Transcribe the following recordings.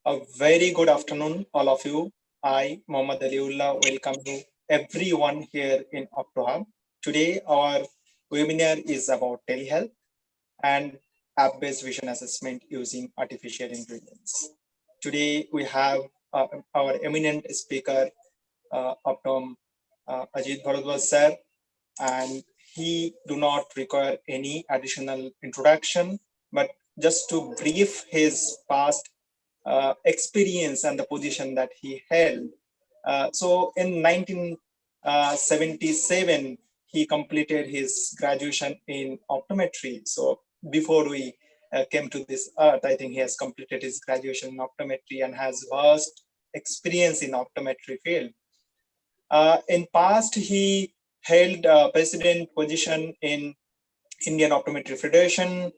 A very good afternoon, all of you. I, Mohammad Aliullah, welcome you everyone here in OptoHub. Today, our webinar is about telehealth and app-based vision assessment using artificial intelligence. Today, we have our eminent speaker, Optom Rajesh Wadhwa sir, and he do not require any additional introduction, but just to brief his past experience and the position that he held. So in 1977, he completed his graduation in optometry. So before we came to this earth, I think he has completed his graduation in optometry and has vast experience in optometry field. In past, he held a president position in Indian Optometry Federation,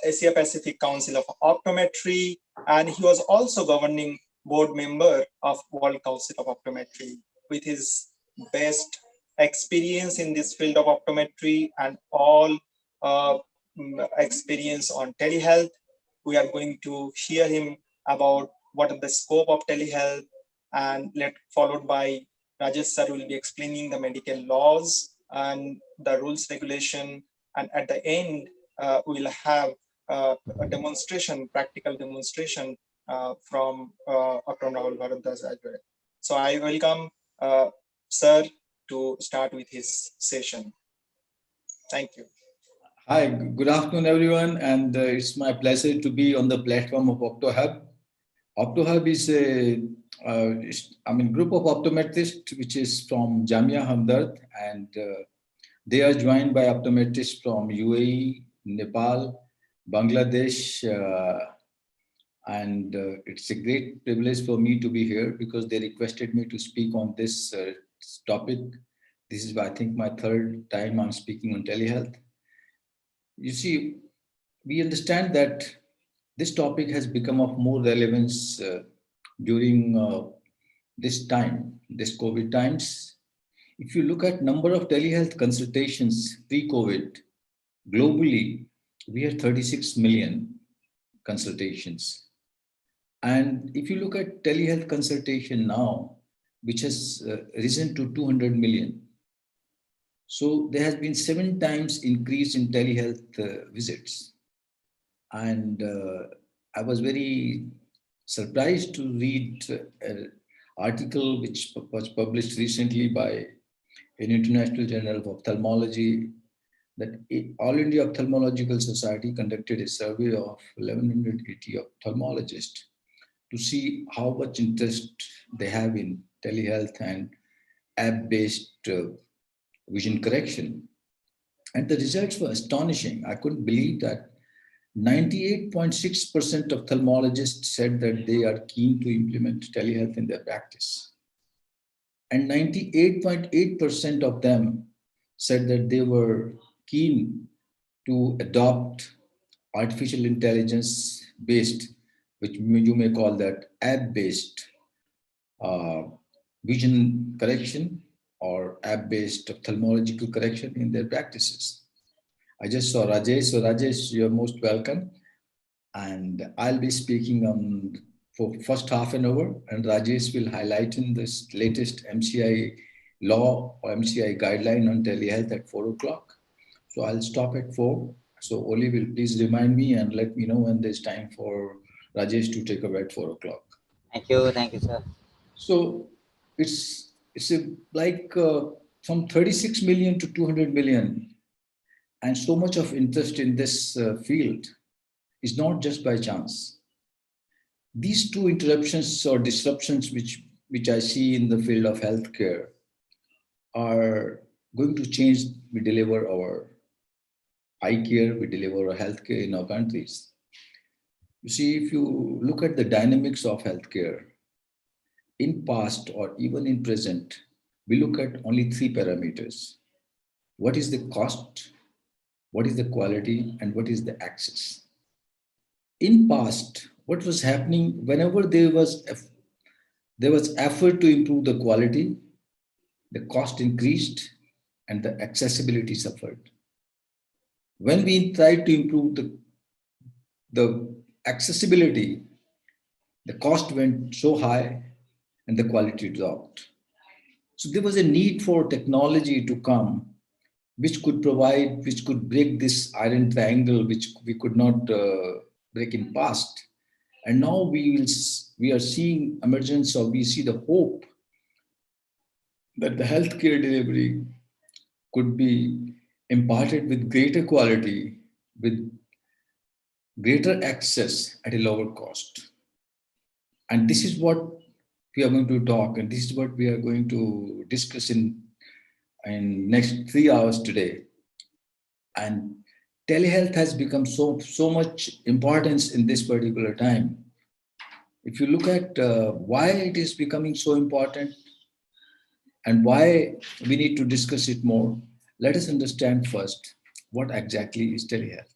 Asia Pacific Council of Optometry, and he was also governing board member of World Council of Optometry. With his best experience in this field of optometry and all experience on telehealth, we are going to hear him about what is the scope of telehealth, and followed by Rajesh sir will be explaining the medical laws and the rules regulation, and at the end we'll have a demonstration, practical demonstration from Dr. Rahul Bhardwaj as well. So I welcome sir to start with his session. Thank you. Hi, good afternoon, everyone, and it's my pleasure to be on the platform of OptoHub. OptoHub is a group of optometrists which is from Jamia Hamdard, and they are joined by optometrists from UAE, Nepal, Bangladesh, and it's a great privilege for me to be here because they requested me to speak on this topic. This is, I think, my third time I'm speaking on telehealth. You see, we understand that this topic has become of more relevance during this time, this COVID times. If you look at number of telehealth consultations pre-COVID, globally, we had 36 million consultations. And if you look at telehealth consultation now, which has risen to 200 million. So there has been 7 times increase in telehealth visits. And I was very surprised to read an article which was published recently by an International Journal of Ophthalmology that All India Ophthalmological Society conducted a survey of 1180 ophthalmologists to see how much interest they have in telehealth and app-based vision correction. And the results were astonishing. I couldn't believe that 98.6% of ophthalmologists said that they are keen to implement telehealth in their practice. And 98.8% of them said that they were keen to adopt artificial intelligence based, which you may call that app-based vision correction or app-based ophthalmological correction in their practices. I just saw Rajesh. So Rajesh, you're most welcome. And I'll be speaking for first half an hour, and Rajesh will highlight in this latest MCI law or MCI guideline on telehealth at 4 o'clock. So I'll stop at 4. So Oli will please remind me and let me know when there's time for Rajesh to take over at 4 o'clock. Thank you, sir. So it's from 36 million to 200 million. And so much of interest in this field is not just by chance. These 2 interruptions or disruptions which I see in the field of healthcare are going to change. We deliver our eye care, we deliver our healthcare in our countries. You see, if you look at the dynamics of healthcare, in past or even in present, we look at only 3 parameters. What is the cost? What is the quality, and what is the access? In past, what was happening whenever there was effort to improve the quality, the cost increased and the accessibility suffered. When we tried to improve the accessibility, The cost went so high and the quality dropped. So there was a need for technology to come, which could break this iron triangle, which we could not break in past. And now we are seeing emergence of, we see the hope that the healthcare delivery could be imparted with greater quality, with greater access at a lower cost. And this is what we are going to talk, and this is what we are going to discuss in next 3 hours today. And telehealth has become so much importance in this particular time. If you look at why it is becoming so important and why we need to discuss it more, let us understand first what exactly is telehealth.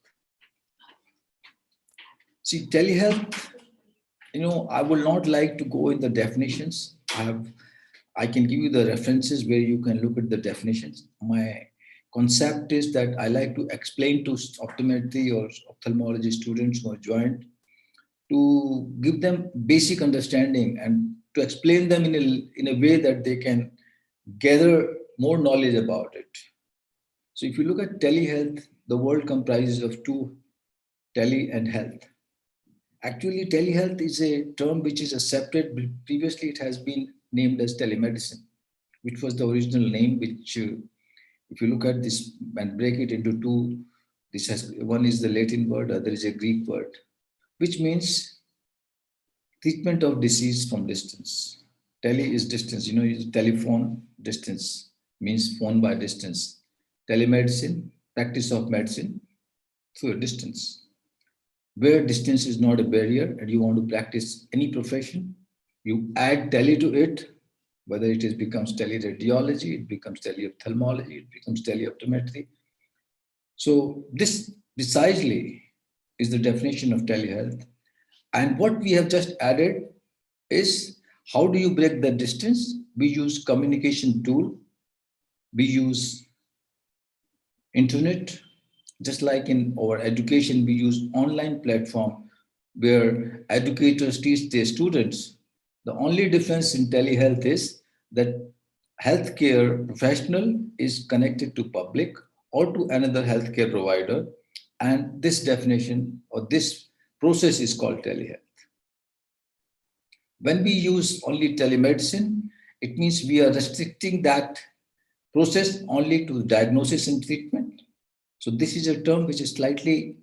See, telehealth, I will not like to go in the definitions. I can give you the references where you can look at the definitions. My concept is that I like to explain to optometry or ophthalmology students who are joined, to give them basic understanding and to explain them in a way that they can gather more knowledge about it. So if you look at telehealth, the world comprises of two, tele and health. Actually, telehealth is a term which is accepted. Previously, it has been named as telemedicine, which was the original name. Which, if you look at this and break it into two, this has one is the Latin word, other is a Greek word, which means treatment of disease from distance. Tele is distance. Is telephone. Distance means phone by distance. Telemedicine, practice of medicine through a distance. Where distance is not a barrier and you want to practice any profession, you add tele to it, whether it is becomes teleradiology, it becomes teleophthalmology, it becomes teleoptometry. So this precisely is the definition of telehealth. And what we have just added is, how do you break the distance? We use communication tool, we use internet, just like in our education, we use online platform where educators teach their students. The only difference in telehealth is that healthcare professional is connected to public or to another healthcare provider, and this definition or this process is called telehealth. When we use only telemedicine, it means we are restricting that process only to diagnosis and treatment. So this is a term which is slightly,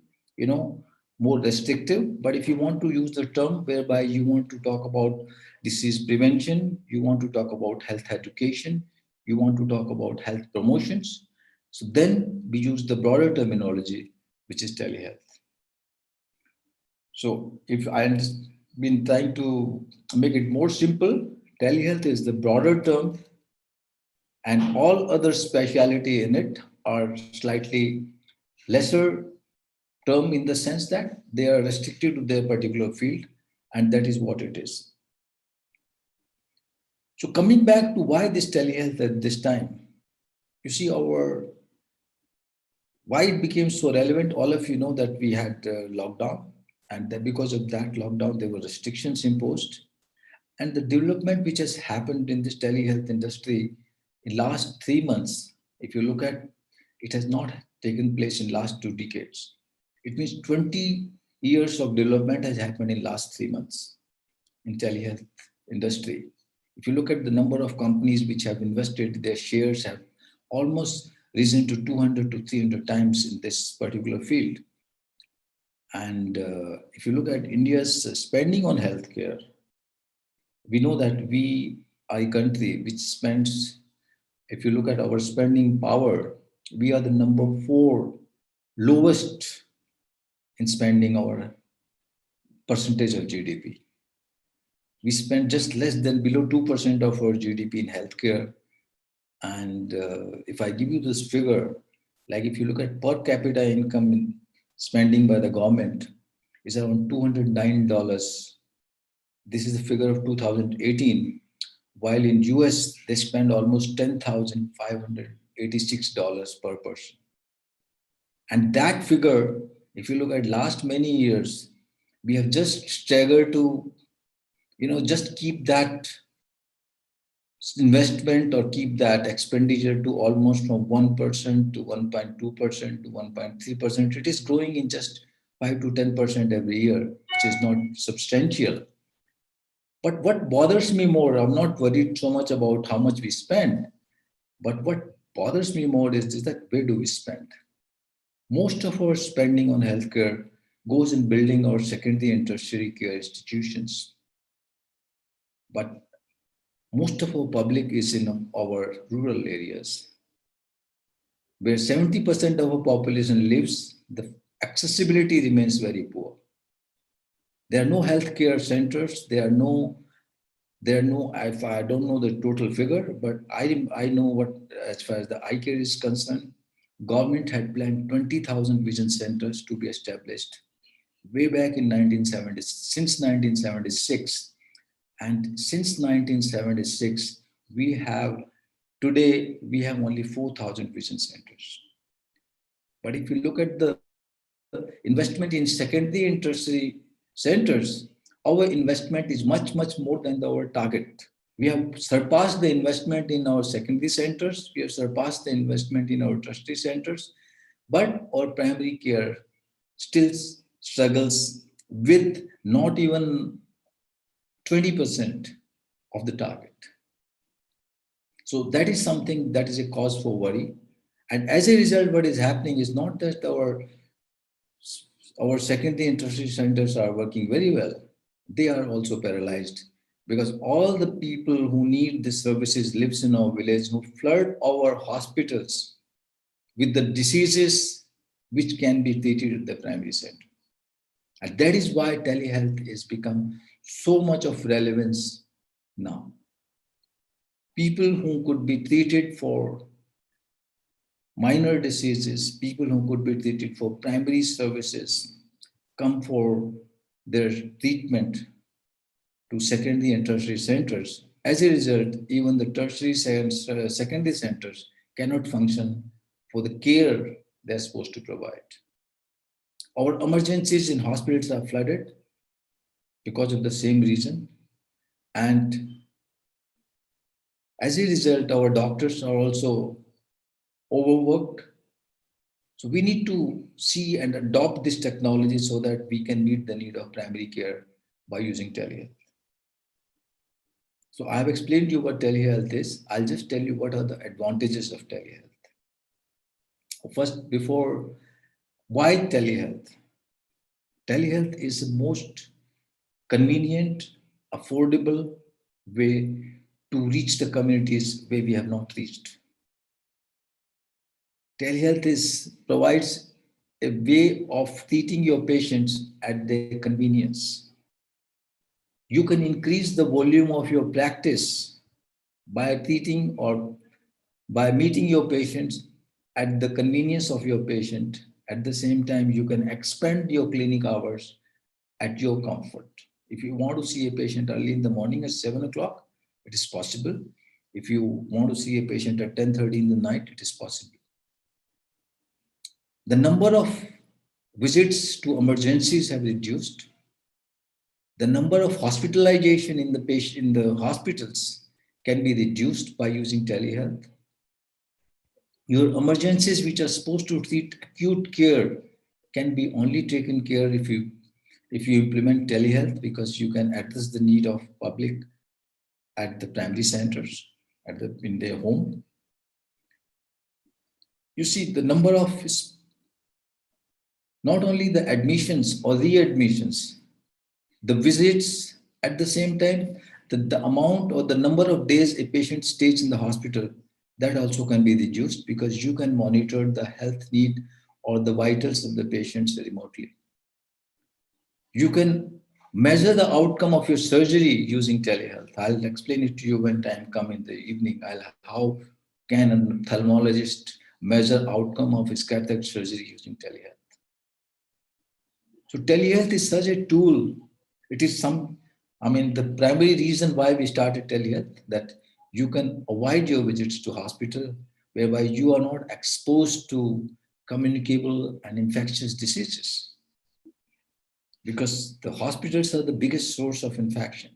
more restrictive. But if you want to use the term whereby you want to talk about disease prevention, you want to talk about health education, you want to talk about health promotions, so then we use the broader terminology, which is telehealth. So if I've been trying to make it more simple, telehealth is the broader term, and all other speciality in it are slightly lesser term in the sense that they are restricted to their particular field, and that is what it is. So coming back to why this telehealth at this time, you see why it became so relevant. All of you know that we had lockdown, and that because of that lockdown there were restrictions imposed, and the development which has happened in this telehealth industry in last 3 months, if you look at, it has not taken place in last 2 decades. It means 20 years of development has happened in last 3 months in telehealth industry. If you look at the number of companies which have invested, their shares have almost risen to 200 to 300 times in this particular field. And if you look at India's spending on healthcare, we know that we are a country which spends, if you look at our spending power, we are the number 4 lowest in spending our percentage of GDP. We spend just less than below 2% of our GDP in healthcare. And if I give you this figure, like if you look at per capita income in spending by the government, is around $209. This is the figure of 2018. While in US, they spend almost $10,586 per person. And that figure, if you look at last many years, we have just staggered to just keep that investment or keep that expenditure to almost from 1% to 1.2% to 1.3%. It is growing in just 5 to 10% every year, which is not substantial. But what bothers me more, I'm not worried so much about how much we spend, but what bothers me more is that where do we spend? Most of our spending on healthcare goes in building our secondary and tertiary care institutions. But most of our public is in our rural areas, where 70% of our population lives, the accessibility remains very poor. There are no healthcare centers. If I don't know the total figure, but I know what, as far as the eye care is concerned, government had planned 20,000 vision centers to be established way back in 1970, since 1976. And since 1976, today we have only 4,000 vision centers. But if you look at the investment in secondary and tertiary centers, our investment is much, much more than our target. We have surpassed the investment in our secondary centers. We have surpassed the investment in our tertiary centers. But our primary care still struggles with not even 20% of the target. So that is something that is a cause for worry. And as a result, what is happening is not that our secondary and tertiary centers are working very well. They are also paralyzed because all the people who need the services lives in our village, who flood our hospitals with the diseases which can be treated at the primary center. And that is why telehealth has become so much of relevance now. People who could be treated for minor diseases, people who could be treated for primary services, come for their treatment to secondary and tertiary centers. As a result, even the tertiary secondary centers cannot function for the care they're supposed to provide. Our emergencies in hospitals are flooded because of the same reason. And as a result, our doctors are also overworked. So we need to see and adopt this technology so that we can meet the need of primary care by using telehealth. So I have explained to you what telehealth is. I'll just tell you what are the advantages of telehealth. First, why telehealth? Telehealth is the most convenient, affordable way to reach the communities where we have not reached. Telehealth provides a way of treating your patients at their convenience. You can increase the volume of your practice by treating or by meeting your patients at the convenience of your patient. At the same time, you can expand your clinic hours at your comfort. If you want to see a patient early in the morning at 7 o'clock, it is possible. If you want to see a patient at 10:30 in the night, it is possible. The number of visits to emergencies have reduced. The number of hospitalization in the hospitals can be reduced by using telehealth. Your emergencies, which are supposed to treat acute care, can be only taken care if you implement telehealth, because you can address the need of public at the primary centers, in their home. You see, the number of not only the admissions or readmissions, the visits, at the same time, the amount or the number of days a patient stays in the hospital, that also can be reduced because you can monitor the health need or the vitals of the patients remotely. You can measure the outcome of your surgery using telehealth. I'll explain it to you when time comes in the evening. How can an ophthalmologist measure outcome of his cataract surgery using telehealth? So telehealth is such a tool. It is the primary reason why we started telehealth, that you can avoid your visits to hospital, whereby you are not exposed to communicable and infectious diseases. Because the hospitals are the biggest source of infection.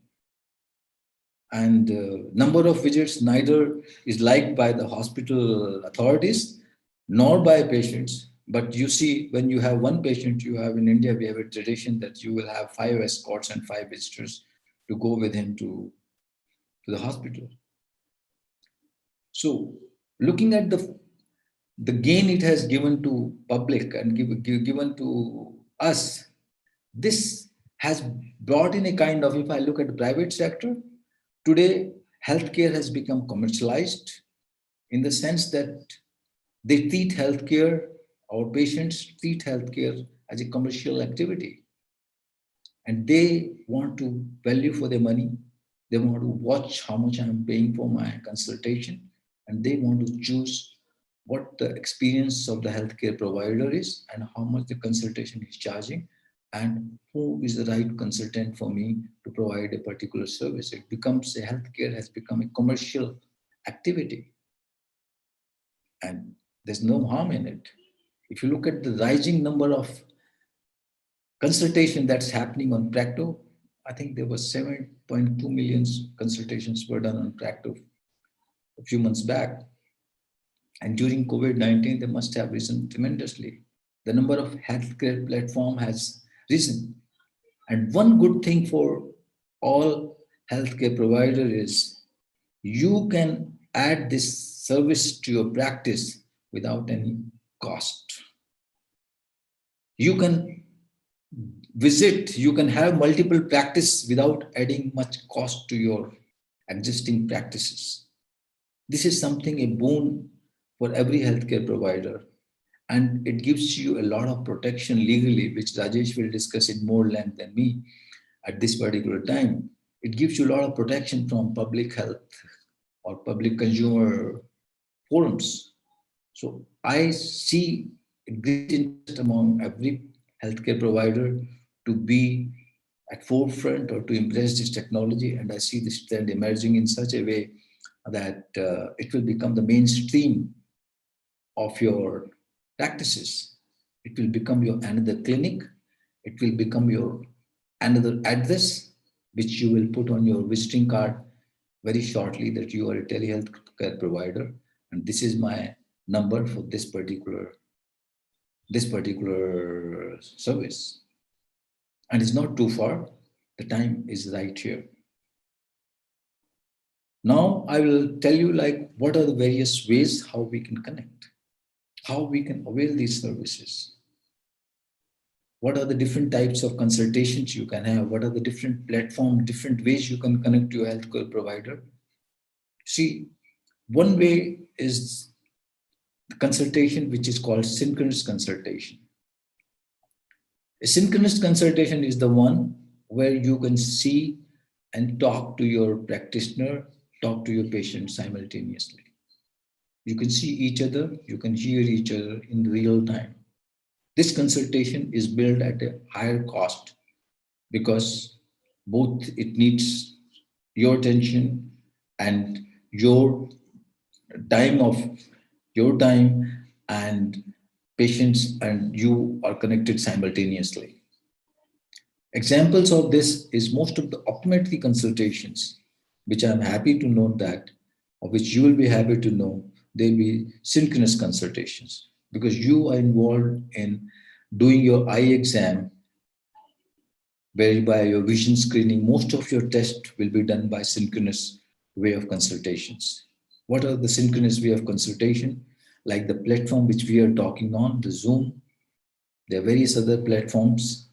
and number of visits neither is liked by the hospital authorities nor by patients. But you see, when you have one patient, you have in India, we have a tradition that you will have five escorts and five visitors to go with him to the hospital. So looking at the gain it has given to public and given to us, this has brought in a kind of, if I look at the private sector, today healthcare has become commercialized in the sense that they treat healthcare, our patients treat healthcare as a commercial activity. And they want to value for their money. They want to watch how much I'm paying for my consultation, and they want to choose what the experience of the healthcare provider is and how much the consultation is charging and who is the right consultant for me to provide a particular service. It becomes a healthcare has become a commercial activity, and there's no harm in it. If you look at the rising number of consultation that's happening on Practo, I think there was 7.2 million consultations were done on Practo a few months back. And during COVID-19, they must have risen tremendously. The number of healthcare platform has risen. And one good thing for all healthcare provider is you can add this service to your practice without any cost. You can you can have multiple practice without adding much cost to your existing practices. This is something a boon for every healthcare provider, and it gives you a lot of protection legally, which Rajesh will discuss in more length than me at this particular time. It gives you a lot of protection from public health or public consumer forums. So I see a great interest among every healthcare provider to be at forefront or to embrace this technology, and I see this trend emerging in such a way that it will become the mainstream of your practices. It will become your another clinic. It will become your another address, which you will put on your visiting card very shortly that you are a telehealth care provider, and this is my number for this particular service. And it's not too far. The time is right here. Now I will tell you like what are the various ways how we can connect, how we can avail these services. What are the different types of consultations you can have? What are the different platforms, different ways you can connect to your healthcare provider? See, one way is the consultation, which is called synchronous consultation. A synchronous consultation is the one where you can see and talk to your practitioner, talk to your patient simultaneously. You can see each other, you can hear each other in real time. This consultation is billed at a higher cost because both it needs your attention and your time of your time and patients and you are connected simultaneously. Examples of this is most of the optometry consultations, which I'm happy to note that, or which you will be happy to know, they'll be synchronous consultations because you are involved in doing your eye exam, whereby your vision screening, most of your tests will be done by synchronous way of consultations. What are the synchronous way of consultation? Like the platform which we are talking on, the Zoom, there are various other platforms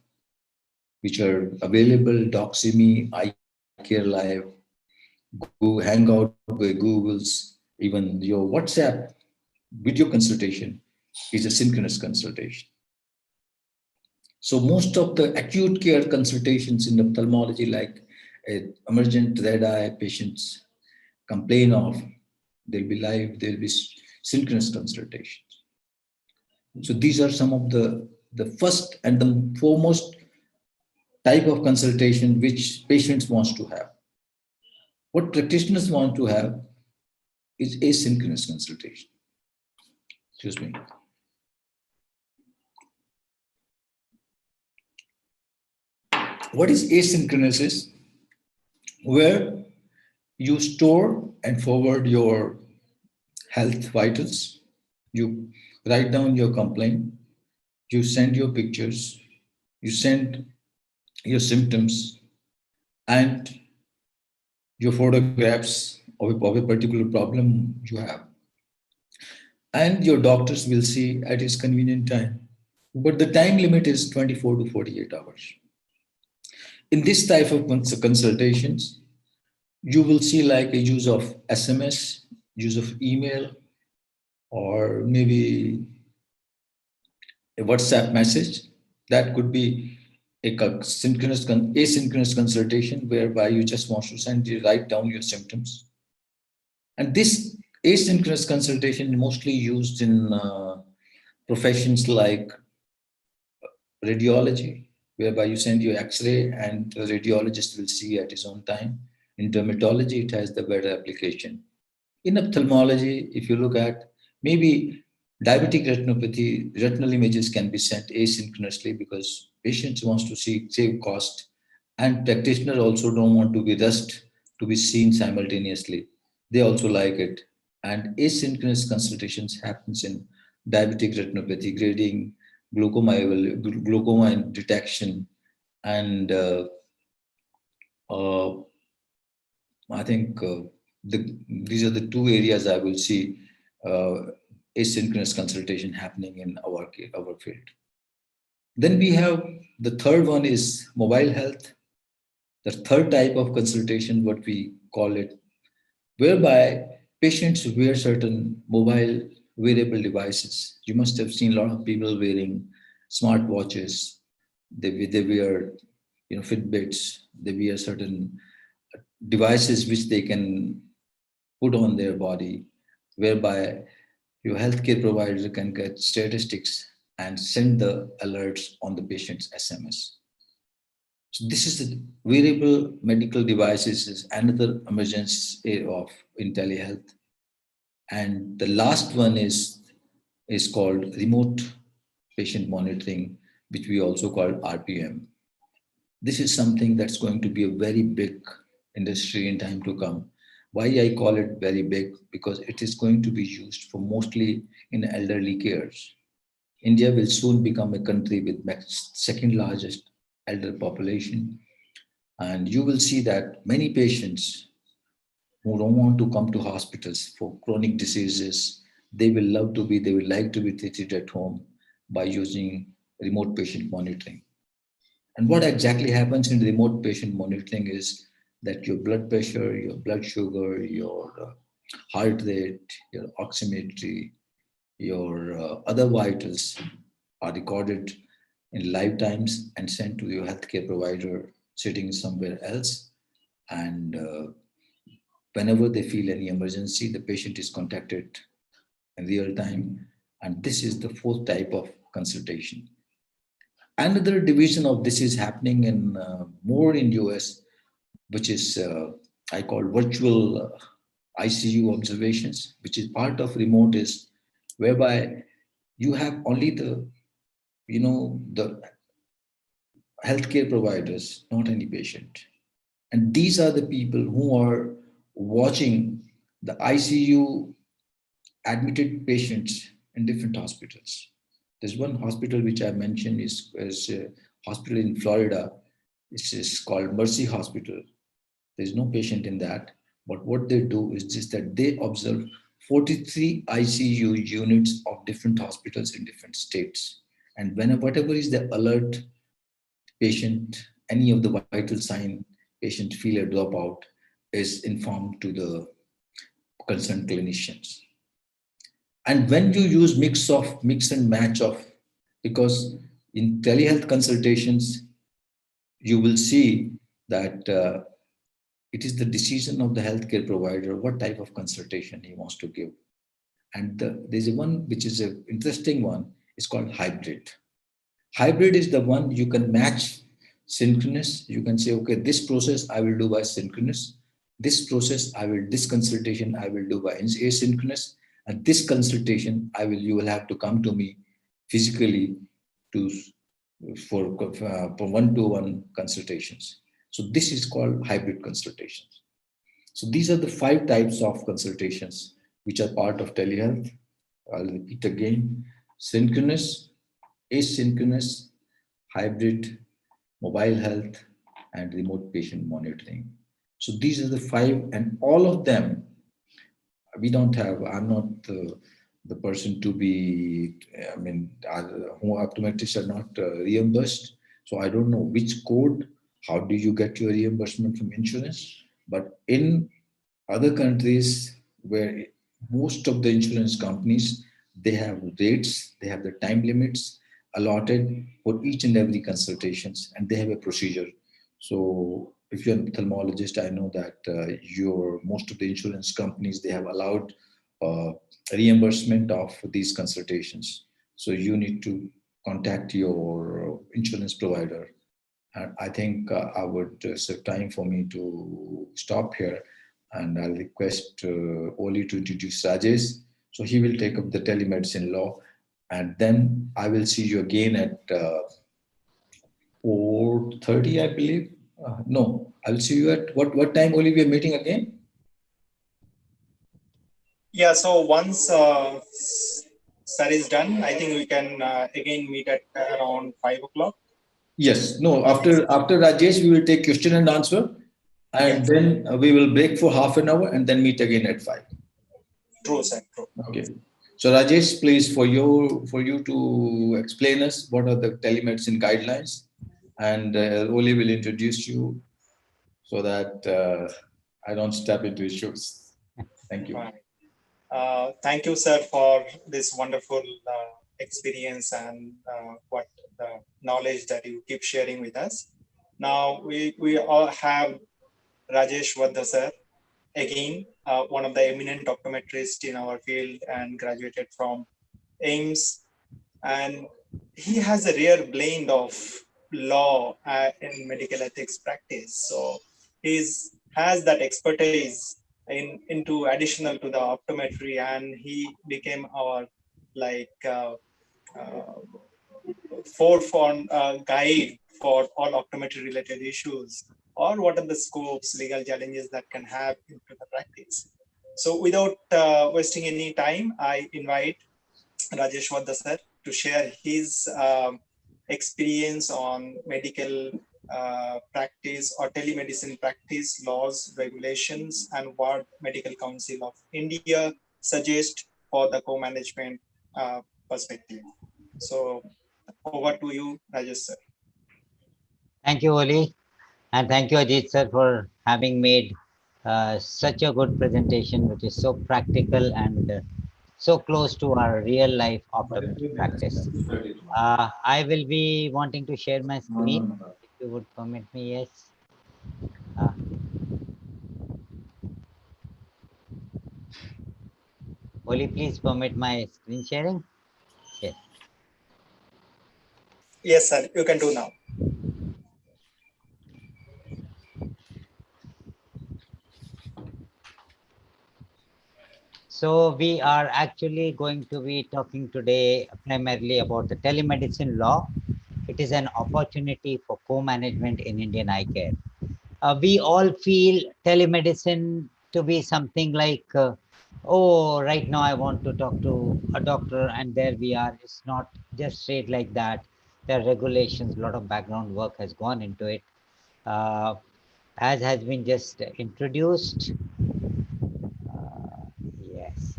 which are available, Doximy, iCare Live, Google Hangout by Google's, even your WhatsApp video consultation is a synchronous consultation. So most of the acute care consultations in ophthalmology, like emergent red eye patients complain of, they'll be live, there'll be synchronous consultations. So these are some of the first and the foremost type of consultation which patients wants to have. What practitioners want to have is asynchronous consultation. Excuse me. What is asynchronous is where You store and forward your health vitals. You write down your complaint. You send your pictures. You send your symptoms and your photographs of a particular problem you have. And your doctors will see at his convenient time. But the time limit is 24 to 48 hours. In this type of consultations, you will see like a use of SMS, use of email, or maybe a WhatsApp message. That could be a asynchronous consultation whereby you just want to write down your symptoms. And this asynchronous consultation mostly used in professions like radiology, whereby you send your X-ray and the radiologist will see at his own time. In dermatology, it has the better application. In ophthalmology, if you look at maybe diabetic retinopathy, retinal images can be sent asynchronously because patients wants to see save cost, and practitioners also don't want to be rushed to be seen simultaneously. They also like it, and asynchronous consultations happens in diabetic retinopathy, grading, glaucoma detection, and uh, I think these are the two areas I will see uh, asynchronous consultation happening in our field. Then we have the third one is mobile health. The third type of consultation, what we call it, whereby patients wear certain mobile wearable devices. You must have seen a lot of people wearing smart watches. They wear Fitbits. They wear certain devices which they can put on their body, whereby your healthcare provider can get statistics and send the alerts on the patient's SMS. So this is the wearable medical devices is another emergence area of in telehealth. And the last one is called remote patient monitoring, which we also call RPM. This is something that's going to be a very big industry in time to come. Why I call it very big? Because it is going to be used for mostly in elderly cares. India will soon become a country with second largest elder population. And you will see that many patients who don't want to come to hospitals for chronic diseases, they will like to be treated at home by using remote patient monitoring. And what exactly happens in remote patient monitoring is that your blood pressure, your blood sugar, your heart rate, your oximetry, your other vitals are recorded in live times and sent to your healthcare provider sitting somewhere else. And whenever they feel any emergency, the patient is contacted in real time. And this is the fourth type of consultation. Another division of this is happening in more in US, which is I call virtual ICU observations, which is part of remote is whereby you have only the healthcare providers, not any patient. And these are the people who are watching the ICU admitted patients in different hospitals. There's one hospital which I mentioned is a hospital in Florida. This is called Mercy Hospital. There's no patient in that. But what they do is just that they observe 43 ICU units of different hospitals in different states. And whatever is the alert patient, any of the vital sign, patient feel a dropout is informed to the concerned clinicians. And when you use mix and match of, because in telehealth consultations, you will see that it is the decision of the healthcare provider what type of consultation he wants to give. And there's a one which is an interesting one. It's called hybrid. Hybrid is the one you can match synchronous. You can say, okay, this process I will do by synchronous. This consultation I will do by asynchronous. And this consultation you will have to come to me physically to for one-to-one consultations. So this is called hybrid consultations. So these are the 5 types of consultations which are part of telehealth. I'll repeat again: synchronous, asynchronous, hybrid, mobile health, and remote patient monitoring. So these are the 5, and all of them we don't have. I'm not the person to be. I mean, who optometrists are not reimbursed, so I don't know which code. How do you get your reimbursement from insurance? But in other countries where most of the insurance companies, they have rates, they have the time limits allotted for each and every consultations, and they have a procedure. So if you're an ophthalmologist, I know that your most of the insurance companies, they have allowed uh, reimbursement of these consultations. So you need to contact your insurance provider. And I think I would save time for me to stop here, and I'll request Oli to introduce Rajesh. So he will take up the telemedicine law, and then I will see you again at 4:30, I believe. No, I will see you at what time, Oli, we are meeting again? Yeah, so once sir is done, I think we can again meet at around 5 o'clock. Yes, no, What do you say? after Rajesh, we will take question and answer, and Yes, then we will break for half an hour and then meet again at 5. true, sir, true. Okay. So Rajesh, please, for you to explain us what are the telemedicine guidelines, and Oli will introduce you so that I don't step into his shoes. Thank you. Right. Thank you, sir, for this wonderful experience and what the knowledge that you keep sharing with us. Now we all have Rajesh Wadhwa, sir, again one of the eminent optometrists in our field and graduated from AIMS, and he has a rare blend of law and medical ethics practice. So he's has that expertise into additional to the optometry, and he became our like uh, forefront guide for all optometry related issues, or what are the scopes, legal challenges that can have into the practice. So without wasting any time, I invite Rajesh Wadhwa sir to share his experience on medical practice or telemedicine practice laws, regulations, and what Medical Council of India suggest for the co-management perspective. So over to you, Rajesh sir. Thank you, Oli, and thank you, Ajit sir, for having made such a good presentation, which is so practical and so close to our real life optometry practice. I will be wanting to share my screen, if you would permit me. Yes. Uh, Oli, please permit my screen sharing. Yes. Yes, sir, you can do now. So we are actually going to be talking today primarily about the telemedicine law. It is an opportunity for co-management in Indian eye care. We all feel telemedicine to be something like, oh, right now I want to talk to a doctor, and there we are. It's not just straight like that. There are regulations, a lot of background work has gone into it. Uh, as has been just introduced, yes.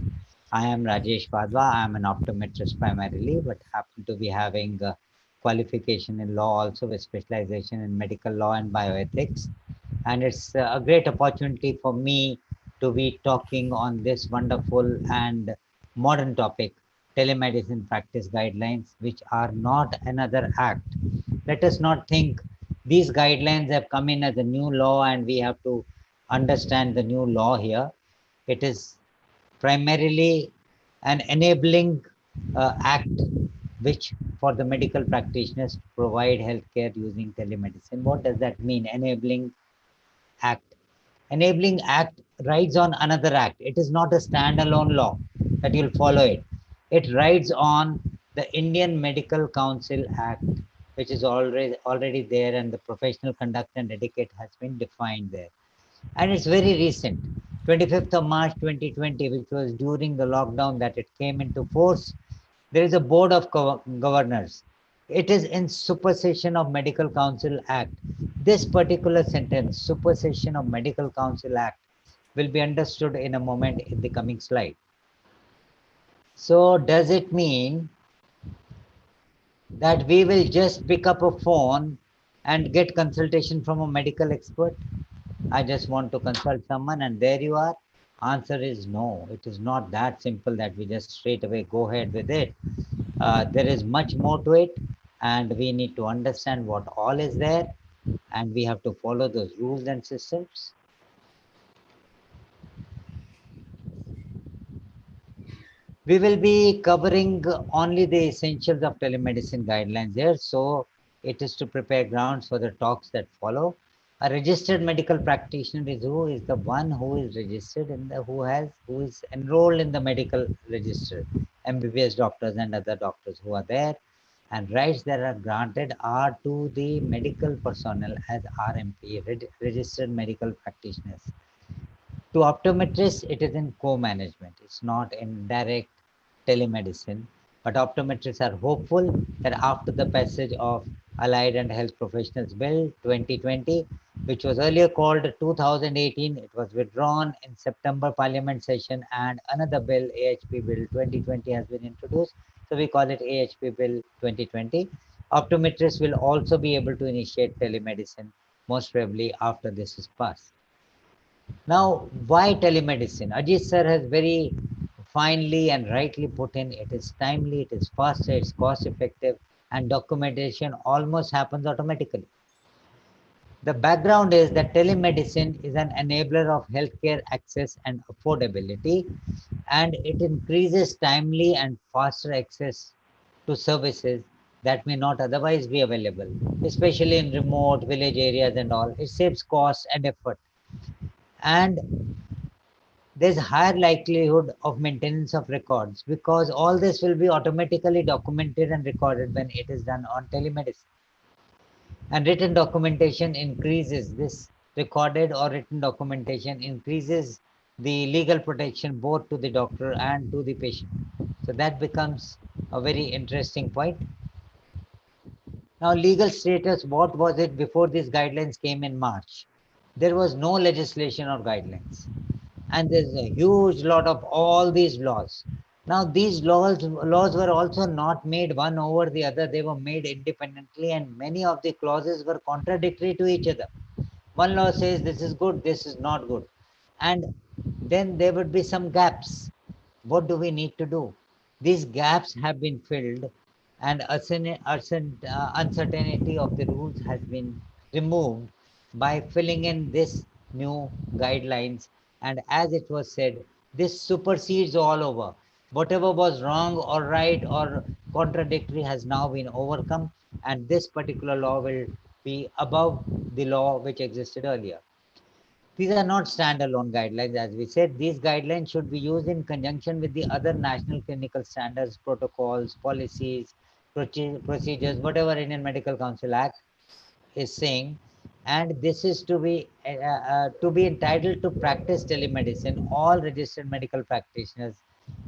I am Rajesh Wadhwa. I am an optometrist primarily, but happen to be having qualification in law also with specialization in medical law and bioethics. And it's a great opportunity for me to be talking on this wonderful and modern topic, telemedicine practice guidelines, which are not another act. Let us not think these guidelines have come in as a new law and we have to understand the new law here. It is primarily an enabling act which for the medical practitioners to provide healthcare using telemedicine. What does that mean? Act. Enabling act rides on another act. It is not a standalone law that you'll follow it. It rides on the Indian Medical Council Act, which is already there, and the professional conduct and etiquette has been defined there. And it's very recent. 25th of March 2020, which was during the lockdown that it came into force, there is a board of governors. It is in supersession of Medical Council Act. This particular sentence, supersession of Medical Council Act, will be understood in a moment in the coming slide. So does it mean that we will just pick up a phone and get consultation from a medical expert? I just want to consult someone and there you are. Answer is no. It is not that simple that we just straight away go ahead with it. There is much more to it, and we need to understand what all is there, and we have to follow those rules and systems. We will be covering only the essentials of telemedicine guidelines here. So it is to prepare grounds for the talks that follow. A registered medical practitioner is who is the one who is registered in the who is enrolled in the medical register. MBBS doctors and other doctors who are there, and rights that are granted are to the medical personnel as RMP, registered medical practitioners. To optometrists, it is in co-management. It's not in direct telemedicine. But optometrists are hopeful that after the passage of Allied and Health Professionals Bill 2020, which was earlier called 2018, it was withdrawn in September Parliament session, and another bill, AHP Bill 2020, has been introduced. So we call it AHP Bill 2020. Optometrists will also be able to initiate telemedicine, most probably after this is passed. Now, why telemedicine? Ajit sir has very finely and rightly put in, it is timely, it is faster, it's cost effective, and documentation almost happens automatically. The background is that telemedicine is an enabler of healthcare access and affordability, and it increases timely and faster access to services that may not otherwise be available, especially in remote village areas and all. It saves cost and effort. And there's higher likelihood of maintenance of records because all this will be automatically documented and recorded when it is done on telemedicine. And written documentation increases this, recorded or written documentation increases the legal protection both to the doctor and to the patient. So that becomes a very interesting point. Now, legal status, what was it before these guidelines came in March? There was no legislation or guidelines, and there's a huge lot of all these laws. Now these laws were also not made one over the other, they were made independently, and many of the clauses were contradictory to each other. One law says this is good, this is not good, and then there would be some gaps. What do we need to do? These gaps have been filled, and uncertainty of the rules has been removed by filling in this new guidelines. And as it was said, this supersedes all over. Whatever was wrong or right or contradictory has now been overcome, and this particular law will be above the law which existed earlier. These are not standalone guidelines, as we said. These guidelines should be used in conjunction with the other national clinical standards, protocols, policies, procedures, whatever Indian Medical Council Act is saying. And this is to be entitled to practice telemedicine. All registered medical practitioners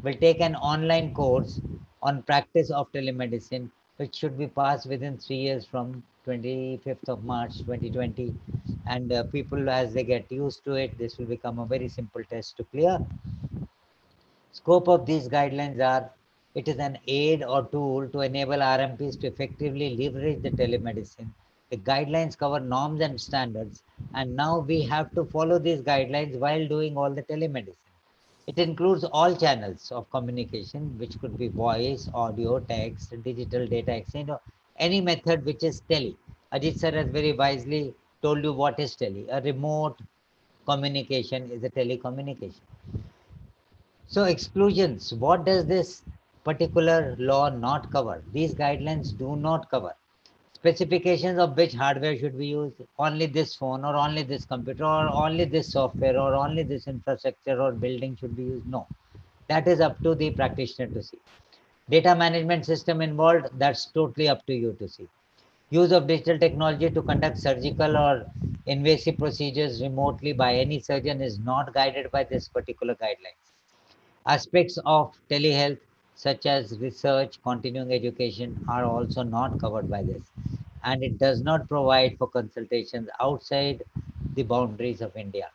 will take an online course on practice of telemedicine, which should be passed within 3 years from 25th of March 2020. And people, as they get used to it, this will become a very simple test to clear. Scope of these guidelines are, it is an aid or tool to enable RMPs to effectively leverage the telemedicine. The guidelines cover norms and standards, and now we have to follow these guidelines while doing all the telemedicine. It includes all channels of communication, which could be voice, audio, text, digital data exchange, or any method which is tele. Ajit sir has very wisely told you what is tele. A remote communication is a telecommunication. So exclusions, what does this particular law not cover? These guidelines do not cover specifications of which hardware should be used, only this phone or only this computer or only this software or only this infrastructure or building should be used. No, that is up to the practitioner to see. Data management system involved, that's totally up to you to see. Use of digital technology to conduct surgical or invasive procedures remotely by any surgeon is not guided by this particular guidelines. Aspects of telehealth, such as research, continuing education, are also not covered by this. And it does not provide for consultations outside the boundaries of India.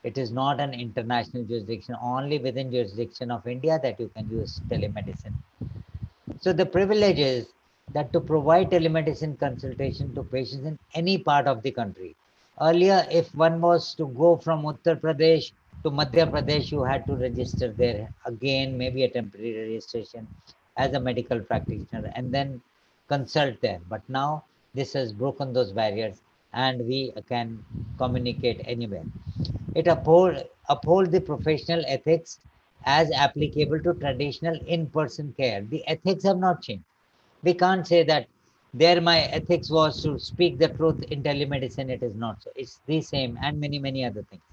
It is not an international jurisdiction, only within jurisdiction of India that you can use telemedicine. So the privilege is that to provide telemedicine consultation to patients in any part of the country. Earlier, if one was to go from Uttar Pradesh to Madhya Pradesh, you had to register there again, maybe a temporary registration as a medical practitioner, and then consult there. But now this has broken those barriers, and we can communicate anywhere. It uphold the professional ethics as applicable to traditional in-person care. The ethics have not changed. We can't say that there my ethics was to speak the truth. In telemedicine it is not so. It's the same, and many many other things.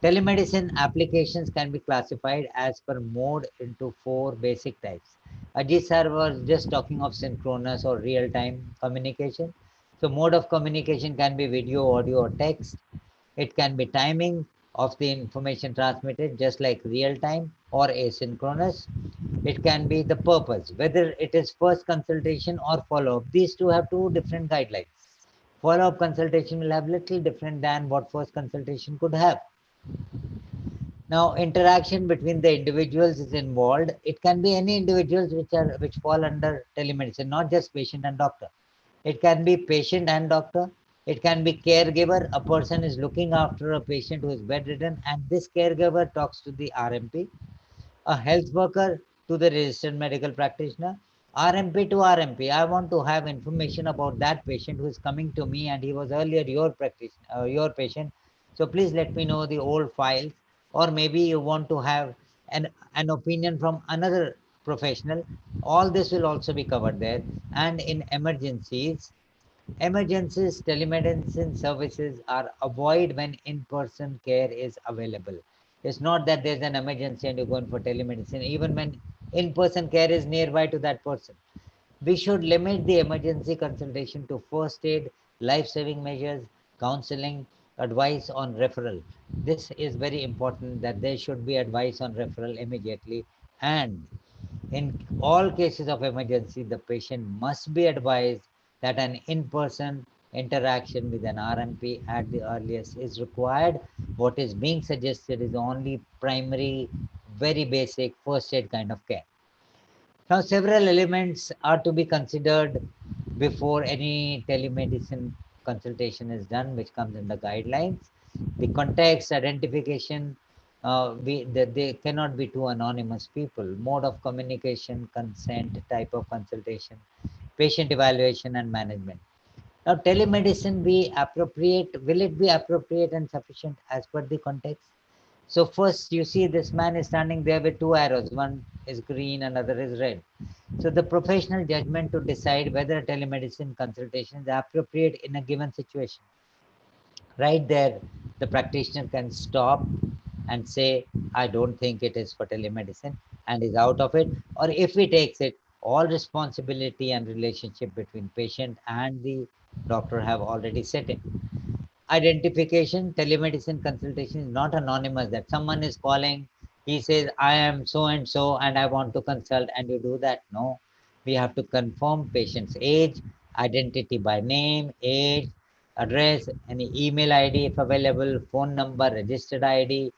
Telemedicine applications can be classified as per mode into four basic types. Ajit sir was just talking of synchronous or real-time communication. So mode of communication can be video, audio, or text. It can be timing of the information transmitted, just like real time or asynchronous. It can be the purpose, whether it is first consultation or follow up. These two have two different guidelines. Follow up consultation will have little different than what first consultation could have. Now, interaction between the individuals is involved. It can be any individuals which fall under telemedicine, not just patient and doctor. It can be patient and doctor. It can be caregiver. A person is looking after a patient who is bedridden, and this caregiver talks to the RMP. A health worker to the registered medical practitioner. RMP to RMP. I want to have information about that patient who is coming to me, and he was earlier your practitioner, your patient. So please let me know the old files, or maybe you want to have an opinion from another professional. All this will also be covered there. And in emergencies, telemedicine services are avoid when in-person care is available. It's not that there's an emergency and you're going for telemedicine, even when in-person care is nearby to that person. We should limit the emergency consultation to first aid, life-saving measures, counseling, advice on referral. This is very important that there should be advice on referral immediately. And in all cases of emergency, the patient must be advised that an in-person interaction with an RMP at the earliest is required. What is being suggested is only primary, very basic first aid kind of care. Now, several elements are to be considered before any telemedicine consultation is done, which comes in the guidelines. The context, identification, they cannot be two anonymous people. Mode of communication, consent, type of consultation, patient evaluation, and management. Now, telemedicine will it be appropriate and sufficient as per the context? So first you see this man is standing there with two arrows. One is green, another is red. So the professional judgment to decide whether a telemedicine consultation is appropriate in a given situation. Right there, the practitioner can stop and say, I don't think it is for telemedicine, and is out of it. Or if he takes it, all responsibility and relationship between patient and the doctor have already set in. Identification, telemedicine consultation is not anonymous, that someone is calling, he says, I am so and so and I want to consult, and you do that. No, we have to confirm patient's age, identity by name, age, address, any email ID if available, phone number, registered ID,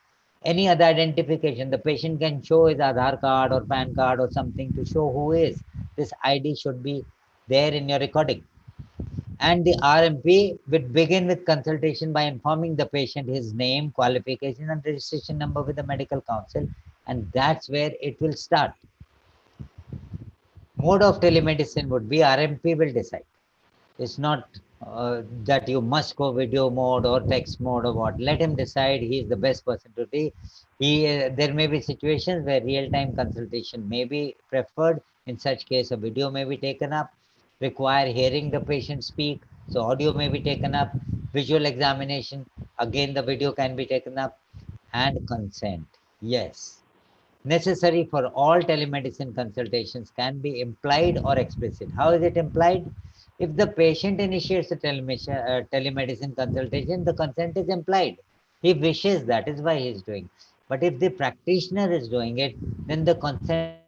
any other identification. The patient can show his Aadhaar card or PAN card or something to show who is. This ID should be there in your recording. And the RMP would begin with consultation by informing the patient his name, qualification, and registration number with the medical council. And that's where it will start. Mode of telemedicine would be RMP will decide. It's not that you must go video mode or text mode or what. Let him decide. He is the best person to be. There may be situations where real-time consultation may be preferred. In such case, a video may be taken up. Require hearing the patient speak, so audio may be taken up. Visual examination, again the video can be taken up. And consent, yes, necessary for all telemedicine consultations, can be implied or explicit. How is it implied? If the patient initiates a telemedicine consultation, the consent is implied. He wishes, that is why he is doing. But if the practitioner is doing it, then the consent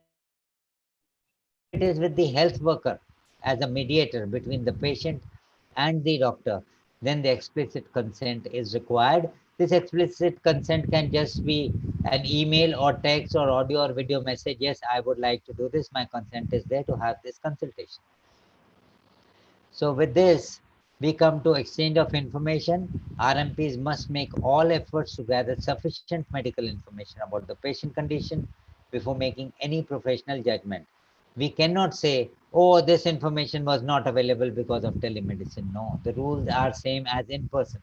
is with the health worker as a mediator between the patient and the doctor. Then the explicit consent is required. This explicit consent can just be an email or text or audio or video message. Yes, I would like to do this. My consent is there to have this consultation. So with this, we come to exchange of information. RMPs must make all efforts to gather sufficient medical information about the patient condition before making any professional judgment. We cannot say, oh, this information was not available because of telemedicine. No, the rules are same as in person.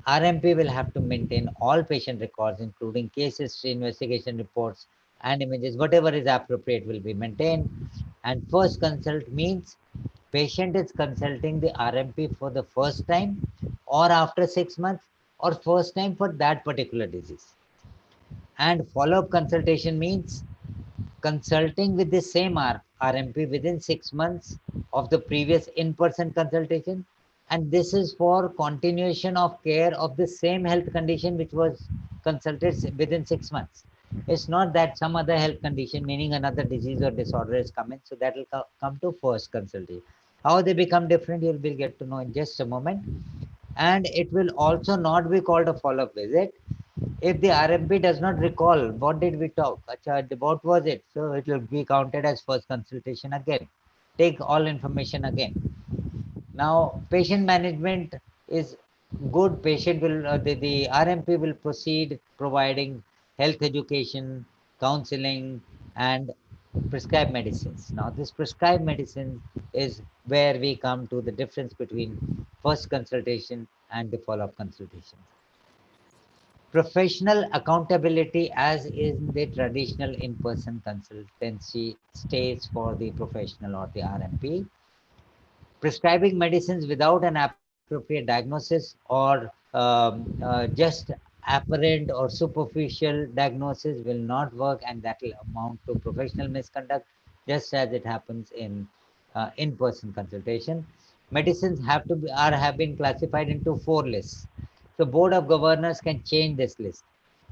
RMP will have to maintain all patient records, including case history, investigation reports, and images. Whatever is appropriate will be maintained. And first consult means patient is consulting the RMP for the first time or after 6 months or first time for that particular disease. And follow-up consultation means consulting with the same RMP within 6 months of the previous in-person consultation. And this is for continuation of care of the same health condition which was consulted within 6 months. It's not that some other health condition, meaning another disease or disorder is coming. So that will come to first consultation. How they become different, you will get to know in just a moment. And it will also not be called a follow-up visit if the RMP does not recall what did we talk, acha, what was it, so it will be counted as first consultation again. Take all information again. Now, patient management is good. Patient will the RMP will proceed providing health education, counseling, and prescribed medicines. Now, this prescribed medicine is where we come to the difference between first consultation and the follow-up consultation. Professional accountability, as in the traditional in-person consultancy, stays for the professional or the RMP. Prescribing medicines without an appropriate diagnosis or just apparent or superficial diagnosis will not work, and that will amount to professional misconduct, just as it happens in-person consultation. Medicines have been classified into 4 lists. So board of governors can change this list.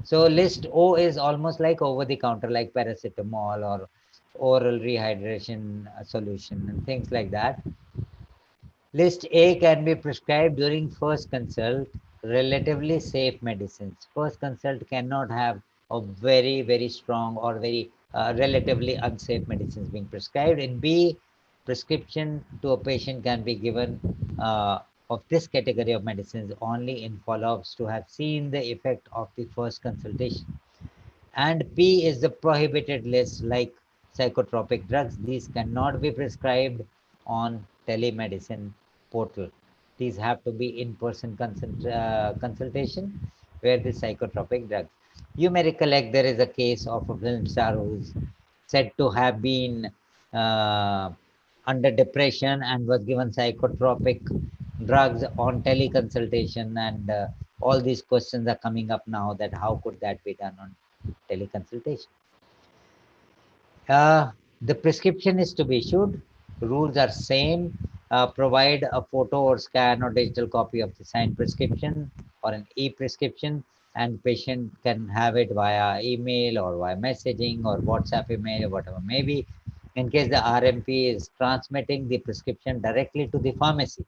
So list O is almost like over the counter, like paracetamol or oral rehydration solution and things like that. List A can be prescribed during first consult, relatively safe medicines. First consult cannot have a very, very strong or very relatively unsafe medicines being prescribed. In B, prescription to a patient can be given of this category of medicines only in follow-ups to have seen the effect of the first consultation. And P is the prohibited list, like psychotropic drugs. These cannot be prescribed on telemedicine portal. These have to be in-person consultation where the psychotropic drugs. You may recollect there is a case of a film star who's said to have been uh, under depression and was given psychotropic drugs on teleconsultation, and all these questions are coming up now, that how could that be done on teleconsultation. The prescription is to be issued. Rules are same. Provide a photo or scan or digital copy of the signed prescription or an e-prescription, and patient can have it via email or via messaging or WhatsApp email or whatever maybe. In case the RMP is transmitting the prescription directly to the pharmacy,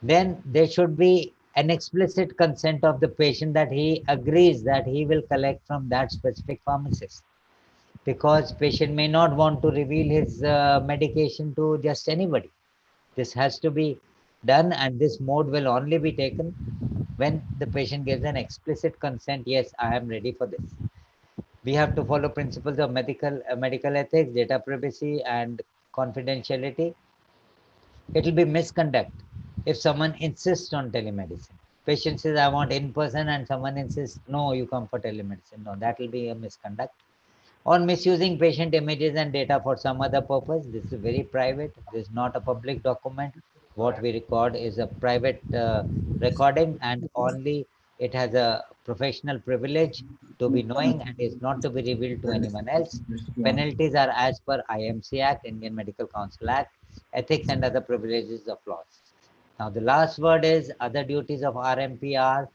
then there should be an explicit consent of the patient that he agrees that he will collect from that specific pharmacist, because patient may not want to reveal his medication to just anybody. This has to be done, and this mode will only be taken when the patient gives an explicit consent. Yes, I am ready for this. We have to follow principles of medical ethics, data privacy, and confidentiality. It will be misconduct if someone insists on telemedicine. Patient says, I want in person, and someone insists, no, you come for telemedicine. No, that will be a misconduct. Or misusing patient images and data for some other purpose. This is very private. This is not a public document. What we record is a private recording, and only it has a professional privilege to be knowing and is not to be revealed to anyone else. Penalties are as per IMC Act, Indian Medical Council Act. ethics and other privileges of laws. Now, the last word is other duties of RMP are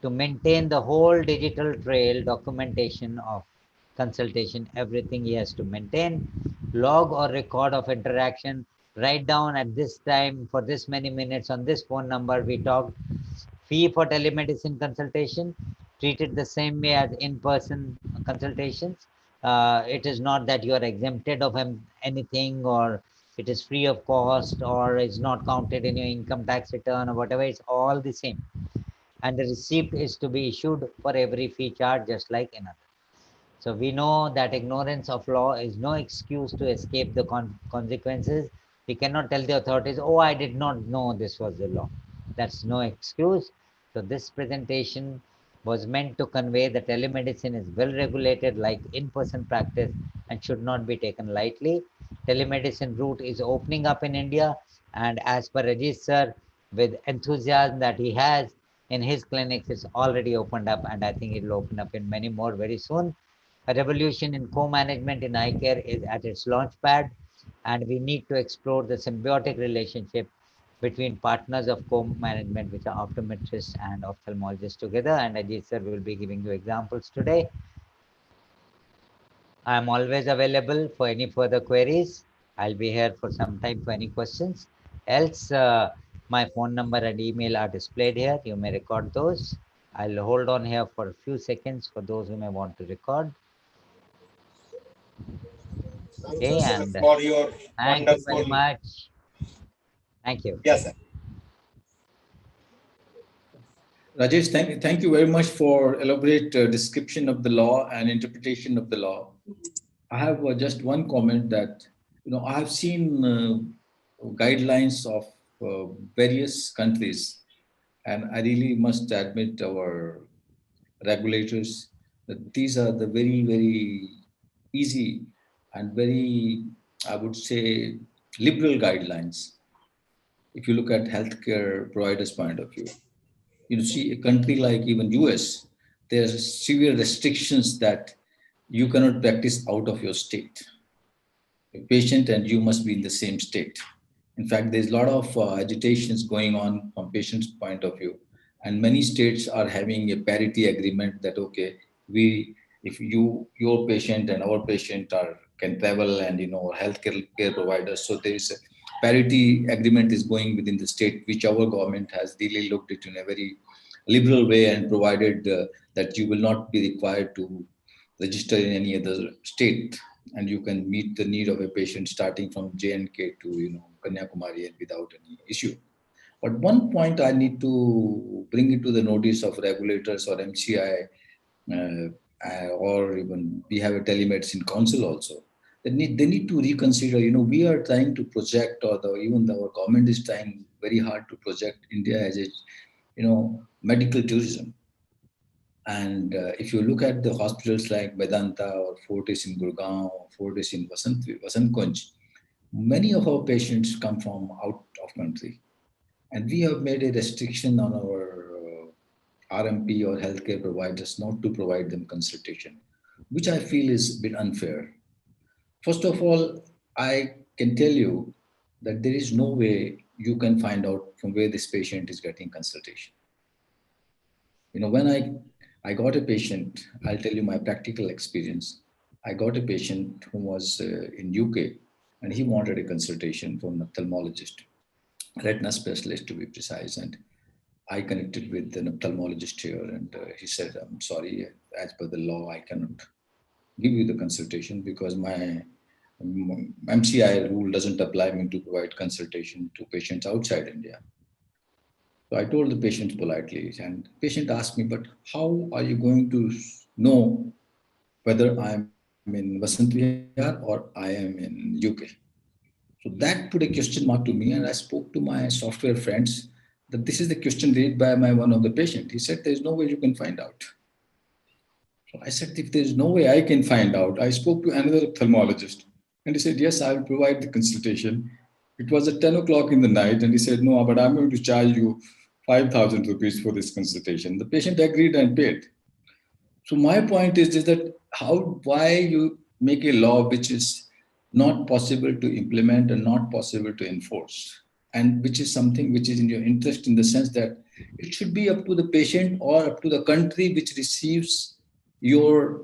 to maintain the whole digital trail documentation of consultation, everything he has to maintain, log or record of interaction, write down at this time for this many minutes on this phone number we talked, fee for telemedicine consultation, treated the same way as in-person consultations. It is not that you are exempted of anything, or it is free of cost, or it's not counted in your income tax return or whatever. It's all the same. And the receipt is to be issued for every fee charge, just like another. So we know that ignorance of law is no excuse to escape the consequences. We cannot tell the authorities, oh, I did not know this was the law. That's no excuse. So this presentation was meant to convey that telemedicine is well regulated like in-person practice and should not be taken lightly. Telemedicine route is opening up in India, and as per Rajesh sir, with enthusiasm that he has in his clinics, it's already opened up, and I think it will open up in many more very soon. A revolution in co-management in eye care is at its launch pad, and we need to explore the symbiotic relationship between partners of co-management, which are optometrists and ophthalmologists together. And Ajit sir will be giving you examples today. I am always available for any further queries. I'll be here for some time for any questions. Else, my phone number and email are displayed here. You may record those. I'll hold on here for a few seconds for those who may want to record. Thank you, Okay, sir, and for your thank you wonderful. very much. Thank you. Yes, sir. Rajesh, thank you very much for elaborate description of the law and interpretation of the law. I have just one comment that, I have seen guidelines of various countries, and I really must admit our regulators that these are the very, very easy and very, I would say, liberal guidelines. If you look at healthcare providers' point of view, see a country like even US, there's severe restrictions that you cannot practice out of your state. A patient and you must be in the same state. In fact, there's a lot of agitations going on from patient's point of view, and many states are having a parity agreement that okay, if your patient and our patient are can travel, and healthcare care providers, so there is a parity agreement is going within the state, which our government has really looked at in a very liberal way and provided that you will not be required to register in any other state, and you can meet the need of a patient starting from J&K to Kanyakumari and without any issue. But one point I need to bring it to the notice of regulators or MCI, or even we have a telemedicine council also. They need to reconsider. We are trying to project, or even our government is trying very hard to project India as a medical tourism. And if you look at the hospitals like Vedanta or Fortis in Gurgaon, or Fortis in Vasant Kunj, many of our patients come from out of country. And we have made a restriction on our RMP or healthcare providers not to provide them consultation, which I feel is a bit unfair. First of all, I can tell you that there is no way you can find out from where this patient is getting consultation. When I got a patient, I'll tell you my practical experience. I got a patient who was in UK, and he wanted a consultation from an ophthalmologist, retina specialist to be precise. And I connected with an ophthalmologist here, and he said, I'm sorry, as per the law, I cannot give you the consultation because my MCI rule doesn't apply me to provide consultation to patients outside India. So I told the patient politely, and the patient asked me, but how are you going to know whether I'm in Vasant Vihar or I am in UK? So that put a question mark to me, and I spoke to my software friends that this is the question raised by one of the patient. He said, there's no way you can find out. So I said, if there's no way I can find out, I spoke to another ophthalmologist, and he said, yes, I will provide the consultation. It was at 10 o'clock in the night, and he said, no, but I'm going to charge you 5,000 rupees for this consultation. The patient agreed and paid. So my point is that why you make a law which is not possible to implement and not possible to enforce. And which is something which is in your interest, in the sense that it should be up to the patient or up to the country which receives your,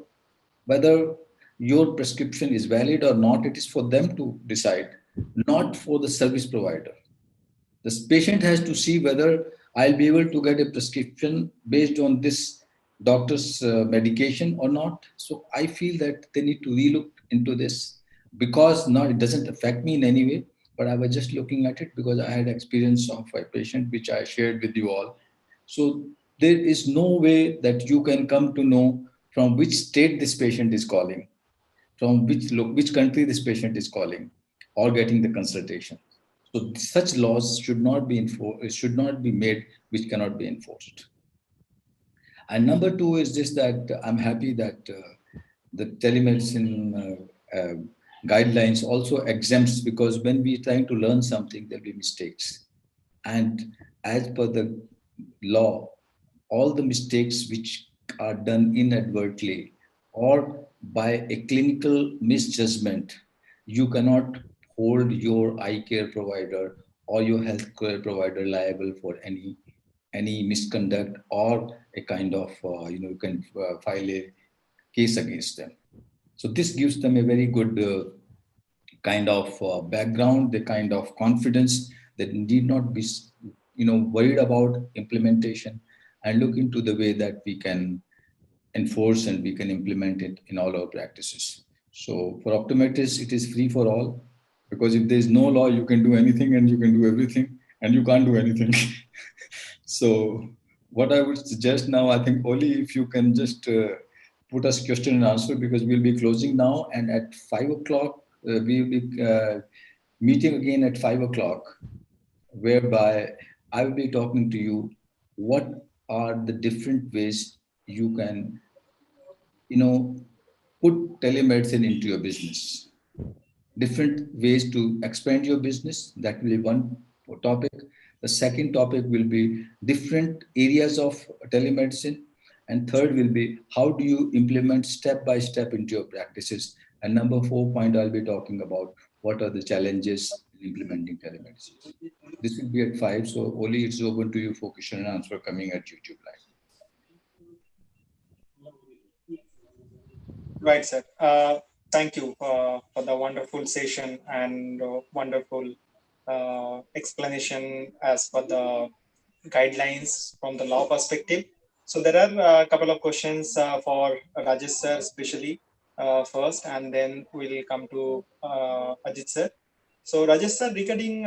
whether your prescription is valid or not. It is for them to decide, not for the service provider. The patient has to see whether I'll be able to get a prescription based on this doctor's medication or not. So I feel that they need to relook into this, because now it doesn't affect me in any way, but I was just looking at it because I had experience of a patient which I shared with you all. So there is no way that you can come to know from which state this patient is calling, from which country this patient is calling, or getting the consultation. So such laws should not be enforced, should not be made, which cannot be enforced. And number two is this, that I'm happy that the telemedicine guidelines also exempts, because when we're trying to learn something, there'll be mistakes. And as per the law, all the mistakes which are done inadvertently or by a clinical misjudgment, you cannot hold your eye care provider or your health care provider liable for any misconduct, or a kind of you can file a case against them. So this gives them a very good kind of background, the kind of confidence that need not be worried about implementation, and look into the way that we can enforce and we can implement it in all our practices. So for optometrists, it is free for all, because if there is no law, you can do anything and you can do everything, and you can't do anything. So what I would suggest now, I think, Oli, if you can just put us question and answer, because we'll be closing now, and at 5 o'clock we'll be meeting again at 5 o'clock, whereby I will be talking to you what are the different ways you can, put telemedicine into your business. Different ways to expand your business. That will be one topic. The second topic will be different areas of telemedicine. And third will be how do you implement step by step into your practices. And number 4 I'll be talking about what are the challenges in implementing telemedicine. This will be at 5. So Oli, it's open to you for question and answer coming at YouTube Live. Right, sir. Thank you for the wonderful session and wonderful explanation as per the guidelines from the law perspective. So there are a couple of questions for Rajesh sir, especially first, and then we'll come to Ajit sir. So Rajesh sir, regarding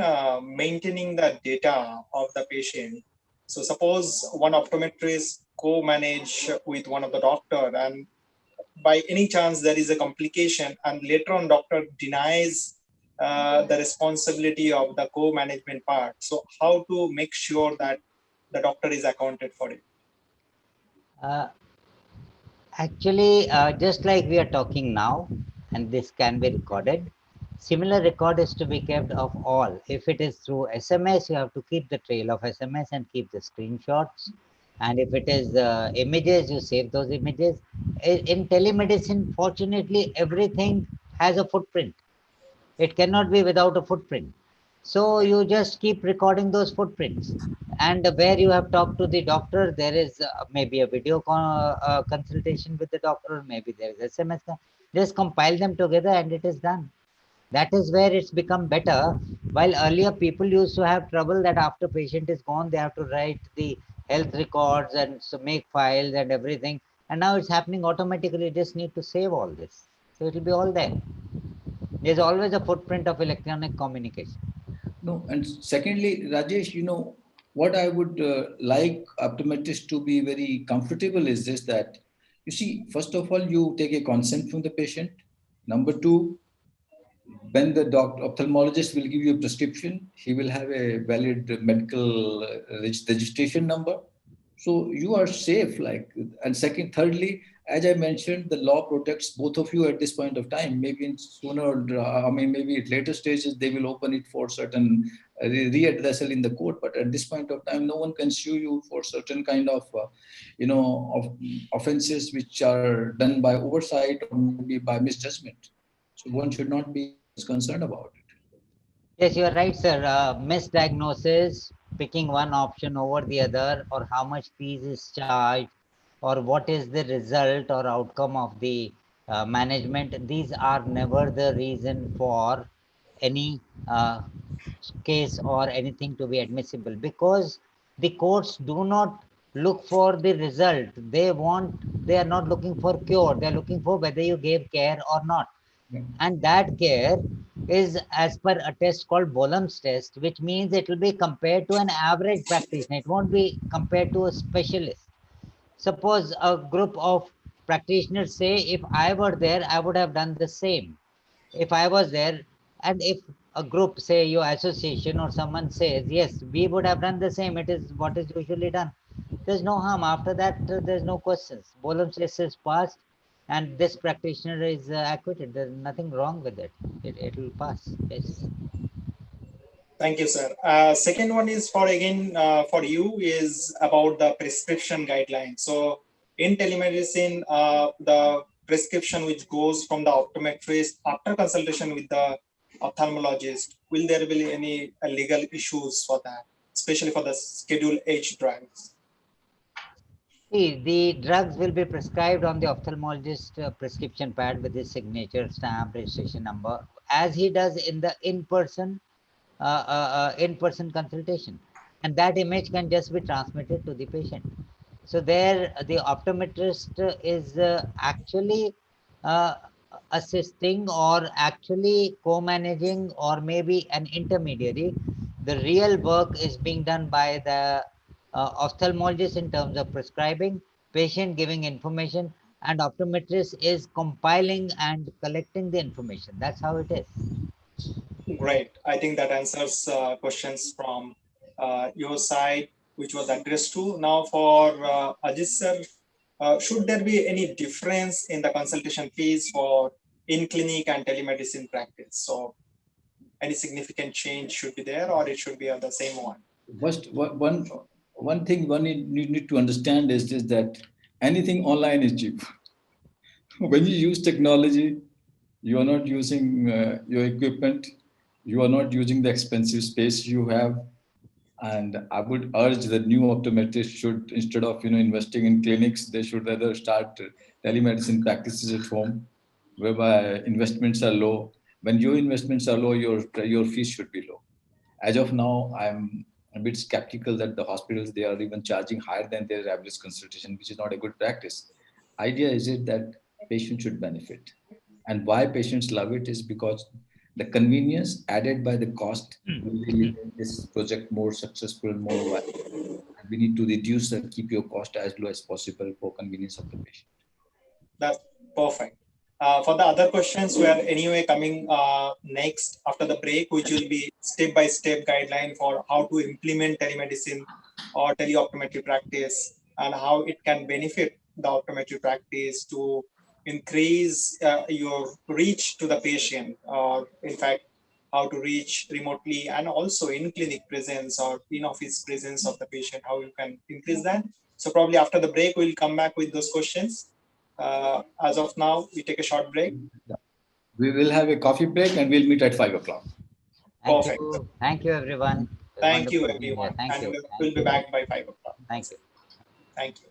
maintaining the data of the patient. So suppose one optometrist co-manage with one of the doctor, and by any chance there is a complication and later on doctor denies the responsibility of the co-management part. So how to make sure that the doctor is accounted for it? Actually, just like we are talking now, and this can be recorded, similar record is to be kept of all. If it is through SMS, you have to keep the trail of SMS and keep the screenshots. And if it is images, you save those images. In telemedicine, fortunately, everything has a footprint. It cannot be without a footprint. So you just keep recording those footprints. And where you have talked to the doctor, there is maybe a video consultation with the doctor, maybe there is SMS. Just compile them together and it is done. That is where it's become better. While earlier people used to have trouble that after patient is gone, they have to write the health records and so make files and everything. And now it's happening automatically. You just need to save all this. So it will be all there. There's always a footprint of electronic communication. No, and secondly, Rajesh, what I would like optometrists to be very comfortable is this, that you see, first of all, you take a consent from the patient. Number two, when the doctor ophthalmologist will give you a prescription, he will have a valid medical registration number. So you are safe. And thirdly, as I mentioned, the law protects both of you at this point of time. Maybe in maybe at later stages they will open it for certain readdressal in the court. But at this point of time, no one can sue you for certain kind of offenses which are done by oversight or maybe by misjudgment. So one should not be concerned about it. Yes, you are right, sir. Misdiagnosis, picking one option over the other, or how much fees is charged, or what is the result or outcome of the management. These are never the reason for any case or anything to be admissible, because the courts do not look for the result. They are not looking for cure. They are looking for whether you gave care or not, Yeah. and that care is as per a test called Boehm's test, which means it will be compared to an average practitioner. It won't be compared to a specialist. Suppose a group of practitioners say, if I were there, I would have done the same. If I was there, and if a group, say your association or someone says, yes, we would have done the same, it is what is usually done. There's no harm. After that, there's no questions. Boehm's test is passed, and this practitioner is acquitted. There's nothing wrong with it. It will pass. Yes. Thank you, sir. Second one is for again for you is about the prescription guidelines. So in telemedicine, the prescription which goes from the optometrist after consultation with the ophthalmologist, will there be any legal issues for that, especially for the Schedule H drugs? See, the drugs will be prescribed on the ophthalmologist prescription pad with his signature, stamp, registration number, as he does in the in-person consultation, and that image can just be transmitted to the patient. So there, the optometrist is actually uh, assisting, or actually co-managing, or maybe an intermediary. The real work is being done by the ophthalmologist in terms of prescribing, patient giving information, and optometrist is compiling and collecting the information. That's how it is. Great. I think that answers questions from your side, which was addressed to. Now for Ajit sir, should there be any difference in the consultation fees for in-clinic and telemedicine practice? So any significant change should be there, or it should be on the same one? First, one thing you need to understand is that anything online is cheap. When you use technology, you are not using your equipment, you are not using the expensive space you have. And I would urge that new optometrists should, instead of investing in clinics, they should rather start telemedicine practices at home, whereby investments are low. When your investments are low, your fees should be low. As of now, I'm a bit skeptical that the hospitals, they are even charging higher than their average consultation, which is not a good practice. Idea is it that patients should benefit, and why patients love it is because the convenience added by the cost will really make this project more successful, more viable. And we need to reduce and keep your cost as low as possible for convenience of the patient. That's perfect. For the other questions, we are anyway coming next after the break, which will be step-by-step guideline for how to implement telemedicine or teleoptometry practice, and how it can benefit the optometry practice to increase your reach to the patient, or in fact, how to reach remotely, and also in clinic presence or in office presence of the patient, how you can increase that. So probably after the break, we'll come back with those questions. As of now, we take a short break. We will have a coffee break and we'll meet at 5 o'clock. Thank Perfect. you. Thank you, everyone. It was Thank you, wonderful being here. everyone. Thank And you. we'll Thank be you. back by 5 o'clock. Thank you. Thank you.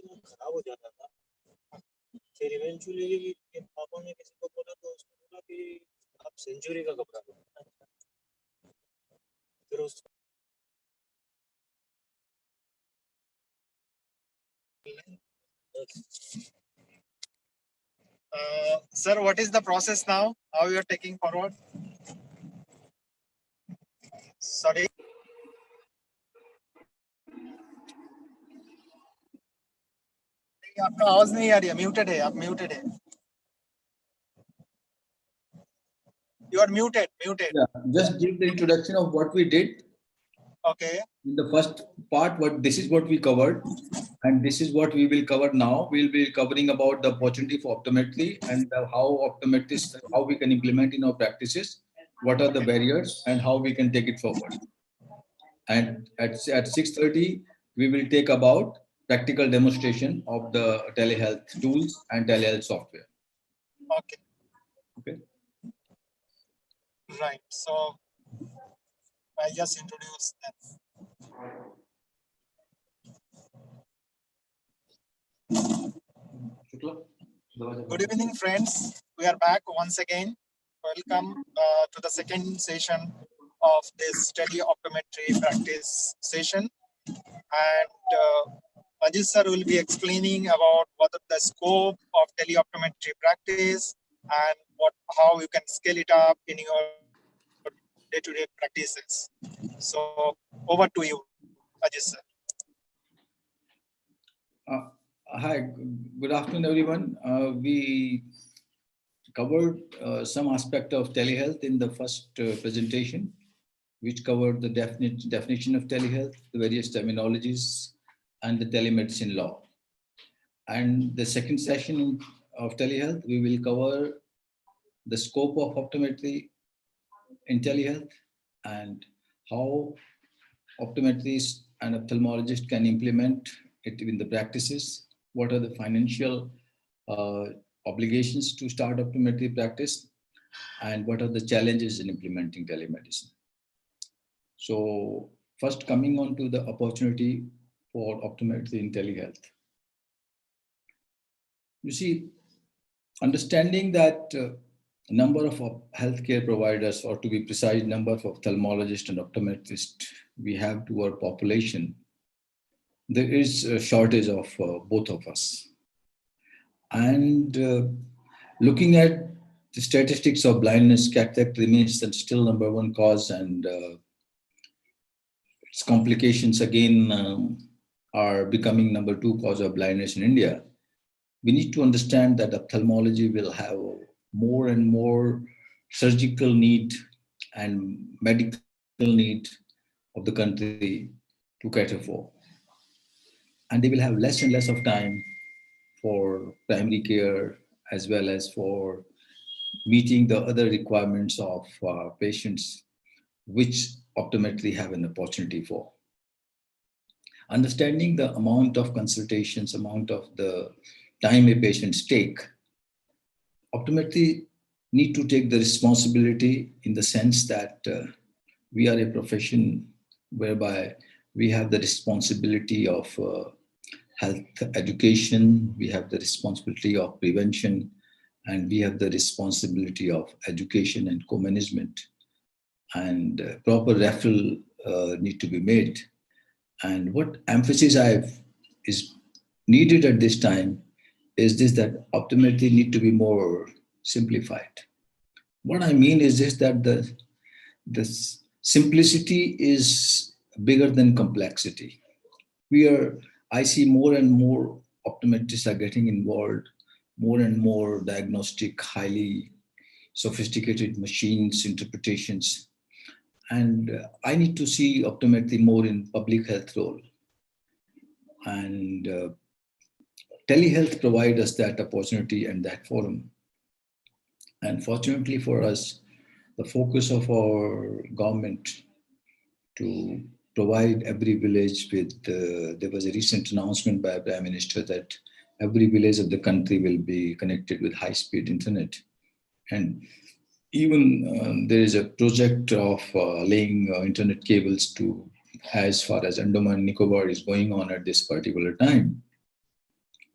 खराब हो जाता था। फिर eventually पापा ने किसी को बोला तो उसने बोला कि आप सेंचुरी का कपड़ा लो। फिर उस sir, what is the process now? How you are taking forward? Sorry. आपका आवाज नहीं आ रही है, म्यूटेड है, आप म्यूटेड है. You are muted. Yeah, just give the introduction of what we did. Okay. In the first part, this is what we covered, and this is what we will cover now. We'll be covering about the opportunity for optometry and how optometrists, how we can implement in our practices, what are the barriers, and how we can take it forward. And at 6:30, we will take about practical demonstration of the telehealth tools and telehealth software. Okay. Okay. Right. So I just introduced them. Good evening, friends. We are back once again. Welcome to the second session of this teleoptometry practice session. And Rajesh sir will be explaining about what is the scope of teleoptometry practice and how you can scale it up in your day-to-day practices. So over to you, Rajesh sir. Hi, good afternoon, everyone. We covered some aspect of telehealth in the first presentation, which covered the definition of telehealth, the various terminologies, and the telemedicine law. And the second session of telehealth, we will cover the scope of optometry in telehealth and how optometrists and ophthalmologists can implement it in the practices. What are the financial obligations to start optometry practice, and what are the challenges in implementing telemedicine? So first, coming on to the opportunity for optometry in telehealth. You see, understanding that number of healthcare providers, or to be precise, number of ophthalmologists and optometrists we have to our population, there is a shortage of both of us. And looking at the statistics of blindness, cataract remains still number one cause, and its complications again are becoming number two cause of blindness in India. We need to understand that ophthalmology will have more and more surgical need and medical need of the country to cater for. And they will have less and less of time for primary care, as well as for meeting the other requirements of patients, which optometry have an opportunity for. Understanding the amount of consultations, amount of the time a patients take, optometry need to take the responsibility in the sense that we are a profession whereby we have the responsibility of health education, we have the responsibility of prevention, and we have the responsibility of education and co-management. And proper referral need to be made. And what emphasis is needed at this time is this, that optometry need to be more simplified. What I mean is this, that the simplicity is bigger than complexity. I see more and more optometrists are getting involved, more and more diagnostic, highly sophisticated machines, interpretations. And I need to see optometry more in public health role. And telehealth provides us that opportunity and that forum. And fortunately for us, the focus of our government to provide every village with, there was a recent announcement by Prime Minister that every village of the country will be connected with high-speed internet. And even there is a project of laying internet cables to as far as Andaman and Nicobar is going on at this particular time.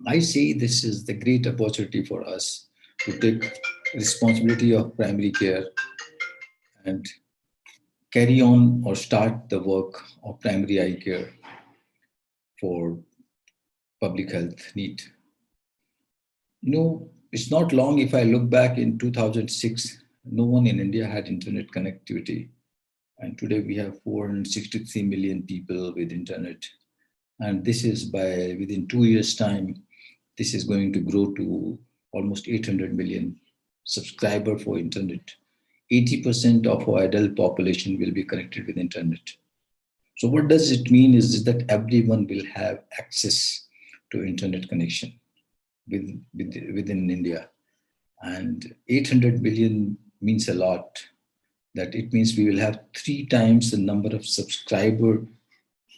I see this is the great opportunity for us to take responsibility of primary care and carry on or start the work of primary eye care for public health need. It's not long if I look back in 2006, no one in India had internet connectivity. And today we have 463 million people with internet. And this is within 2 years' time, this is going to grow to almost 800 million subscriber for internet. 80% of our adult population will be connected with internet. So what does it mean is that everyone will have access to internet connection within India. And 800 million means a lot. That it means we will have 3 times the number of subscriber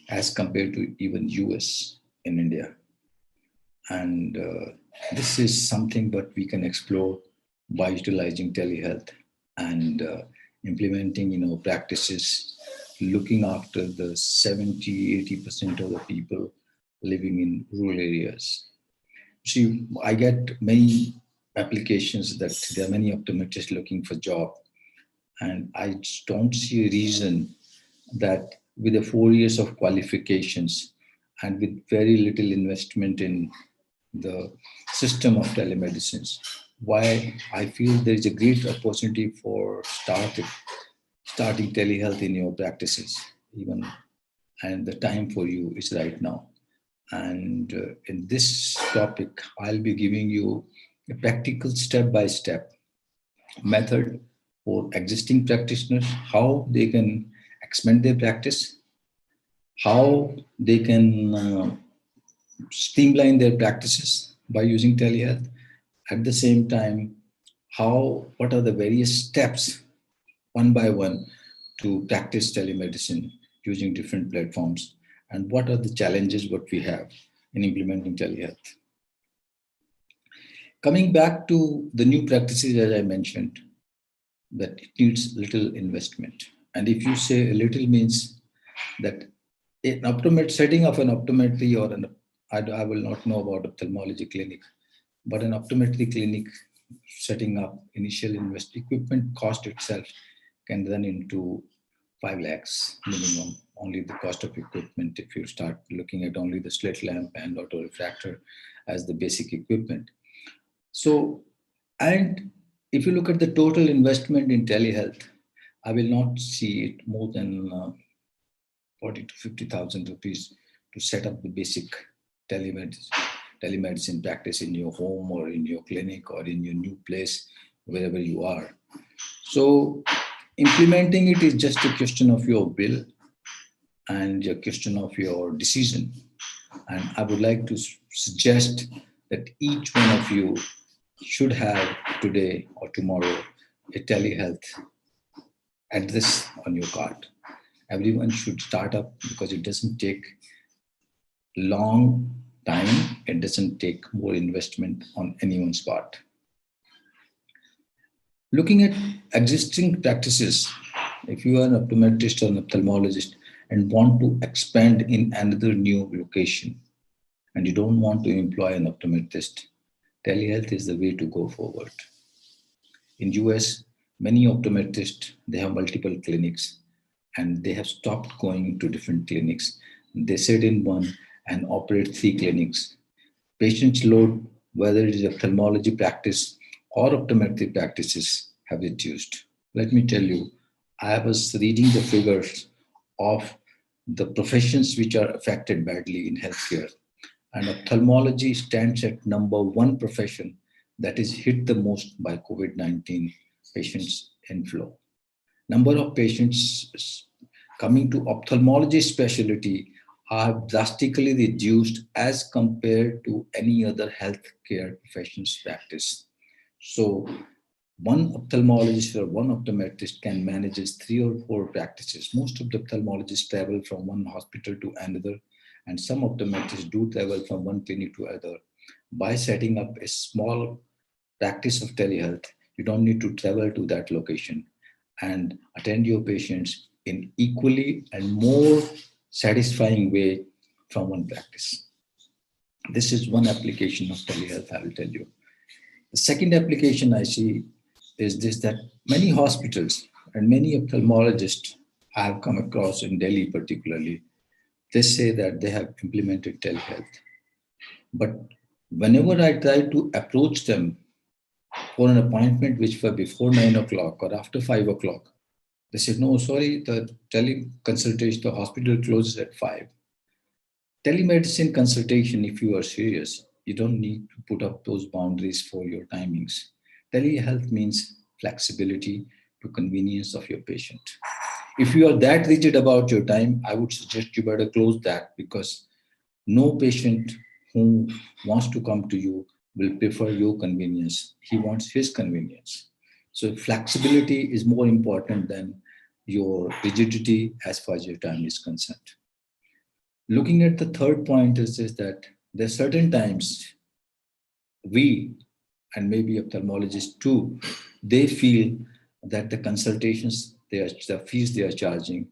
as compared to even US in India. And this is something that we can explore by utilizing telehealth and implementing practices, looking after the 70-80% of the people living in rural areas. See, I get many applications that there are many optometrists looking for job, and I just don't see a reason that with the 4 years of qualifications and with very little investment in the system of telemedicine, why I feel there is a great opportunity for starting telehealth in your practices even, and the time for you is right now. And in this topic, I'll be giving you a practical step-by-step method for existing practitioners, how they can expand their practice, how they can streamline their practices by using telehealth. At the same time, what are the various steps one by one to practice telemedicine using different platforms, and what are the challenges what we have in implementing telehealth. Coming back to the new practices, as I mentioned, that it needs little investment. And if you say a little means that setting up an optometry or I will not know about ophthalmology clinic, but an optometry clinic setting up initial equipment cost itself can run into 5 lakhs minimum, only the cost of equipment if you start looking at only the slit lamp and auto refractor as the basic equipment. So, and if you look at the total investment in telehealth, I will not see it more than 40 to 50,000 rupees to set up the basic telemedicine practice in your home or in your clinic or in your new place, wherever you are. So implementing it is just a question of your will and a question of your decision. And I would like to suggest that each one of you should have today or tomorrow a telehealth address on your card. Everyone should start up because it doesn't take long time. It doesn't take more investment on anyone's part. Looking at existing practices, if you are an optometrist or an ophthalmologist and want to expand in another new location and you don't want to employ an optometrist, telehealth is the way to go forward. In US, many optometrists, they have multiple clinics and they have stopped going to different clinics. They sit in one and operate 3 clinics. Patients load, whether it is ophthalmology practice or optometry practices, have reduced. Let me tell you, I was reading the figures of the professions which are affected badly in healthcare. And ophthalmology stands at number 1 profession that is hit the most by COVID-19 patients inflow. Number of patients coming to ophthalmology specialty are drastically reduced as compared to any other healthcare profession's practice. So one ophthalmologist or one optometrist can manage 3 or 4 practices. Most of the ophthalmologists travel from one hospital to another, and some optometrists do travel from one clinic to another. By setting up a small practice of telehealth, you don't need to travel to that location and attend your patients in equally and more satisfying way from one practice. This is one application of telehealth, I will tell you. The second application I see is this, that many hospitals and many ophthalmologists I have come across in Delhi particularly, they say that they have implemented telehealth. But whenever I try to approach them for an appointment which were before 9 o'clock or after 5 o'clock, they said, no, sorry, the teleconsultation, the hospital closes at 5. Telemedicine consultation, if you are serious, you don't need to put up those boundaries for your timings. Telehealth means flexibility to convenience of your patient. If you are that rigid about your time, I would suggest you better close that, because no patient who wants to come to you will prefer your convenience. He wants his convenience. So flexibility is more important than your rigidity as far as your time is concerned. Looking at the third point is that there are certain times we, and maybe ophthalmologists too, they feel that the consultations, the fees they are charging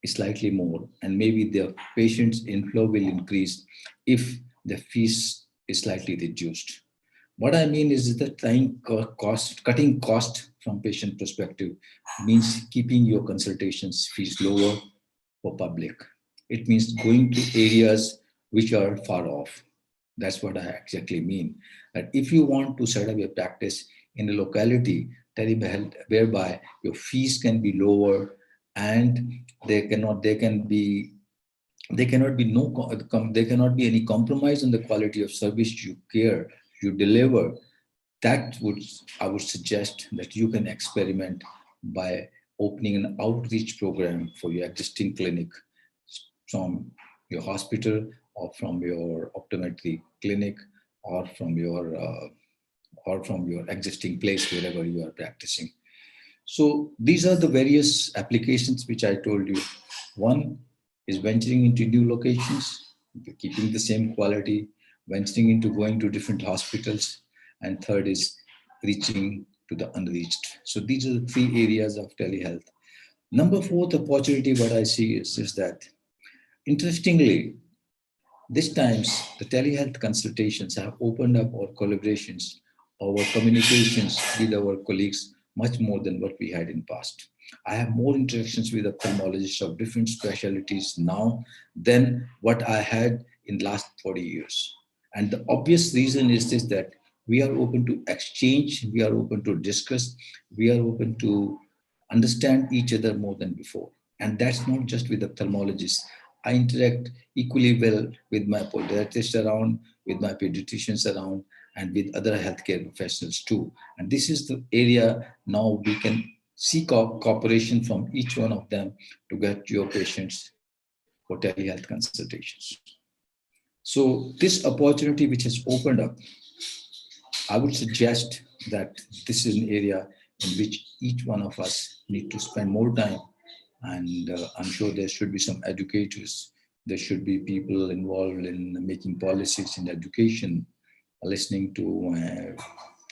is slightly more, and maybe their patients' inflow will increase if the fees is slightly reduced. What I mean is that cutting cost from patient perspective means keeping your consultations fees lower for public. It means going to areas which are far off. That's what I exactly mean. That if you want to set up a practice in a locality telehealth whereby your fees can be lower and there cannot be any compromise on the quality of service you deliver, I would suggest that you can experiment by opening an outreach program for your existing clinic from your hospital or from your optometry clinic or from your existing place wherever you are practicing. So these are the various applications which I told you. One is venturing into new locations, keeping the same quality, venturing into going to different hospitals, and third is reaching to the unreached. So these are the three areas of telehealth. Number fourth opportunity, what I see is that, interestingly, this times the telehealth consultations have opened up our collaborations, our communications with our colleagues much more than what we had in past. I have more interactions with ophthalmologists of different specialties now than what I had in last 40 years. And the obvious reason is this, that we are open to exchange, we are open to discuss, we are open to understand each other more than before. And that's not just with ophthalmologists. I interact equally well with my podiatrists around, with my pediatricians around, and with other healthcare professionals too. And this is the area now we can seek cooperation from each one of them to get your patients for telehealth consultations. So this opportunity which has opened up, I would suggest that this is an area in which each one of us need to spend more time. And I'm sure there should be some educators. There should be people involved in making policies in education, listening to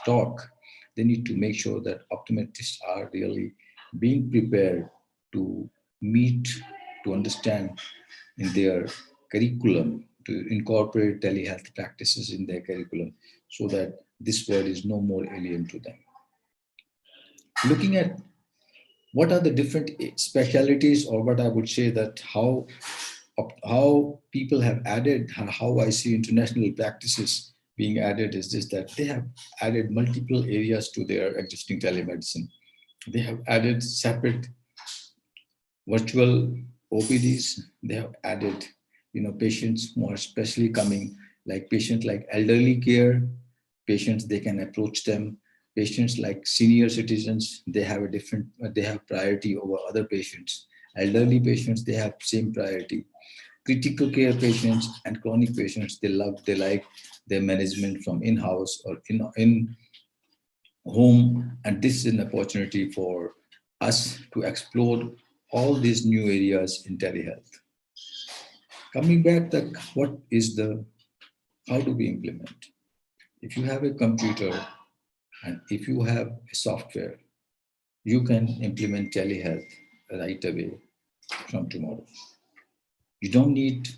talk. They need to make sure that optometrists are really being prepared to meet, to understand in their curriculum, to incorporate telehealth practices in their curriculum so that this word is no more alien to them. Looking at what are the different specialities, or what I would say that how people have added, how I see international practices being added is this, that they have added multiple areas to their existing telemedicine. They have added separate virtual OPDs. They have added, patients who are especially coming, like patients like elderly care, patients, they can approach them. Patients like senior citizens, they have priority over other patients. Elderly patients, they have same priority. Critical care patients and chronic patients, they like their management from in-house or in home. And this is an opportunity for us to explore all these new areas in telehealth. Coming back to how do we implement? If you have a computer and if you have a software, you can implement telehealth right away from tomorrow. You don't need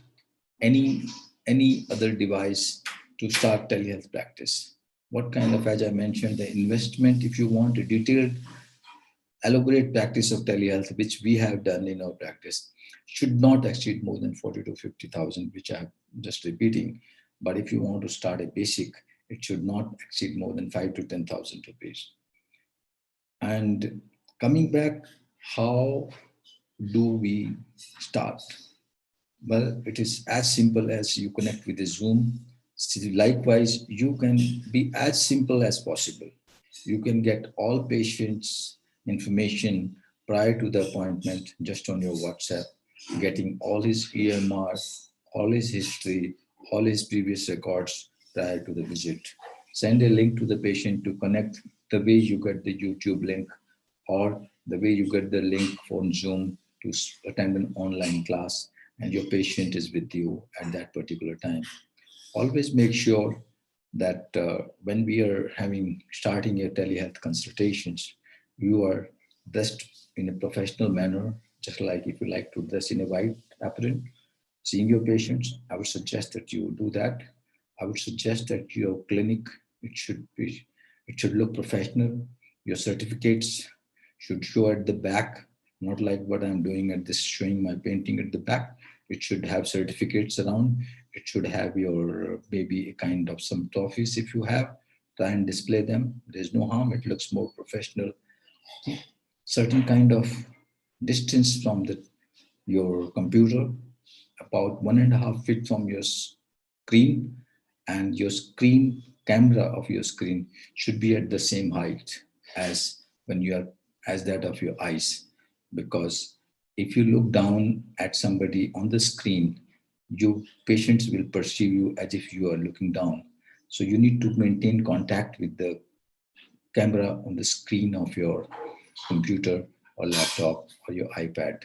any any other device to start telehealth practice. What kind of, as I mentioned, the investment, if you want a detailed, elaborate practice of telehealth, which we have done in our practice, should not exceed more than 40 to 50,000, which I'm just repeating. But if you want to start a basic, it should not exceed more than 5 to 10,000 rupees. And coming back, how do we start? Well, it is as simple as you connect with the Zoom. Likewise, you can be as simple as possible. You can get all patients' information prior to the appointment just on your WhatsApp, getting all his EMR, all his history, all his previous records prior to the visit. Send a link to the patient to connect the way you get the YouTube link or the way you get the link for Zoom to attend an online class and your patient is with you at that particular time. Always make sure that when we are starting your telehealth consultations, you are dressed in a professional manner, just like if you like to dress in a white apron, seeing your patients. I would suggest that you do that. I would suggest that your clinic, it should look professional. Your certificates should show at the back, not like what I'm doing at this, showing my painting at the back. It should have certificates around. It should have your maybe a kind of some trophies if you have. Try and display them. There's no harm. It looks more professional. Certain kind of distance from your computer, about 1.5 feet from your screen, and your screen camera of your screen should be at the same height as when you are as that of your eyes, because if you look down at somebody on the screen, your patients will perceive you as if you are looking down. So you need to maintain contact with the camera on the screen of your computer or laptop or your iPad.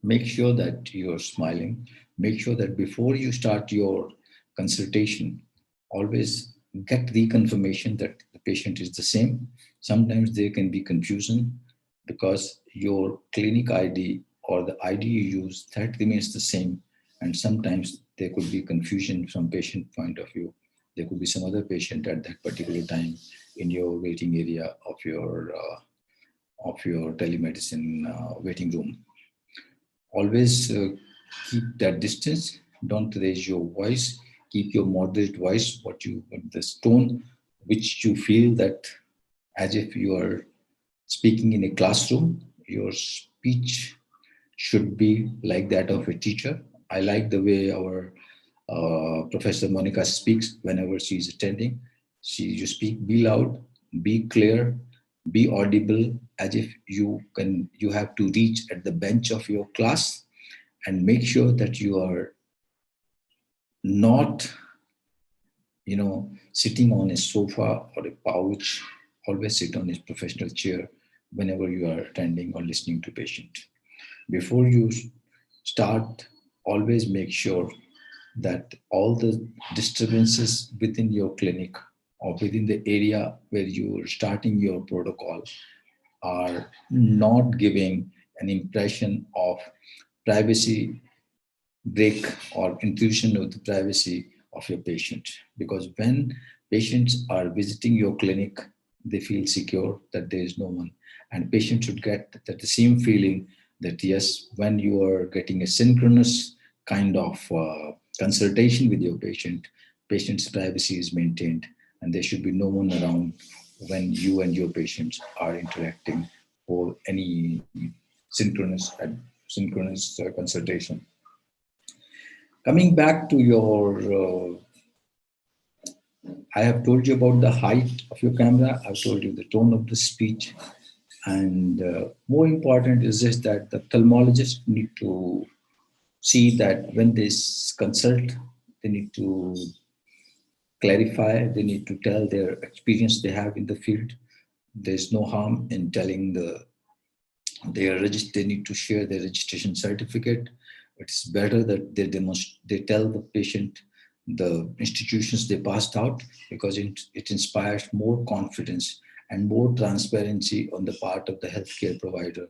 Make sure that you're smiling. Make sure that before you start your consultation, always get reconfirmation that the patient is the same. Sometimes there can be confusion because your clinic ID or the ID you use, that remains the same. And sometimes there could be confusion from patient point of view. There could be some other patient at that particular time in your waiting area of your telemedicine waiting room. Always keep that distance. Don't raise your voice. Keep your moderate voice, the tone which you feel that as if you are speaking in a classroom. Your speech should be like that of a teacher. I like the way our Professor Monica speaks whenever she is attending. You speak, be loud, be clear, be audible, as if you have to reach at the bench of your class, and make sure that you are not, sitting on a sofa or a couch. Always sit on a professional chair whenever you are attending or listening to patient. Before you start, always make sure that all the disturbances within your clinic or within the area where you are starting your protocol are not giving an impression of privacy break or intrusion of the privacy of your patient. Because when patients are visiting your clinic, they feel secure that there is no one. And patients should get that the same feeling that yes, when you are getting a synchronous kind of consultation with your patient, patient's privacy is maintained and there should be no one around when you and your patients are interacting for any synchronous consultation. Coming back to I have told you about the height of your camera. I've told you the tone of the speech. And more important is this, that the ophthalmologists need to see that when they consult, they need to clarify, they need to tell their experience they have in the field. There's no harm in telling they need to share their registration certificate. It's better that they tell the patient the institutions they passed out, because it inspires more confidence and more transparency on the part of the healthcare provider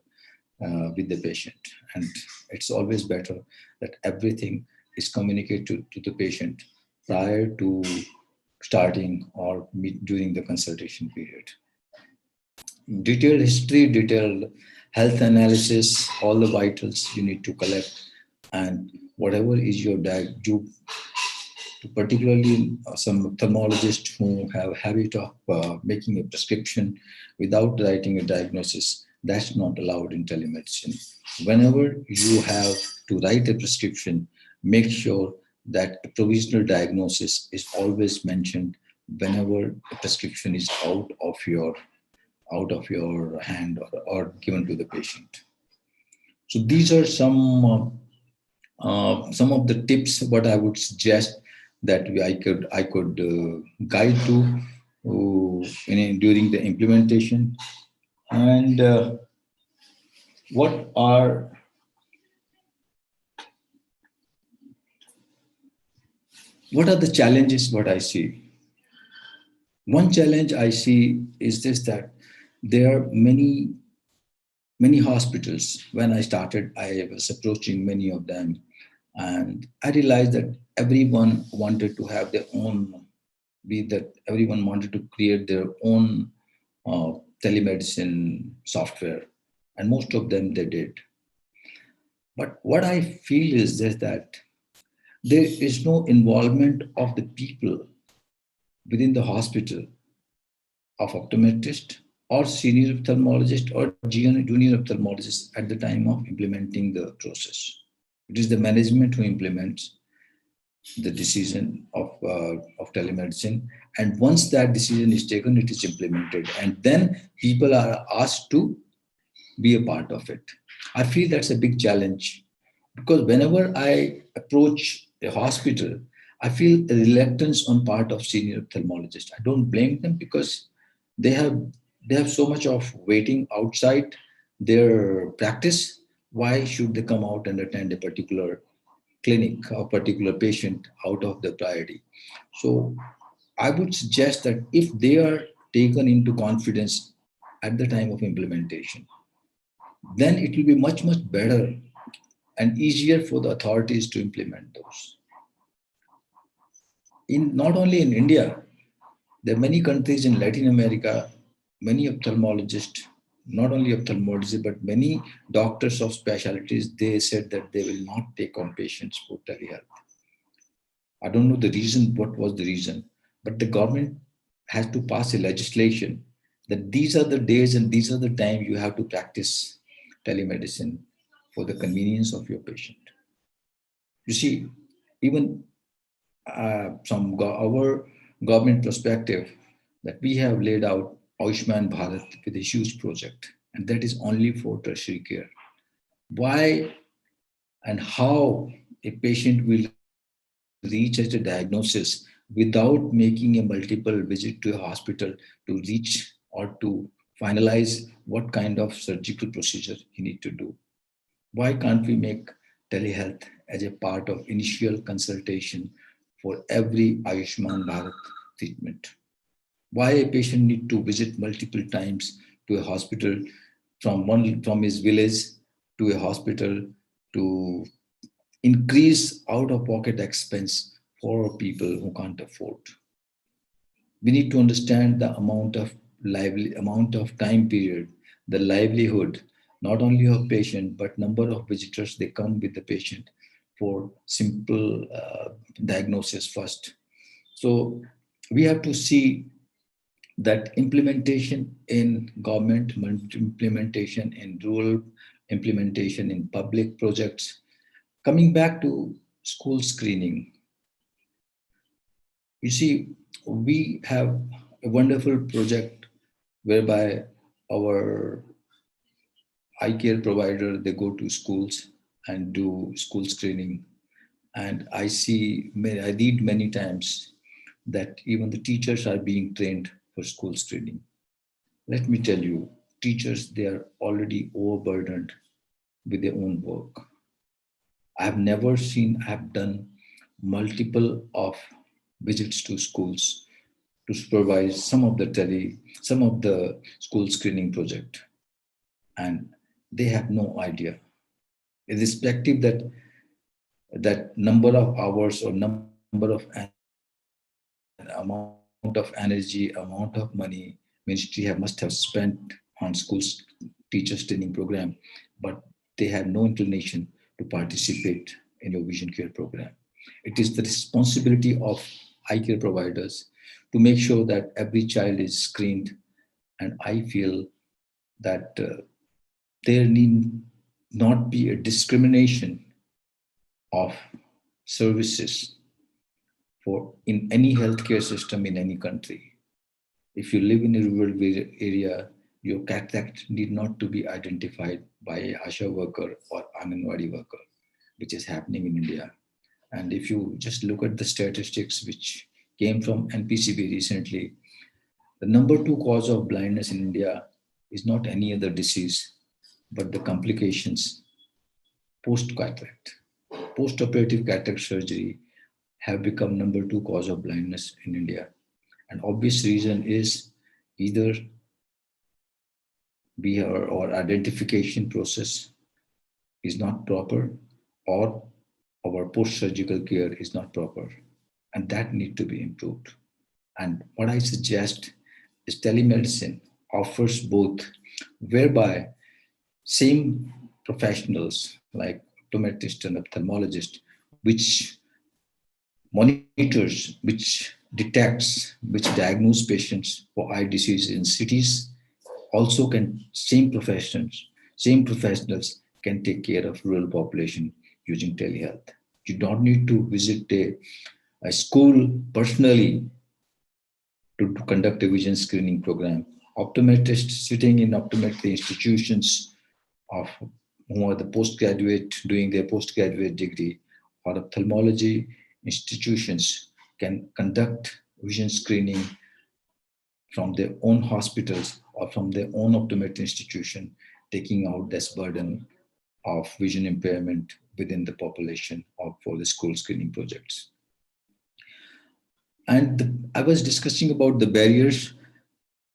with the patient. And it's always better that everything is communicated to the patient prior to starting or during the consultation period. Detailed history, detailed health analysis, all the vitals you need to collect, and whatever is your particularly some ophthalmologists who have habit of making a prescription without writing a diagnosis, that's not allowed in telemedicine. Whenever you have to write a prescription, make sure that a provisional diagnosis is always mentioned whenever a prescription is out of your hand or given to the patient. So these are some of the tips what I would suggest that I could guide to during the implementation. And what are the challenges what I see? One challenge I see is this, that there are many hospitals. When I started, I was approaching many of them, and I realized that everyone wanted to have their own, everyone wanted to create their own telemedicine software, and most of them they did. But what I feel is this, that there is no involvement of the people within the hospital, of optometrist or senior ophthalmologist or junior ophthalmologist at the time of implementing the process. It is the management who implements the decision of telemedicine, and once that decision is taken, it is implemented, and then people are asked to be a part of it. I feel that's a big challenge, because whenever I approach a hospital, I feel a reluctance on part of senior ophthalmologists. I don't blame them, because they have so much of waiting outside their practice. Why should they come out and attend a particular clinic or particular patient out of the priority? So I would suggest that if they are taken into confidence at the time of implementation, then it will be much better and easier for the authorities to implement those. Not only in India, there are many countries in Latin America, many ophthalmologists, not only ophthalmologists, but many doctors of specialties, they said that they will not take on patients for telehealth. I don't know the reason, what was the reason, but the government has to pass a legislation that these are the days and these are the time you have to practice telemedicine for the convenience of your patient. You see, even from our government perspective, that we have laid out Ayushman Bharat with a huge project, and that is only for tertiary care. Why and how a patient will reach at a diagnosis without making a multiple visit to a hospital to reach or to finalize what kind of surgical procedure he need to do? Why can't we make telehealth as a part of initial consultation for every Ayushman Bharat treatment? Why a patient need to visit multiple times to a hospital from his village to a hospital to increase out-of-pocket expense for people who can't afford? We need to understand the amount of time period, the livelihood, not only of patient, but number of visitors they come with the patient for simple diagnosis first. So we have to see that implementation in government, implementation in rural, implementation in public projects. Coming back to school screening, you see, we have a wonderful project whereby our eye care provider, they go to schools and do school screening. And I read many times that even the teachers are being trained for school screening. Let me tell you, teachers, they are already overburdened with their own work. I have done multiple of visits to schools to supervise some of the school screening project, and they have no idea, irrespective that that number of hours or number of amount of energy, amount of money ministry must have spent on schools teachers training program, but they have no inclination to participate in your vision care program. It is the responsibility of eye care providers to make sure that every child is screened, and I feel that there need not be a discrimination of services for in any healthcare system in any country. If you live in a rural area, your cataract need not to be identified by a ASHA worker or Anganwadi worker, which is happening in India. And if you just look at the statistics which came from NPCB recently, the number two cause of blindness in India is not any other disease, but the complications post cataract. Post operative cataract surgery have become number two cause of blindness in India. An obvious reason is either we or identification process is not proper, or our post-surgical care is not proper, and that need to be improved. And what I suggest is telemedicine offers both, whereby same professionals like optometrist and ophthalmologist, which monitors, which detects, which diagnose patients for eye disease in cities, also can same professionals can take care of rural population using telehealth. You don't need to visit a school personally to conduct a vision screening program. Optometrists sitting in optometry institutions of who are the postgraduate doing their postgraduate degree, or ophthalmology institutions can conduct vision screening from their own hospitals or from their own optometry institution, taking out this burden of vision impairment within the population of for the school screening projects. And I was discussing about the barriers.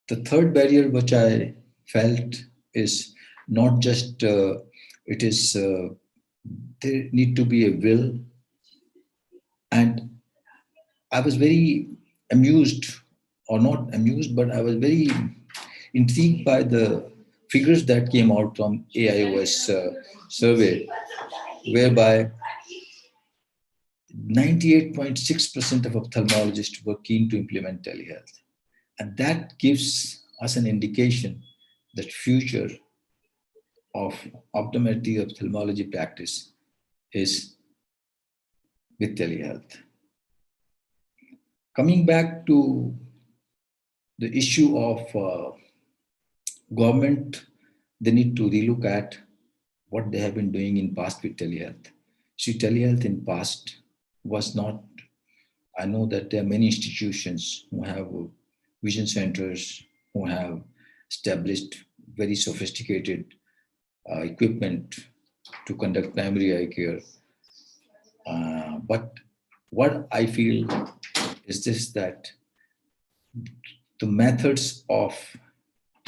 The third barrier which I felt is not just it is there need to be a will, and I was very amused, or not amused, but I was very intrigued by the figures that came out from AIOS survey, whereby 98.6% of ophthalmologists were keen to implement telehealth. And that gives us an indication that future of optometry ophthalmology practice is with telehealth. Coming back to the issue of government, they need to relook at what they have been doing in past with telehealth. See, telehealth in past was not, I know that there are many institutions who have vision centers, who have established very sophisticated equipment to conduct primary eye care. But what I feel is this, that the methods of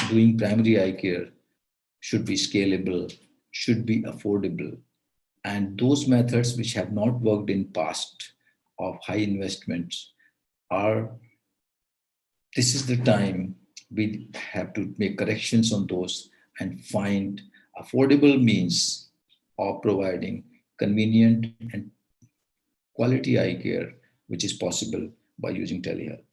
doing primary eye care should be scalable, should be affordable. And those methods which have not worked in past of high investments are, this is the time we have to make corrections on those and find affordable means of providing convenient and quality eye care, which is possible by using telehealth.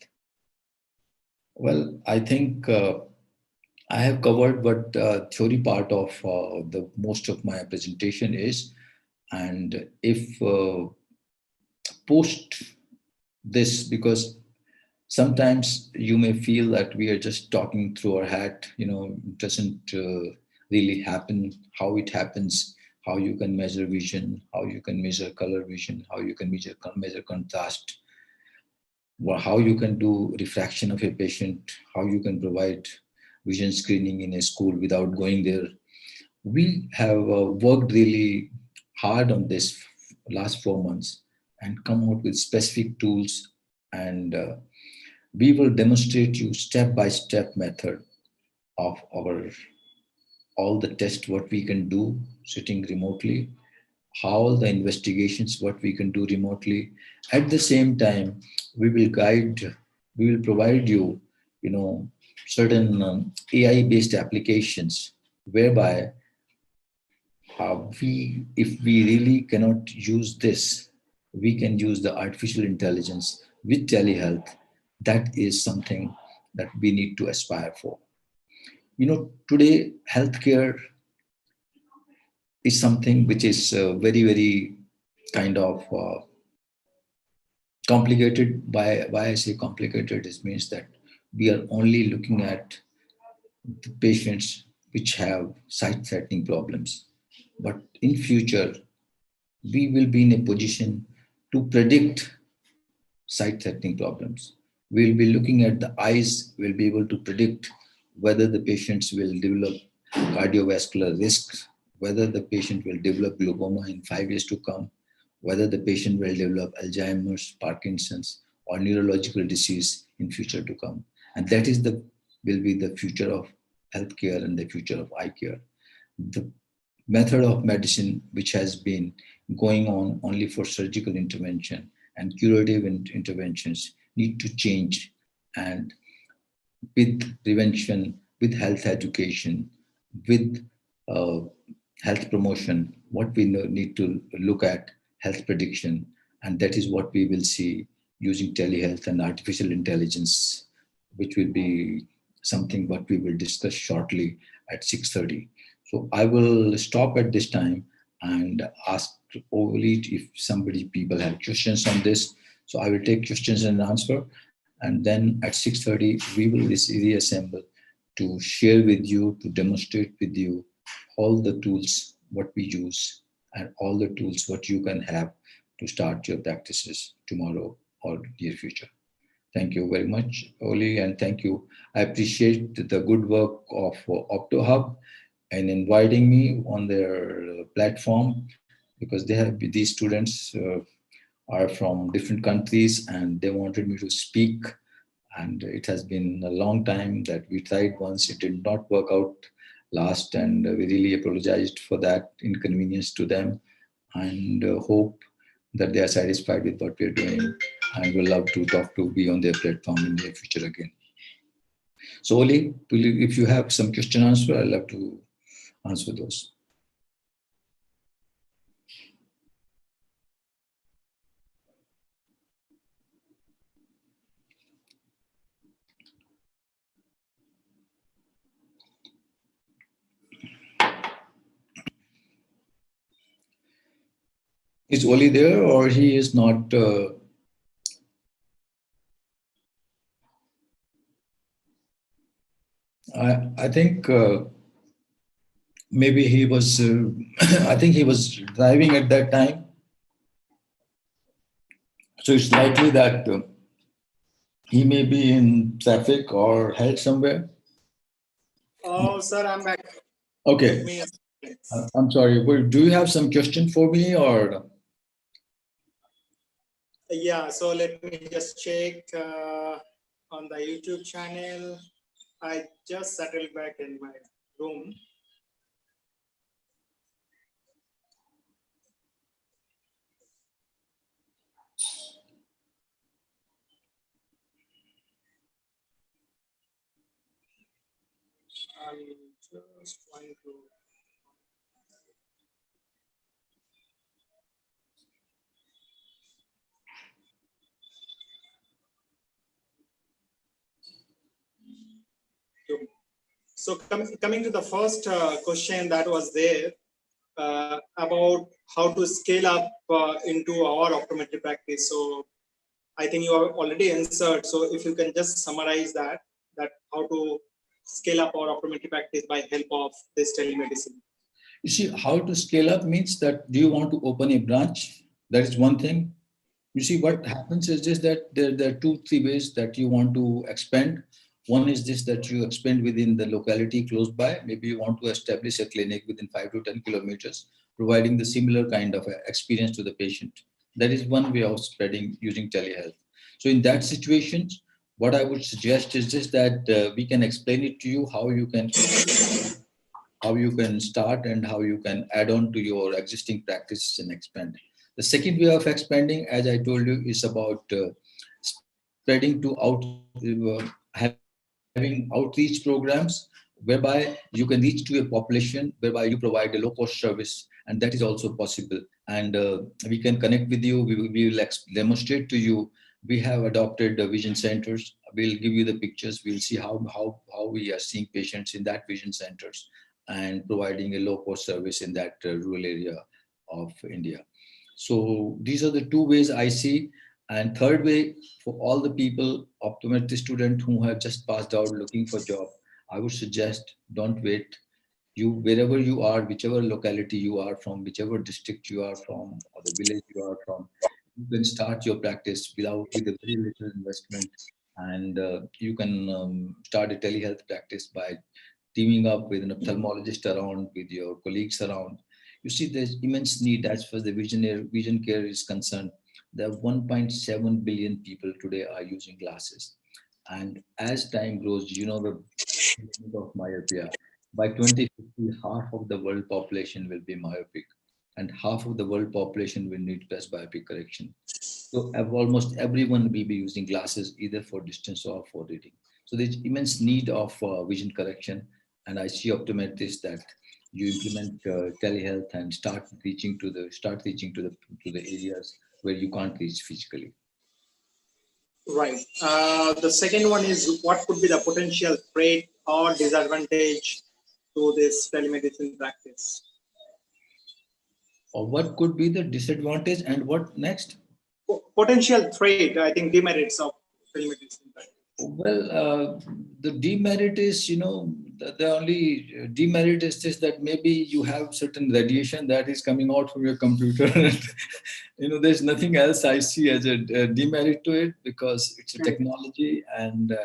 Well, I think I have covered what theory part of the most of my presentation is, and if post this, because sometimes you may feel that we are just talking through our hat, it doesn't really happen. How it happens, how you can measure vision, how you can measure color vision, how you can measure contrast, how you can do refraction of a patient, how you can provide vision screening in a school without going there. We have worked really hard on this last 4 months and come out with specific tools, and we will demonstrate you step by step method of our all the tests what we can do sitting remotely, how the investigations, what we can do remotely. At the same time, we will provide you, certain AI-based applications whereby if we really cannot use this, we can use the artificial intelligence with telehealth. That is something that we need to aspire for. Today, healthcare is something which is very, very kind of complicated. Why I say complicated is means that we are only looking at the patients which have sight-threatening problems. But in future, we will be in a position to predict sight-threatening problems. We'll be looking at the eyes, we'll be able to predict whether the patients will develop cardiovascular risks, whether the patient will develop glaucoma in 5 years to come, whether the patient will develop Alzheimer's, Parkinson's, or neurological disease in future to come. And that is will be the future of healthcare and the future of eye care. The method of medicine which has been going on only for surgical intervention and curative interventions need to change. And with prevention, with health education, with uh, health promotion, what we need to look at health prediction, and that is what we will see using telehealth and artificial intelligence, which will be something what we will discuss shortly at 6:30. So I will stop at this time and ask overly if people have questions on this. So I will take questions and answer, and then at 6:30 we will reassemble to share with you, to demonstrate with you all the tools what we use and all the tools what you can have to start your practices tomorrow or near future. Thank you very much, Oli, and thank you. I appreciate the good work of OptoHub and inviting me on their platform, because these students are from different countries and they wanted me to speak. And it has been a long time that we tried once, it did not work out last, and we really apologized for that inconvenience to them, and hope that they are satisfied with what we're doing, and will love to be on their platform in the future again. So Oli, if you have some question answer, I'd love to answer those. Is Oli there, or he is not? I think maybe he was. I think he was driving at that time, so it's likely that he may be in traffic or held somewhere. Oh, sir, I'm back. Okay. I'm sorry. Do you have some question for me, or? Yeah, so let me just check on the YouTube channel. I just settled back in my room. I'm just trying to. So coming to the first question that was there about how to scale up into our optometry practice. So I think you have already answered. So if you can just summarize that how to scale up our optometry practice by help of this telemedicine. You see, how to scale up means that do you want to open a branch? That is one thing. You see, what happens is just that there are 2-3 ways that you want to expand. One is this, that you expand within the locality close by. Maybe you want to establish a clinic within 5 to 10 kilometers, providing the similar kind of experience to the patient. That is one way of spreading using telehealth. So in that situation, what I would suggest is just that we can explain it to you how you can how you can start and how you can add on to your existing practices and expand. The second way of expanding, as I told you, is about spreading to having outreach programs whereby you can reach to a population whereby you provide a low cost service, and that is also possible. And we can connect with you. We will demonstrate to you. We have adopted vision centers. We'll give you the pictures. We'll see how we are seeing patients in that vision centers and providing a low cost service in that rural area of India. So these are the two ways I see. And third way, for all the people, optometry student who have just passed out looking for job, I would suggest don't wait. You, wherever you are, whichever locality you are from, whichever district you are from, or the village you are from, you can start your practice with a very little investment, and you can start a telehealth practice by teaming up with an ophthalmologist around, with your colleagues around. You see, there's immense need as far as the vision care is concerned. There are 1.7 billion people today are using glasses. And as time grows, you know the limit of myopia. By 2050, half of the world population will be myopic, and half of the world population will need presbyopic correction. So almost everyone will be using glasses either for distance or for reading. So there's immense need of vision correction, and I see optometrists that you implement telehealth and start reaching to the areas where you can't reach physically. Right. The second one is what could be the potential threat or disadvantage to this telemedicine practice? Or what could be the disadvantage and what next? Potential threat, I think demerits of telemedicine practice. Well, the demerit is, the only demerit is this, that maybe you have certain radiation that is coming out from your computer. There's nothing else I see as a demerit to it, because it's a technology and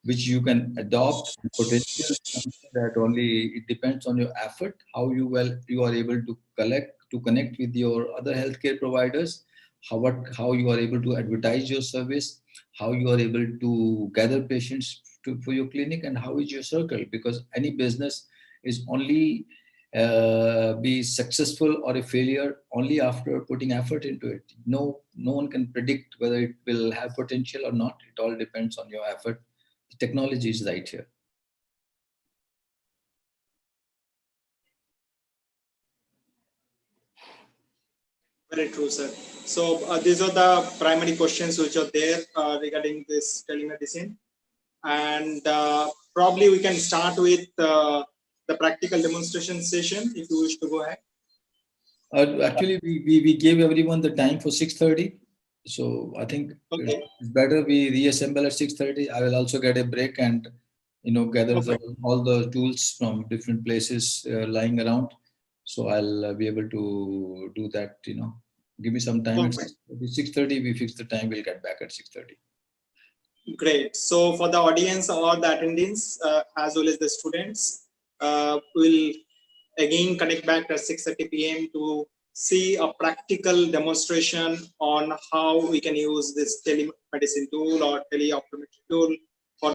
which you can adopt. Potential is something that only it depends on your effort, how you are able to connect with your other healthcare providers, how you are able to advertise your service, how you are able to gather patients for your clinic, and how is your circle. Because any business is only be successful or a failure only after putting effort into it. No one can predict whether it will have potential or not. It all depends on your effort. The technology is right here. Very true, sir. So these are the primary questions which are there regarding this telemedicine. And probably we can start with the practical demonstration session if you wish to go ahead. Actually, we gave everyone the time for 6:30. So I think it's better we reassemble at 6:30. I will also get a break and gather all the tools from different places lying around. So I'll be able to do that. Give me some time. At 6:30, we fix the time. We'll get back at 6:30. Great. So for the audience or the attendees, as well as the students, will again connect back at 6:30 p.m. to see a practical demonstration on how we can use this telemedicine tool or teleoptometry tool for.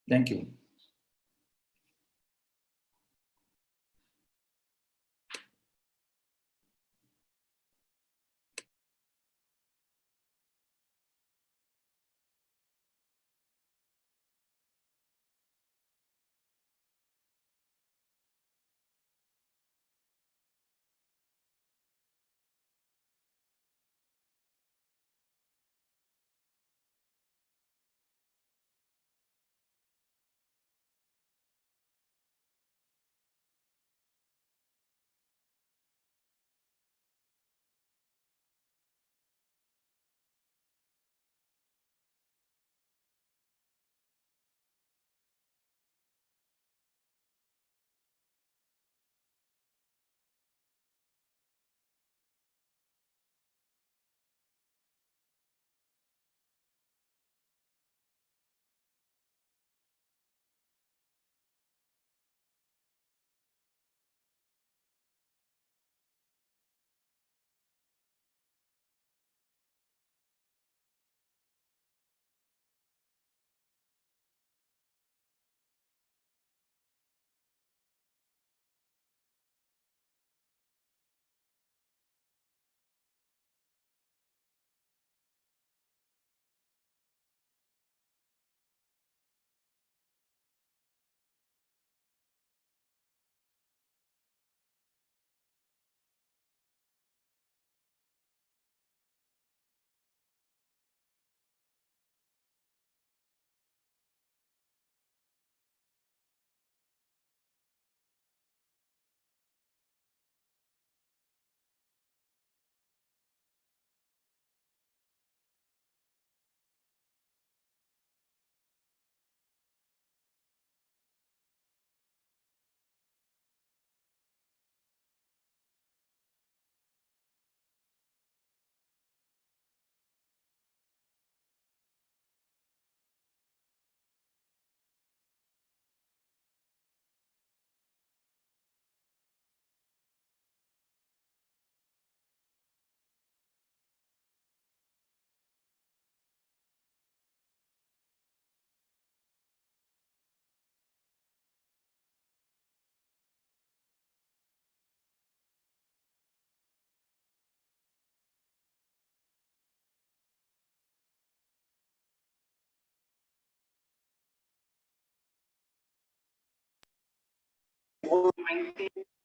Thank you.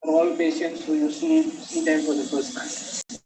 for all patients who you see them for the first time.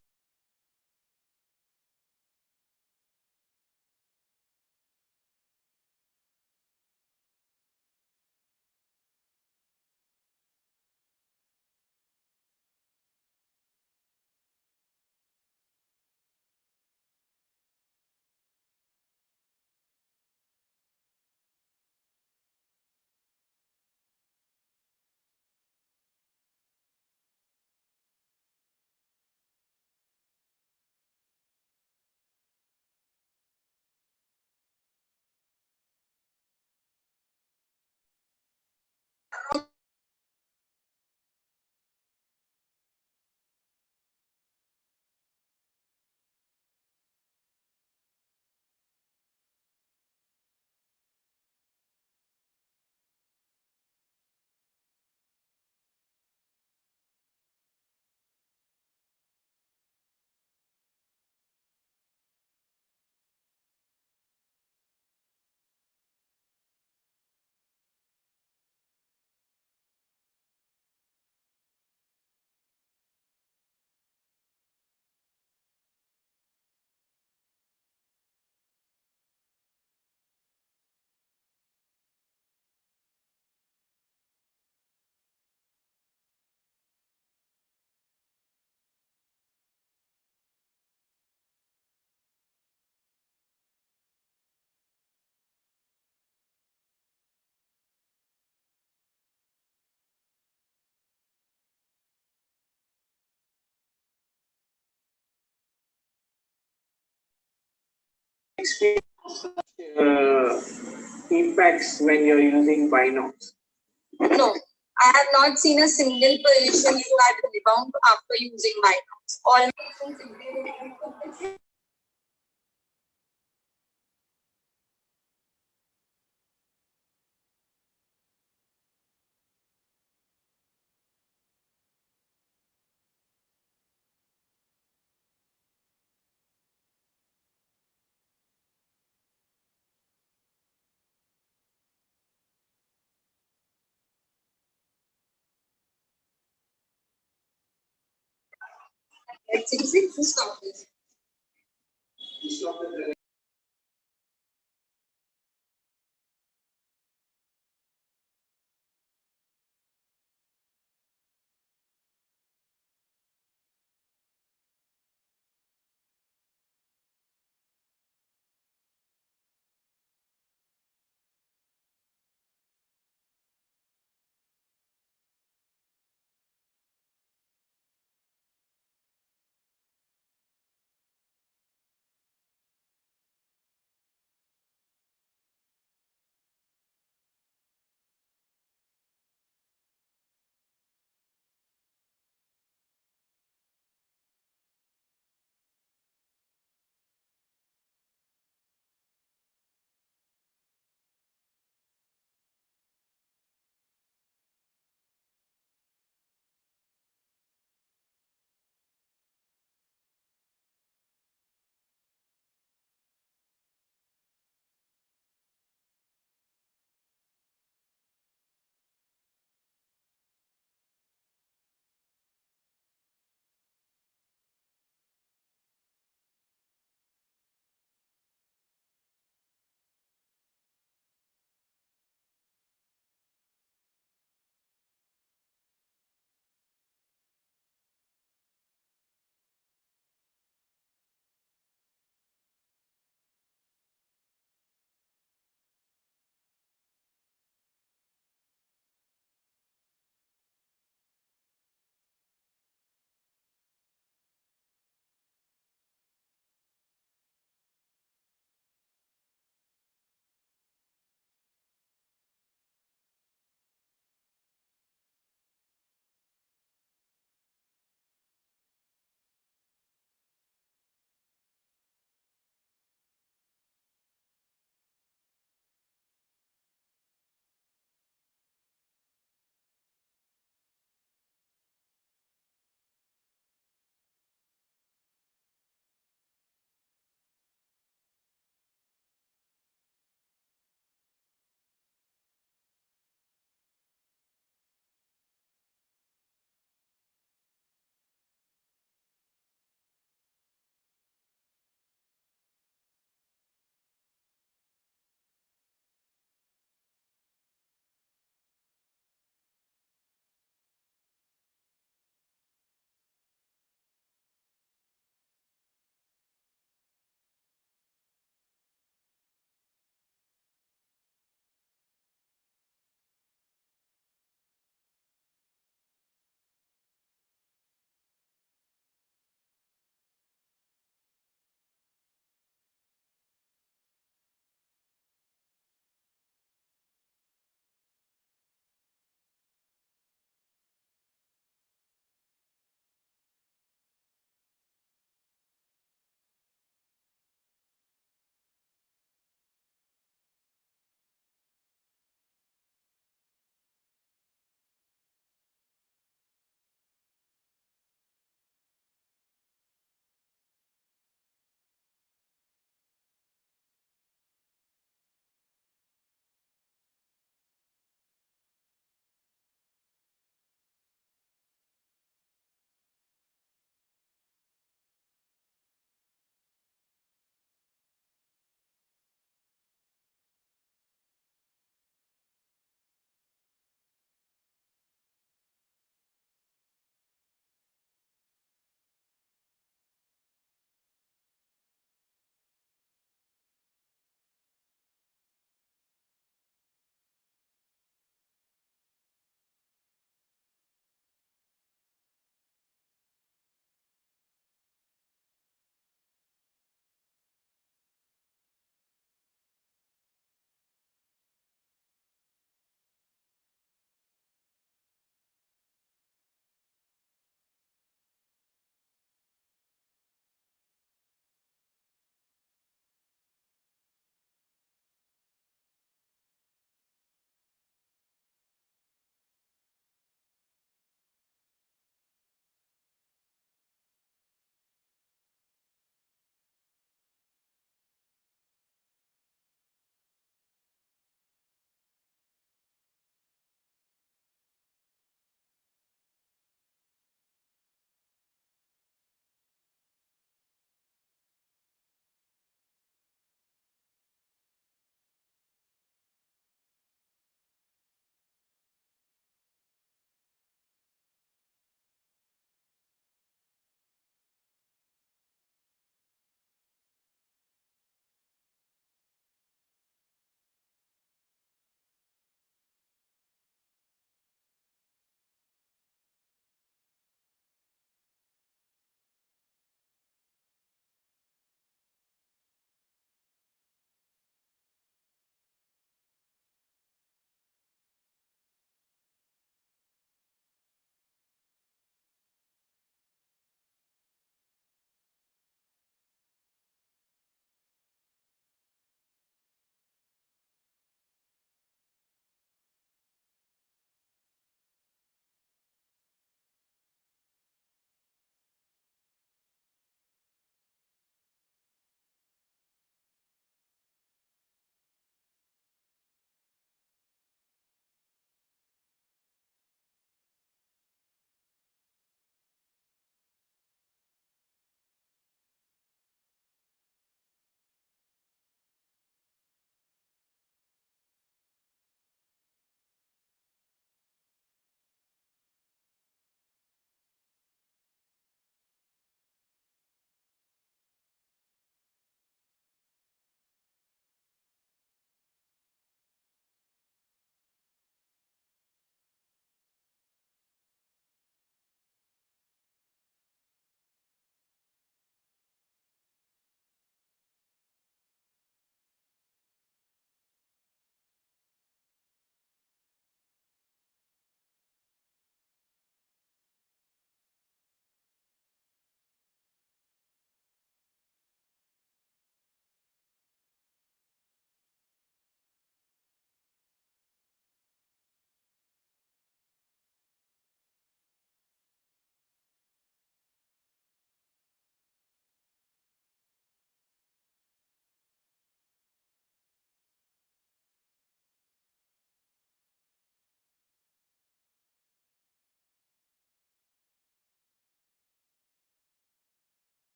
Impacts when you're using binocs? No, I have not seen a single patient who had rebound after using binocs. All my patients seriously stop this.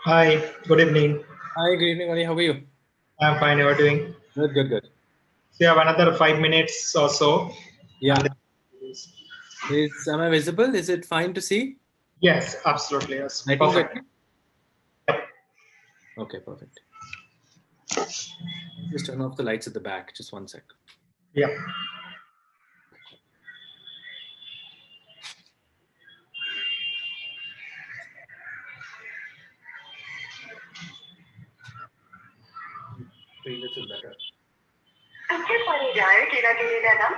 Hi, good evening. Hi, good evening, Ani. How are you? I'm fine. How are you doing? Good. So you have another 5 minutes or so. Yeah. And then- Am I visible? Is it fine to see? yes, absolutely. Yes. Lighting good? Perfect. Okay, perfect. Just turn off the lights at the back. Just one sec. Yeah. Previous is better. पीछे पड़ी जाए टेढ़ा टेढ़ा ना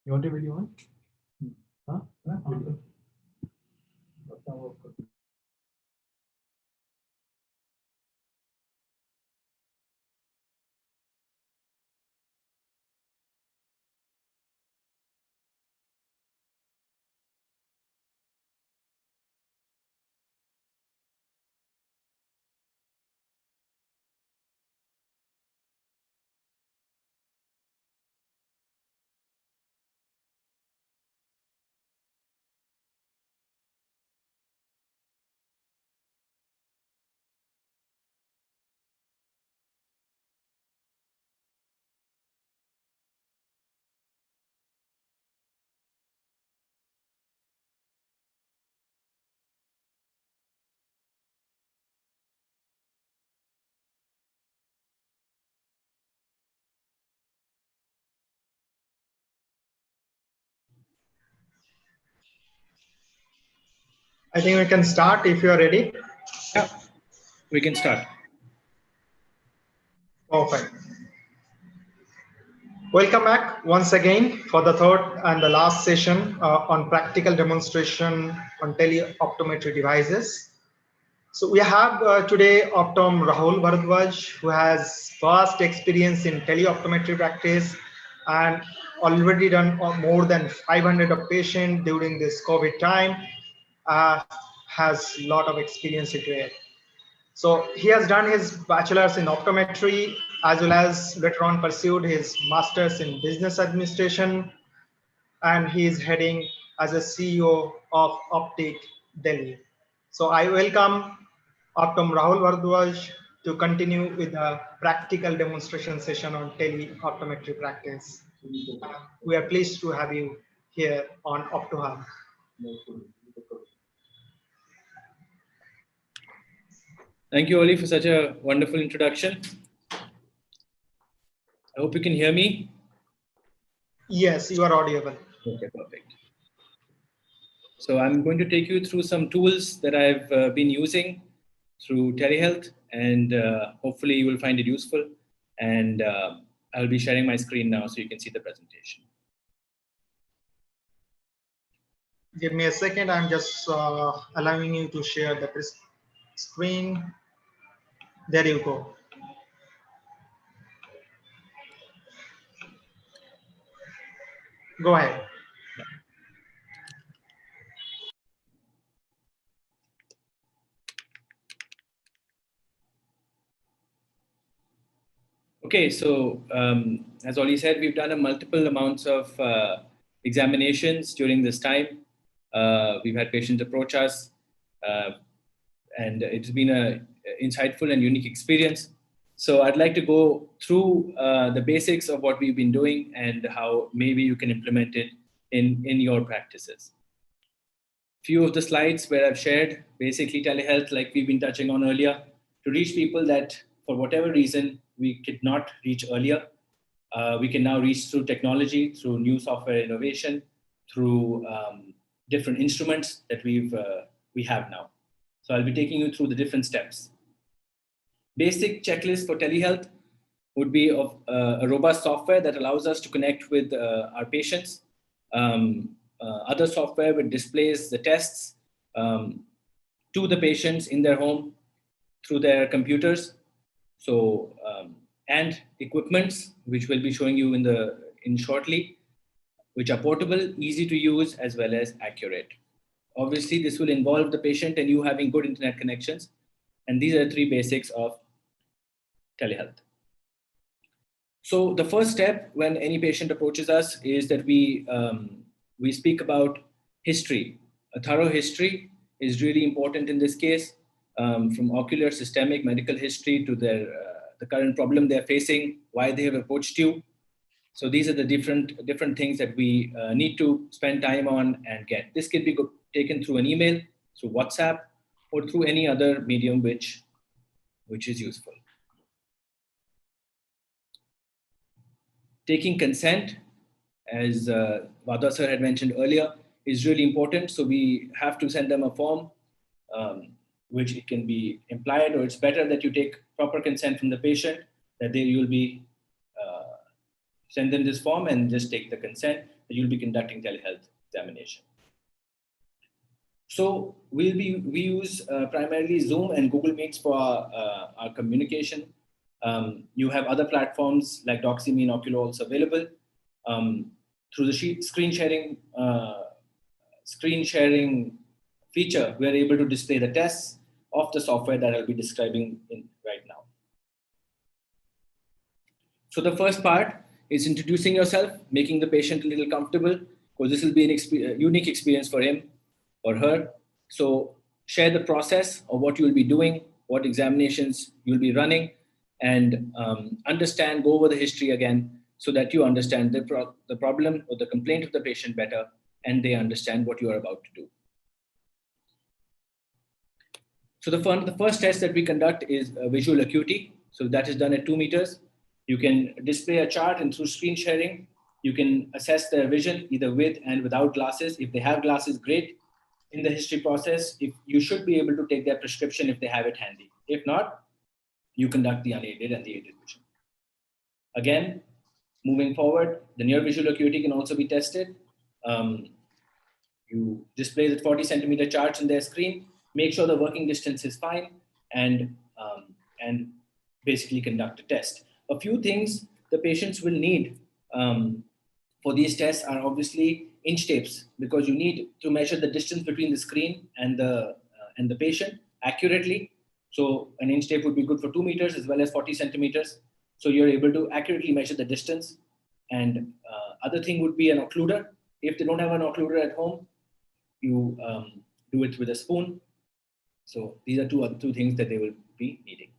You want a video on? Huh? I think we can start if you are ready. Yeah, we can start. Perfect. Welcome back once again for the third and the last session on practical demonstration on teleoptometry devices. So we have today Optom Rahul Bhardwaj, who has vast experience in teleoptometry practice and already done more than 500 of patients during this COVID time. Has a lot of experience into it. So he has done his bachelor's in optometry as well as later on pursued his master's in business administration, and he is heading as a CEO of Optic Delhi. So I welcome Optom Rahul Bhardwaj to continue with a practical demonstration session on teleoptometry practice. We are pleased to have you here on OptoHub. Thank you, Oli, for such a wonderful introduction. I hope you can hear me. Yes, you are audible. Okay, perfect. So I'm going to take you through some tools that I've been using through telehealth, and hopefully you will find it useful. And I'll be sharing my screen now so you can see the presentation. Give me a second. I'm just allowing you to share the screen. There you go. Go ahead. Okay, so as Oli said, we've done a multiple amounts of examinations during this time. We've had patients approach us, and it's been an insightful and unique experience. So I'd like to go through the basics of what we've been doing and how maybe you can implement it in your practices. Few of the slides where I've shared basically telehealth, like we've been touching on earlier, to reach people that for whatever reason we could not reach earlier. We can now reach through technology, through new software innovation, through different instruments that we have now. So I'll be taking you through the different steps. Basic checklist for telehealth would be of a robust software that allows us to connect with our patients. Other software which displays the tests to the patients in their home through their computers. So and equipments which we'll be showing you in shortly, which are portable, easy to use, as well as accurate. Obviously, this will involve the patient and you having good internet connections. And these are the three basics of telehealth. So the first step when any patient approaches us is that we speak about history. A thorough history is really important in this case, from ocular, systemic, medical history to the current problem they're facing, why they have approached you. So these are the different things that we need to spend time on and get. This can be taken through an email, through WhatsApp, or through any other medium which is useful. Taking consent, as Wadhwa sir had mentioned earlier, is really important. So we have to send them a form, which it can be implied, or it's better that you take proper consent from the patient, that you'll be send them this form and just take the consent. you'll be conducting telehealth examination. So we use primarily Zoom and Google Meets for our communication. You have other platforms like Doxy, Binocular also available. Through the screen sharing feature, we are able to display the tests of the software that I'll be describing right now. So the first part is introducing yourself, making the patient a little comfortable, because this will be a unique experience for him or her. So share the process of what you will be doing, what examinations you'll be running, and go over the history again so that you understand the problem or the complaint of the patient better, and they understand what you are about to do. So the first test that we conduct is visual acuity. So that is done at 2 meters. You can display a chart, and through screen sharing, you can assess their vision either with and without glasses. If they have glasses, great. In the history process, if you should be able to take their prescription if they have it handy. If not, you conduct the unaided and the aided vision. Again, moving forward, the near visual acuity can also be tested. You display the 40 centimeter charts on their screen, make sure the working distance is fine, and basically conduct a test. A few things the patients will need for these tests are obviously inch tapes, because you need to measure the distance between the screen and the patient accurately. So an inch tape would be good for 2 meters as well as 40 centimeters. So you're able to accurately measure the distance. And other thing would be an occluder. If they don't have an occluder at home, you do it with a spoon. So these are two things that they will be needing.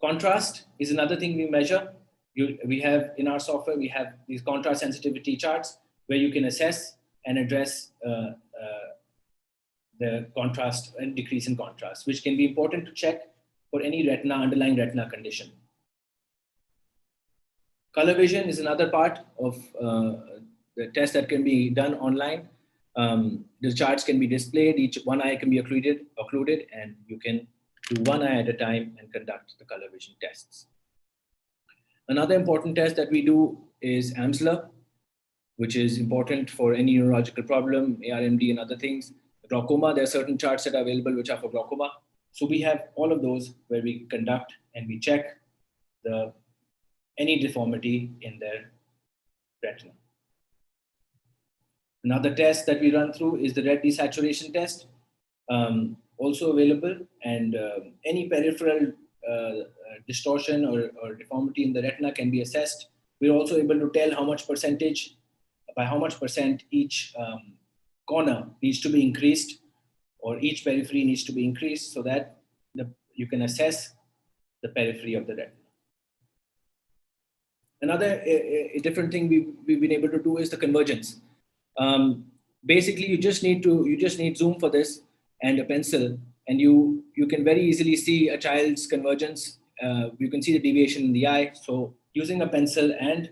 Contrast is another thing we measure. We have in our software, we have these contrast sensitivity charts where you can assess and address the contrast and decrease in contrast, which can be important to check for any underlying retina condition. Color vision is another part of the test that can be done online. The charts can be displayed, one eye can be occluded, and you can do one eye at a time and conduct the color vision tests. Another important test that we do is AMSLR, which is important for any neurological problem, ARMD and other things. Glaucoma, there are certain charts that are available which are for glaucoma. So we have all of those where we conduct and we check any deformity in their retina. Another test that we run through is the red desaturation test, also available, and any peripheral distortion or deformity in the retina can be assessed. We're also able to tell by how much percent each corner needs to be increased, or each periphery needs to be increased, so that you can assess the periphery of the retina. Another different thing we've been able to do is the convergence. Basically, you just need Zoom for this and a pencil, and you can very easily see a child's convergence. You can see the deviation in the eye. So using a pencil and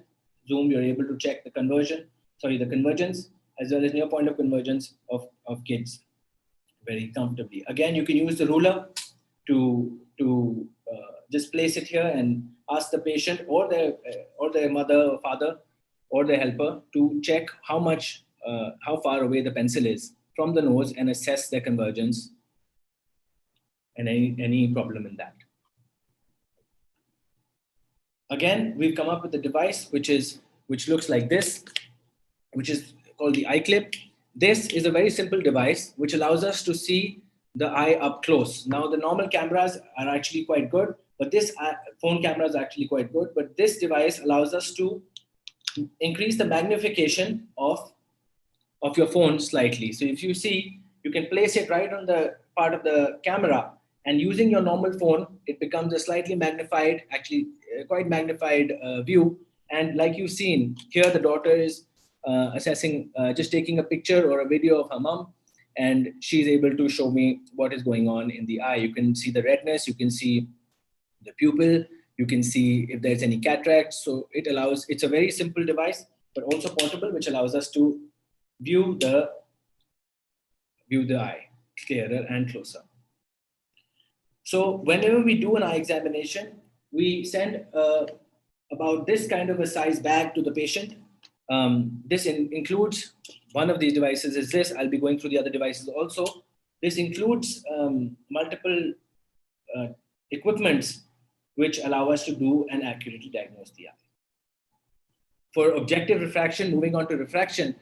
Zoom, you're able to check the convergence as well as near point of convergence of kids very comfortably. Again, you can use the ruler to just place it here and ask the patient or their mother or father or their helper to check how far away the pencil is from the nose and assess their convergence and any problem in that. Again, we've come up with a device which looks like this, which is called the eye clip. This is a very simple device which allows us to see the eye up close. Now, the normal cameras are actually quite good, but this phone camera is actually quite good. But this device allows us to increase the magnification of your phone slightly. So if you see, you can place it right on the part of the camera, and using your normal phone, it becomes a slightly magnified, actually quite magnified view. And like you've seen here, the daughter is assessing, just taking a picture or a video of her mom, and she's able to show me what is going on in the eye. You can see the redness, you can see the pupil, you can see if there's any cataract. So it's a very simple device, but also portable, which allows us to view the eye clearer and closer. So whenever we do an eye examination, we send about this kind of a size bag to the patient. This includes, one of these devices is this. I'll be going through the other devices also. This includes multiple equipments which allow us to do and accurately diagnose the eye. For objective refraction, moving on to refraction,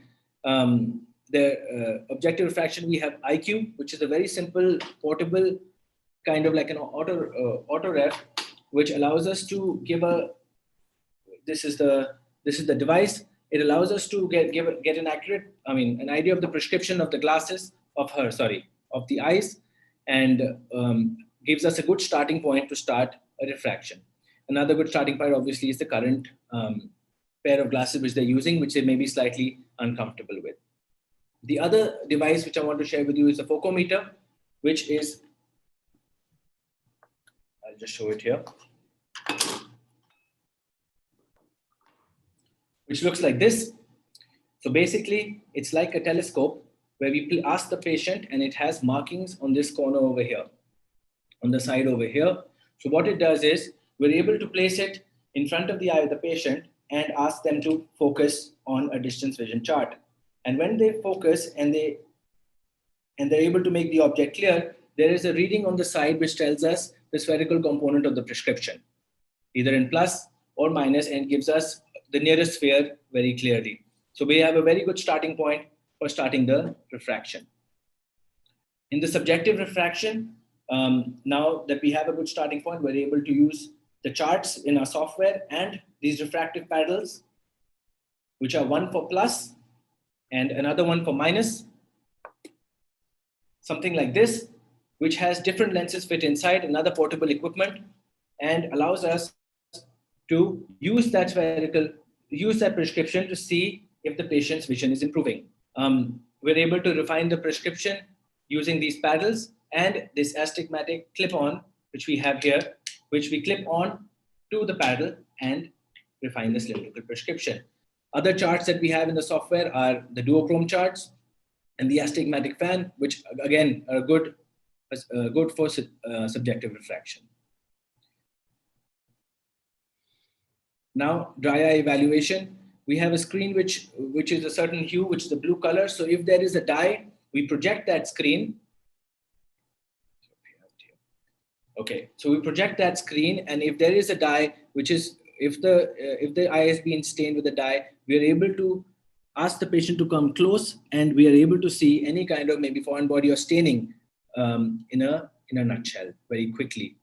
objective refraction, we have IQ, which is a very simple, portable, kind of like an auto ref, which allows us to give this is the device. It allows us to get an accurate, an idea of the prescription of the glasses of the eyes, and gives us a good starting point to start a refraction. Another good starting point, obviously, is the current pair of glasses which they're using, which they may be slightly uncomfortable with. The other device which I want to share with you is a focometer, which is, I'll just show it here, which looks like this. So basically, it's like a telescope where we ask the patient, and it has markings on this corner over here, on the side over here. So what it does is, we're able to place it in front of the eye of the patient and ask them to focus on a distance vision chart. And when they focus and they're able to make the object clear, there is a reading on the side which tells us the spherical component of the prescription, either in plus or minus, and gives us the nearest sphere very clearly. So we have a very good starting point for starting the refraction. In the subjective refraction, now that we have a good starting point, we're able to use the charts in our software and these refractive paddles, which are one for plus and another one for minus. Something like this, which has different lenses fit inside, another portable equipment, and allows us to use that prescription to see if the patient's vision is improving. We're able to refine the prescription using these paddles and this astigmatic clip-on, which we have here, which we clip on to the paddle and refine the cylindrical prescription. Other charts that we have in the software are the duochrome charts and the astigmatic fan, which again are good for subjective refraction. Now, dry eye evaluation. We have a screen which is a certain hue, which is the blue color. So if there is a dye, we project that screen. Okay, so we project that screen, and if there is a dye, which is, if the eye has been stained with a dye, we are able to ask the patient to come close, and we are able to see any kind of maybe foreign body or staining in a nutshell very quickly.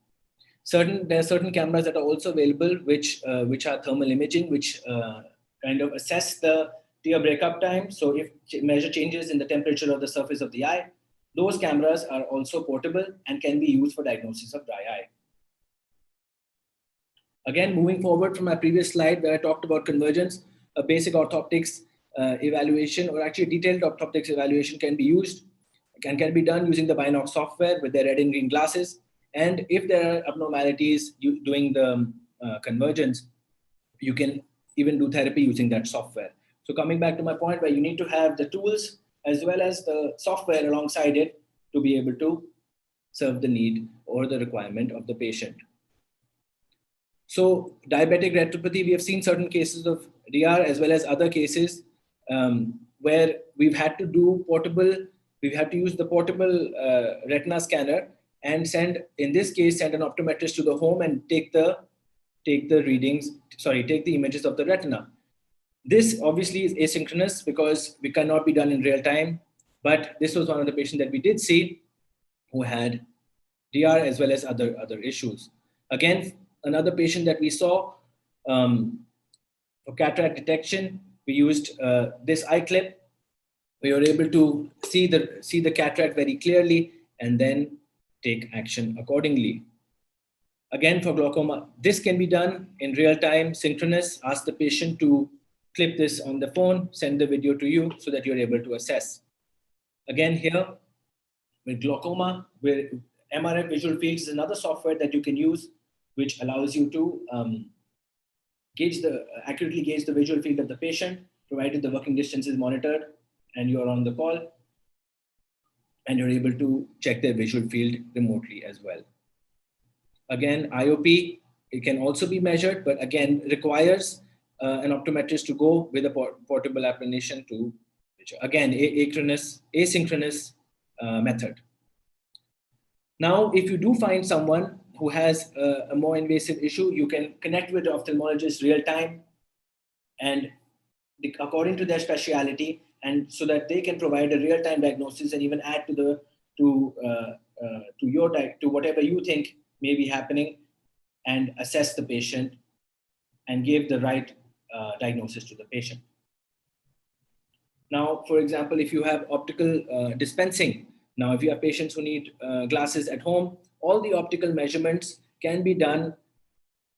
There are certain cameras that are also available, which are thermal imaging, which kind of assess the tear breakup time. So if measure changes in the temperature of the surface of the eye, those cameras are also portable and can be used for diagnosis of dry eye. Again, moving forward from my previous slide where I talked about convergence, a basic orthoptics evaluation, or actually detailed orthoptics evaluation, can be used and can be done using the Binocular software with their red and green glasses. And if there are abnormalities doing the convergence, you can even do therapy using that software. So coming back to my point, where you need to have the tools as well as the software alongside it to be able to serve the need or the requirement of the patient. So diabetic retinopathy, we have seen certain cases of DR as well as other cases where we've had to use the portable retina scanner and in this case, send an optometrist to the home and take the images of the retina. This obviously is asynchronous because we cannot be done in real time, but this was one of the patients that we did see who had DR as well as other issues. Again, another patient that we saw for cataract detection, we used this eye clip. We were able to see the cataract very clearly and then take action accordingly. Again, for glaucoma, this can be done in real time, synchronous. Ask the patient to clip this on the phone, send the video to you so that you're able to assess. Again, here with glaucoma, where MRF visual fields is another software that you can use, which allows you to accurately gauge the visual field of the patient, provided the working distance is monitored and you're on the call, and you're able to check their visual field remotely as well. Again, IOP, it can also be measured, but again, requires an optometrist to go with a portable application to, again, asynchronous method. Now, if you do find someone who has a more invasive issue, you can connect with the ophthalmologist real time and according to their speciality, and so that they can provide a real time diagnosis and even add to whatever you think may be happening, and assess the patient and give the right diagnosis to the patient. Now, for example, if you have optical dispensing, now if you have patients who need glasses at home, all the optical measurements can be done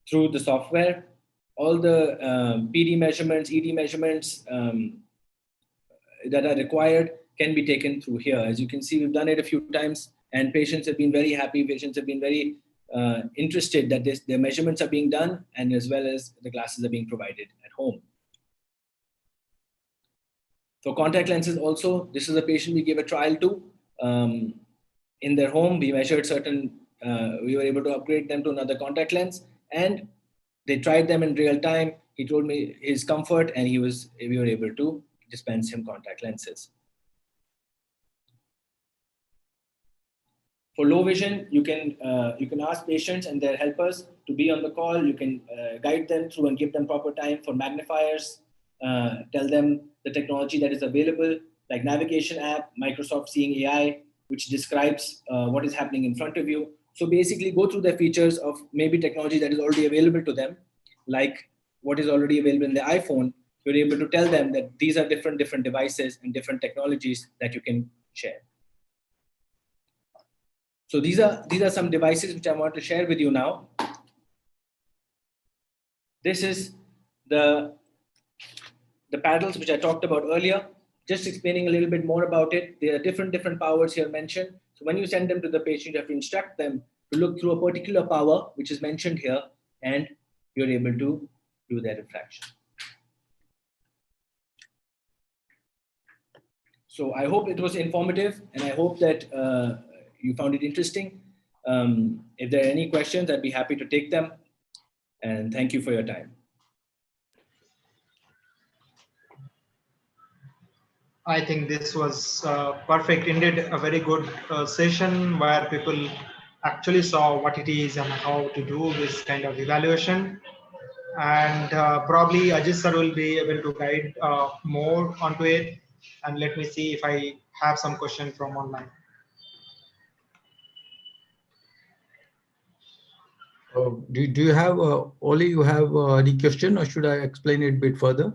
through the software. All the PD measurements, ED measurements that are required can be taken through here. As you can see, we've done it a few times and patients have been very happy. Patients have been very interested that their measurements are being done, and as well as the glasses are being provided at home. For contact lenses also, this is a patient we gave a trial to. In their home, we measured we were able to upgrade them to another contact lens, and they tried them in real time. He told me his comfort, and we were able to dispense him contact lenses. For low vision, you can ask patients and their helpers to be on the call. You can guide them through and give them proper time for magnifiers, tell them the technology that is available, like navigation app, Microsoft Seeing AI, which describes what is happening in front of you. So basically go through the features of maybe technology that is already available to them, like what is already available in the iPhone. You're able to tell them that these are different devices and different technologies that you can share. So these are some devices which I want to share with you now. This is the paddles which I talked about earlier. Just explaining a little bit more about it. There are different powers here mentioned. So when you send them to the patient, you have to instruct them to look through a particular power which is mentioned here, and you're able to do their refraction. So I hope it was informative, and I hope that you found it interesting. If there are any questions, I'd be happy to take them. And thank you for your time. I think this was perfect. Indeed, a very good session where people actually saw what it is and how to do this kind of evaluation. And probably Ajit sir will be able to guide more onto it. And let me see if I have some question from online. Do you have, Oli, you have any question, or should I explain it a bit further?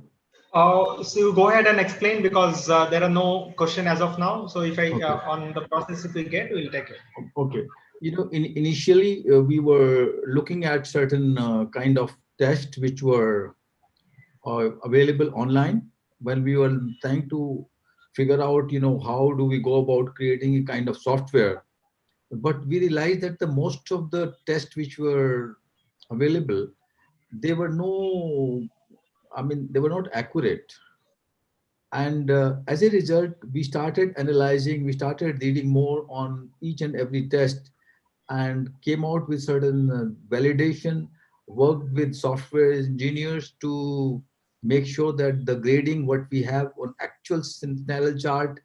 So you go ahead and explain, because there are no question as of now. So if I, Okay. on the process, if we get, we'll take it. Okay. You know, initially we were looking at certain kind of tests which were available online, when we were trying to figure out, you know, how do we go about creating a kind of software. But we realized that the most of the tests which were available, they were they were not accurate. And as a result, we started analyzing, we started reading more on each and every test, and came out with certain validation, worked with software engineers to make sure that the grading what we have on actual sentinel chart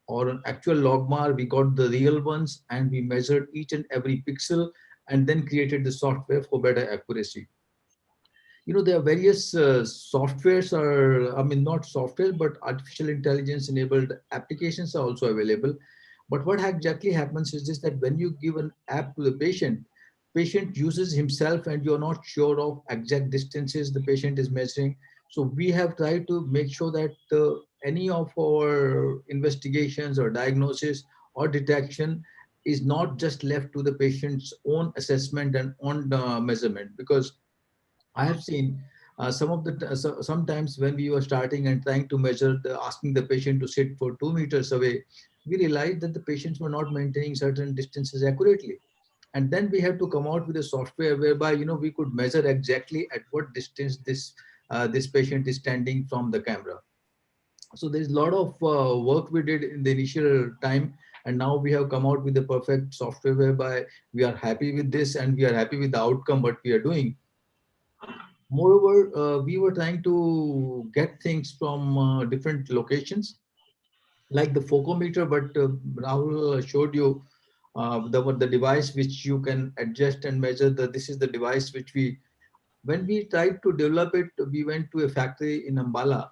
or an actual logmar, we got the real ones, and we measured each and every pixel, and then created the software for better accuracy. You know, there are various softwares, or not software, but artificial intelligence enabled applications are also available. But what exactly happens is this, that when you give an app to the patient uses himself, and you're not sure of exact distances the patient is measuring. So we have tried to make sure that any of our investigations or diagnosis or detection is not just left to the patient's own assessment and own measurement. Because I have seen sometimes when we were starting and trying to measure, asking the patient to sit for 2 meters away, we realized that the patients were not maintaining certain distances accurately. And then we had to come out with a software whereby, you know, we could measure exactly at what distance this patient is standing from the camera. So there's a lot of work we did in the initial time, and now we have come out with the perfect software whereby we are happy with this, and we are happy with the outcome what we are doing. Moreover, we were trying to get things from different locations, like the focometer, but Rahul showed you the device which you can adjust and measure. This is the device which when we tried to develop it, we went to a factory in Ambala,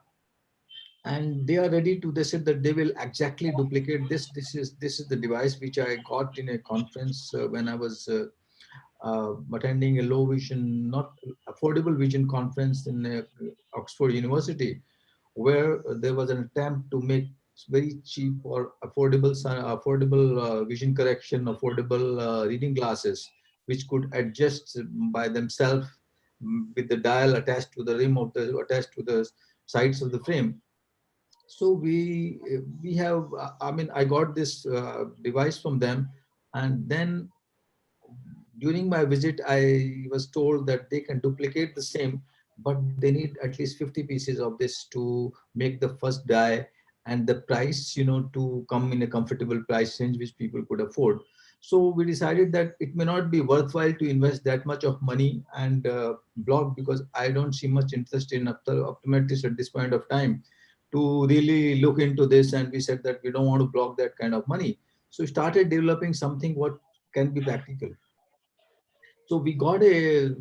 and they are ready to, they said that they will exactly duplicate this. This is the device which I got in a conference when I was attending a low vision, not affordable vision conference in Oxford University, where there was an attempt to make very cheap or affordable vision correction, affordable reading glasses, which could adjust by themselves with the dial attached to the rim of the attached to the sides of the frame. So we have, I mean, I got this device from them, and then during my visit, I was told that they can duplicate the same, but they need at least 50 pieces of this to make the first die, and the price, to come in a comfortable price range which people could afford. So we decided that it may not be worthwhile to invest that much of money and block, because I don't see much interest in optometrists at this point of time to really look into this. And we said that we don't want to block that kind of money. So we started developing something what can be practical. So we got a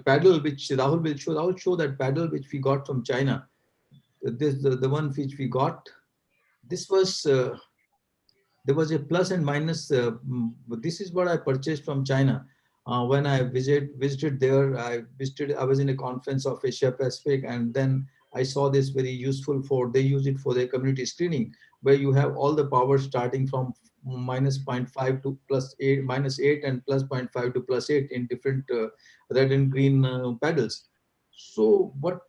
paddle which Rahul will show. Rahul show that paddle which we got from China. This the one which we got. This was there was a plus and minus. This is what I purchased from China. When I visited there, I was in a conference of Asia Pacific, and then I saw this very useful for, they use it for their community screening, where you have all the power starting from minus zero point 0.5 to plus 8, minus 8, and plus zero point 0.5 to plus 8 in different red and green paddles. So, but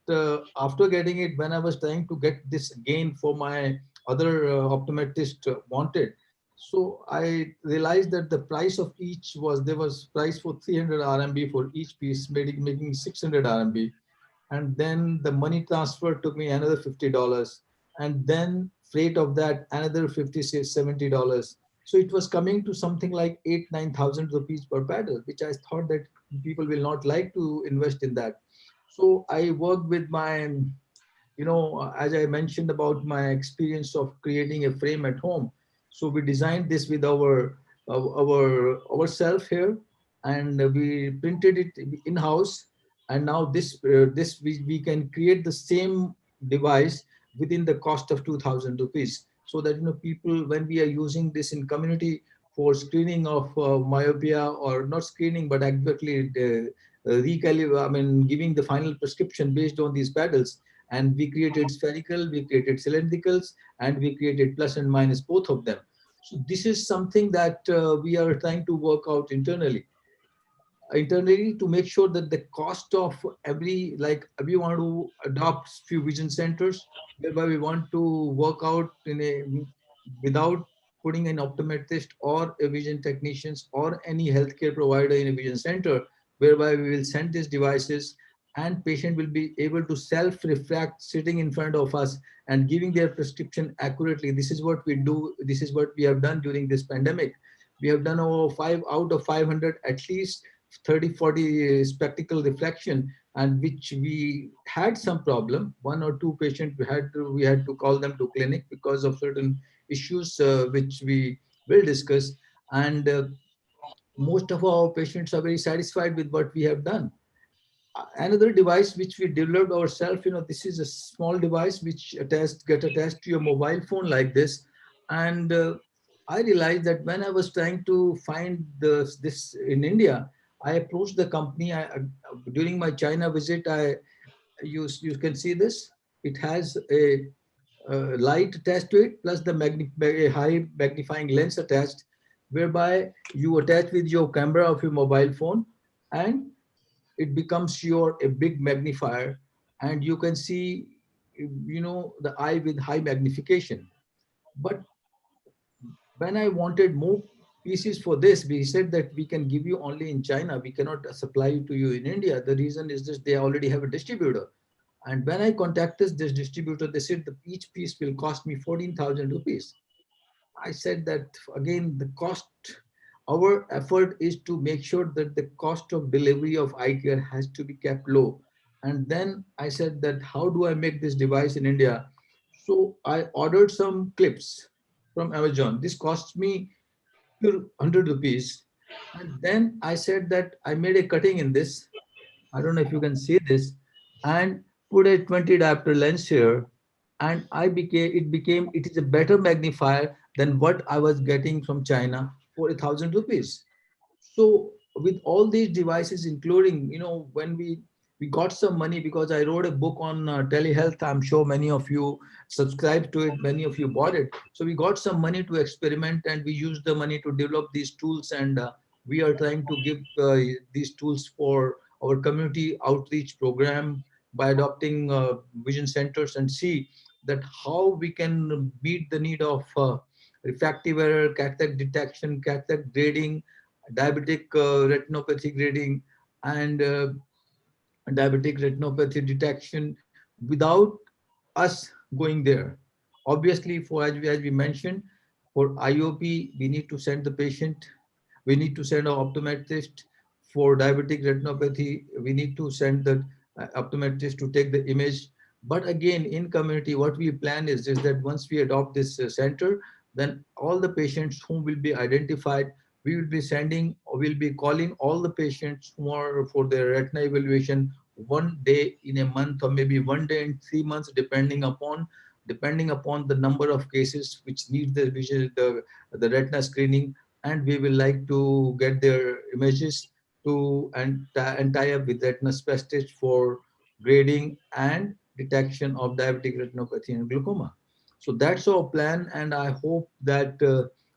after getting it, when I was trying to get this gain for my other optometrist wanted, so I realized that the price of each was, there was price for 300 RMB for each piece, making 600 RMB. And then the money transfer took me another $50. And then freight of that, another 50, $70. So it was coming to something like 8, 9,000 rupees per paddle, which I thought that people will not like to invest in that. So I worked with my, as I mentioned about my experience of creating a frame at home. So we designed this with ourselves here, and we printed it in house. And now this we can create the same device within the cost of 2,000 rupees. So that people, when we are using this in community for screening of myopia, or not screening but actually I mean giving the final prescription based on these paddles. And we created spherical, we created cylindricals, and we created plus and minus, both of them. So this is something that we are trying to work out internally to make sure that the cost of every, like we want to adopt few vision centers, whereby we want to work out in a, without putting an optometrist or a vision technicians or any healthcare provider in a vision center, whereby we will send these devices, and patient will be able to self refract sitting in front of us and giving their prescription accurately. This is what we do, this is what we have done during this pandemic. We have done over 5 out of 500 at least 30-40 spectacle reflection, and which we had some problem. One or two patients we had to call them to clinic because of certain issues which we will discuss. And most of our patients are very satisfied with what we have done. Another device which we developed ourselves, this is a small device which get attached to your mobile phone like this. And I realized that when I was trying to find this in India, I approached the company. During my China visit, you can see this. It has a light attached to it, plus the a high magnifying lens attached, whereby you attach with your camera of your mobile phone, and it becomes your a big magnifier, and you can see the eye with high magnification. But when I wanted more pieces for this, we said that we can give you only in China, we cannot supply it to you in India. The reason is this: they already have a distributor. And when I contacted this distributor, they said that each piece will cost me 14,000 rupees. I said that again, the cost, our effort is to make sure that the cost of delivery of eye care has to be kept low. And then I said that, how do I make this device in India? So I ordered some clips from Amazon. This cost me 100 rupees. And then I said that I made a cutting in this. I don't know if you can see this, and put a 20 diopter lens here. And it is a better magnifier than what I was getting from China for 1,000 rupees. So with all these devices, including, when we got some money, because I wrote a book on telehealth. I'm sure many of you subscribed to it, many of you bought it. So we got some money to experiment, and we used the money to develop these tools. And we are trying to give these tools for our community outreach program by adopting vision centers, and see that how we can meet the need of refractive error, cataract detection, cataract grading, diabetic retinopathy grading, and diabetic retinopathy detection without us going there. Obviously, for as we mentioned, for IOP, we need to send the patient, we need to send our optometrist. For diabetic retinopathy, we need to send the optometrist to take the image. But again, in community, what we plan is that once we adopt this center, then all the patients whom will be identified, we will be sending, or we'll be calling all the patients who are for their retina evaluation one day in a month, or maybe one day in 3 months, depending upon the number of cases which need the vision, the retina screening. And we will like to get their images to and tie up with retina specialists for grading and detection of diabetic retinopathy and glaucoma. So that's our plan, and I hope that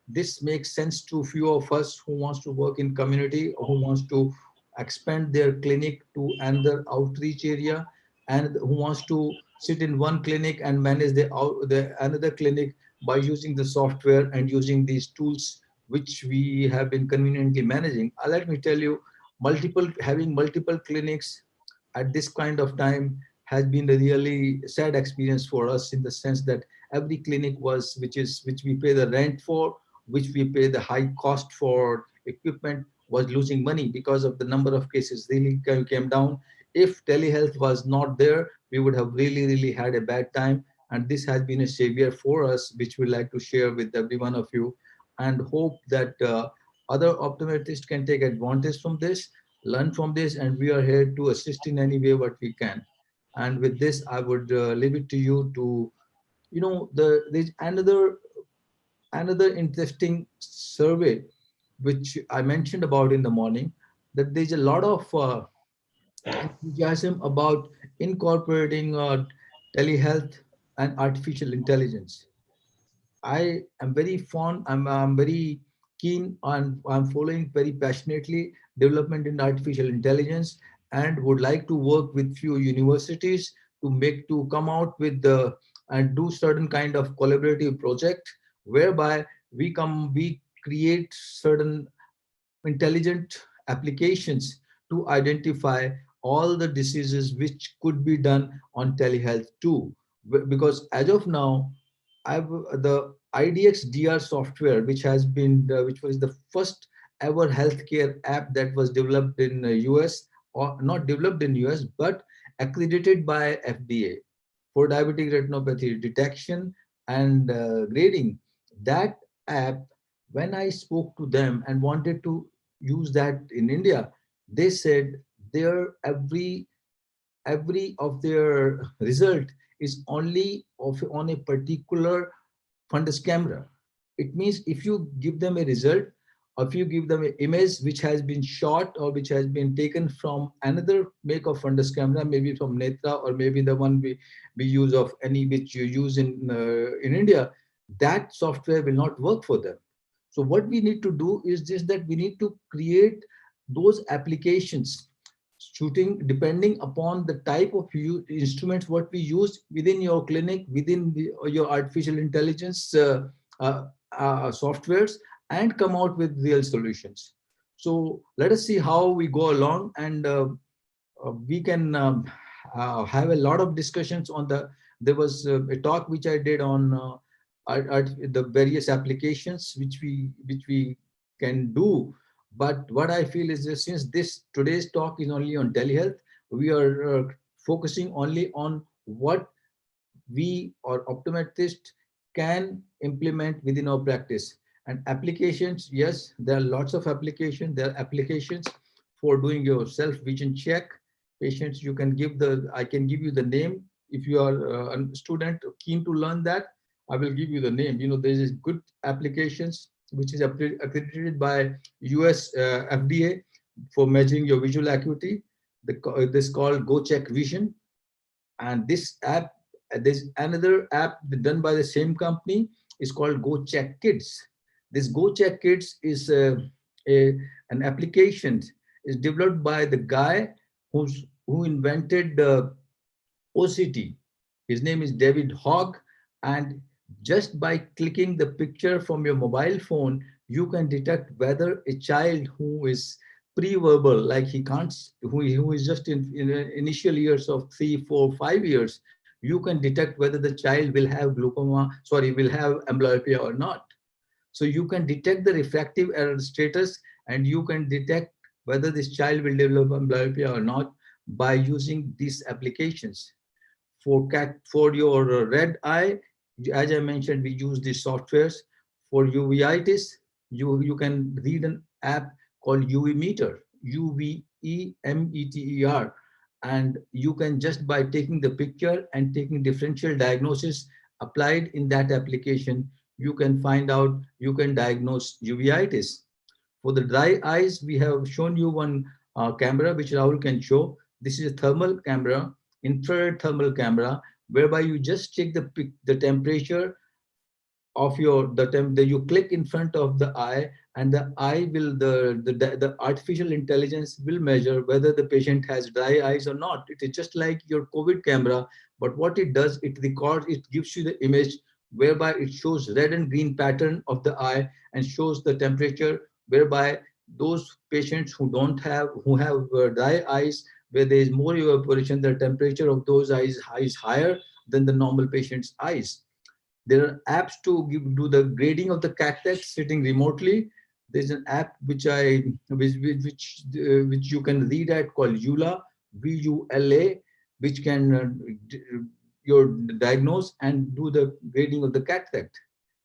this makes sense to few of us who wants to work in community, or who wants to expand their clinic to another outreach area, and who wants to sit in one clinic and manage the another clinic by using the software and using these tools which we have been conveniently managing. Let me tell you, having multiple clinics at this kind of time has been a really sad experience for us, in the sense that every clinic which we pay the rent for, which we pay the high cost for equipment, was losing money because of the number of cases really came down. If telehealth was not there, we would have really had a bad time. And this has been a savior for us, which we like to share with every one of you, and hope that other optometrists can take advantage from this, learn from this, and we are here to assist in any way what we can. And with this, I would leave it to you to, there's another interesting survey which I mentioned about in the morning, that there's a lot of enthusiasm about incorporating telehealth and artificial intelligence. I am very fond, I'm very keen on, I'm following very passionately development in artificial intelligence, and would like to work with few universities to come out with the and do certain kind of collaborative project, whereby we create certain intelligent applications to identify all the diseases which could be done on telehealth too. Because as of now, I've the IDX DR software, which was the first ever healthcare app that was developed in US, or not developed in US, but accredited by FDA for diabetic retinopathy detection and grading. That app, when I spoke to them and wanted to use that in India, they said their every of their result is only on a particular fundus camera. It means if you give them a result, or if you give them an image which has been shot or which has been taken from another make of fundus camera, maybe from Netra, or maybe the one we use of any which you use in India, that software will not work for them. So what we need to do is just that we need to create those applications shooting depending upon the type of instruments what we use within your clinic, within your artificial intelligence uh, softwares, and come out with real solutions. So let us see how we go along, and we can have a lot of discussions on there was a talk which I did on the various applications which we can do. But what I feel is that since this today's talk is only on telehealth, we are focusing only on what we or optometrists can implement within our practice. And applications, yes, there are lots of applications. There are applications for doing your self vision check. Patients, you can give I can give you the name. If you are a student keen to learn that, I will give you the name. There is good applications which is accredited by US FDA for measuring your visual acuity. This called Go Check Vision. And this app, there's another app done by the same company, is called Go Check Kids. This Go Check Kids is an application is developed by the guy who invented OCT. His name is David Hogg, and just by clicking the picture from your mobile phone, you can detect whether a child who is pre-verbal, like he can't, who is just in the initial years of 3, 4, 5 years, you can detect whether the child will have will have amblyopia or not. So you can detect the refractive error status, and you can detect whether this child will develop amblyopia or not by using these applications. For your red eye, as I mentioned, we use these softwares. For uveitis, you can read an app called UV Meter, UVEMETER, and you can just by taking the picture and taking differential diagnosis applied in that application, you can find out, you can diagnose uveitis. For the dry eyes, we have shown you one camera which Rahul can show. This is a thermal camera, infrared thermal camera, whereby you just check the temperature of you click in front of the eye, and the eye will the artificial intelligence will measure whether the patient has dry eyes or not. It is just like your COVID camera, but what it does, it records, it gives you the image whereby it shows red and green pattern of the eye and shows the temperature, whereby those patients who have dry eyes, where there is more evaporation, the temperature of those eyes is higher than the normal patient's eyes. There are apps to do the grading of the cataract sitting remotely. There's an app which you can read at called Vula, VULA, which can your diagnose and do the grading of the cataract.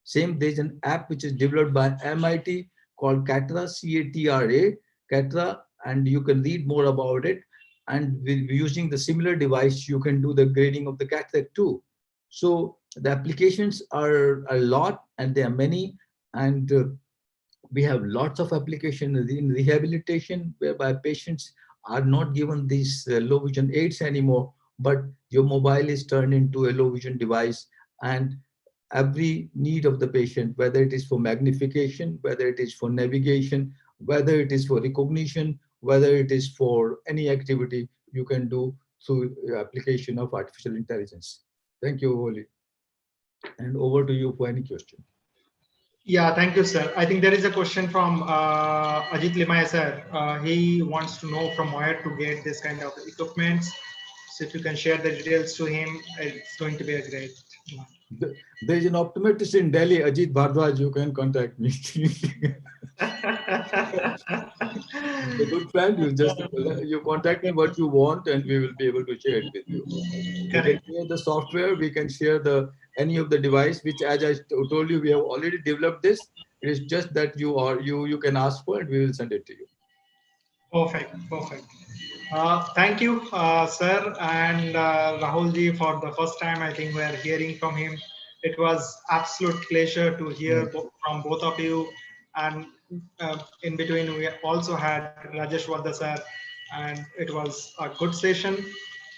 Same, there's an app which is developed by MIT called Catra, CATRA, Catra, and you can read more about it. And with using the similar device, you can do the grading of the cataract too. So the applications are a lot, and there are many, and we have lots of applications in rehabilitation, whereby patients are not given these low vision aids anymore, but your mobile is turned into a low vision device, and every need of the patient, whether it is for magnification, whether it is for navigation, whether it is for recognition, whether it is for any activity, you can do through application of artificial intelligence. Thank you, Oli. And over to you for any question. Yeah, thank you, sir. I think there is a question from Ajit Limaya, sir. He wants to know from where to get this kind of equipment. So if you can share the details to him, it's going to be a great one. There is an optometrist in Delhi, Ajit Bhardwaj, you can contact me. A good friend, you contact me what you want, and we will be able to share it with you. We can share the software, we can share any of the device, which, as I told you, we have already developed this. It is just that you can ask for it, we will send it to you. Perfect, perfect. Thank you, sir, and Rahul ji, for the first time. I think we are hearing from him. It was absolute pleasure to hear from both of you. And in between, we also had Rajesh Wadhwa, sir, and it was a good session.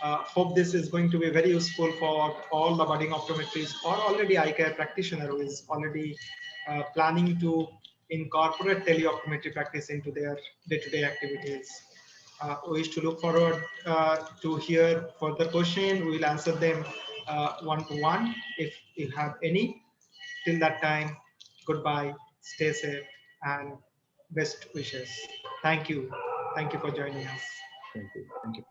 Hope this is going to be very useful for all the budding optometrists or already eye care practitioner who is already planning to incorporate teleoptometry practice into their day-to-day activities. We wish to look forward to hear further questions. We will answer them one-to-one if you have any. Till that time, goodbye, stay safe, and best wishes. Thank you. Thank you for joining us. Thank you. Thank you.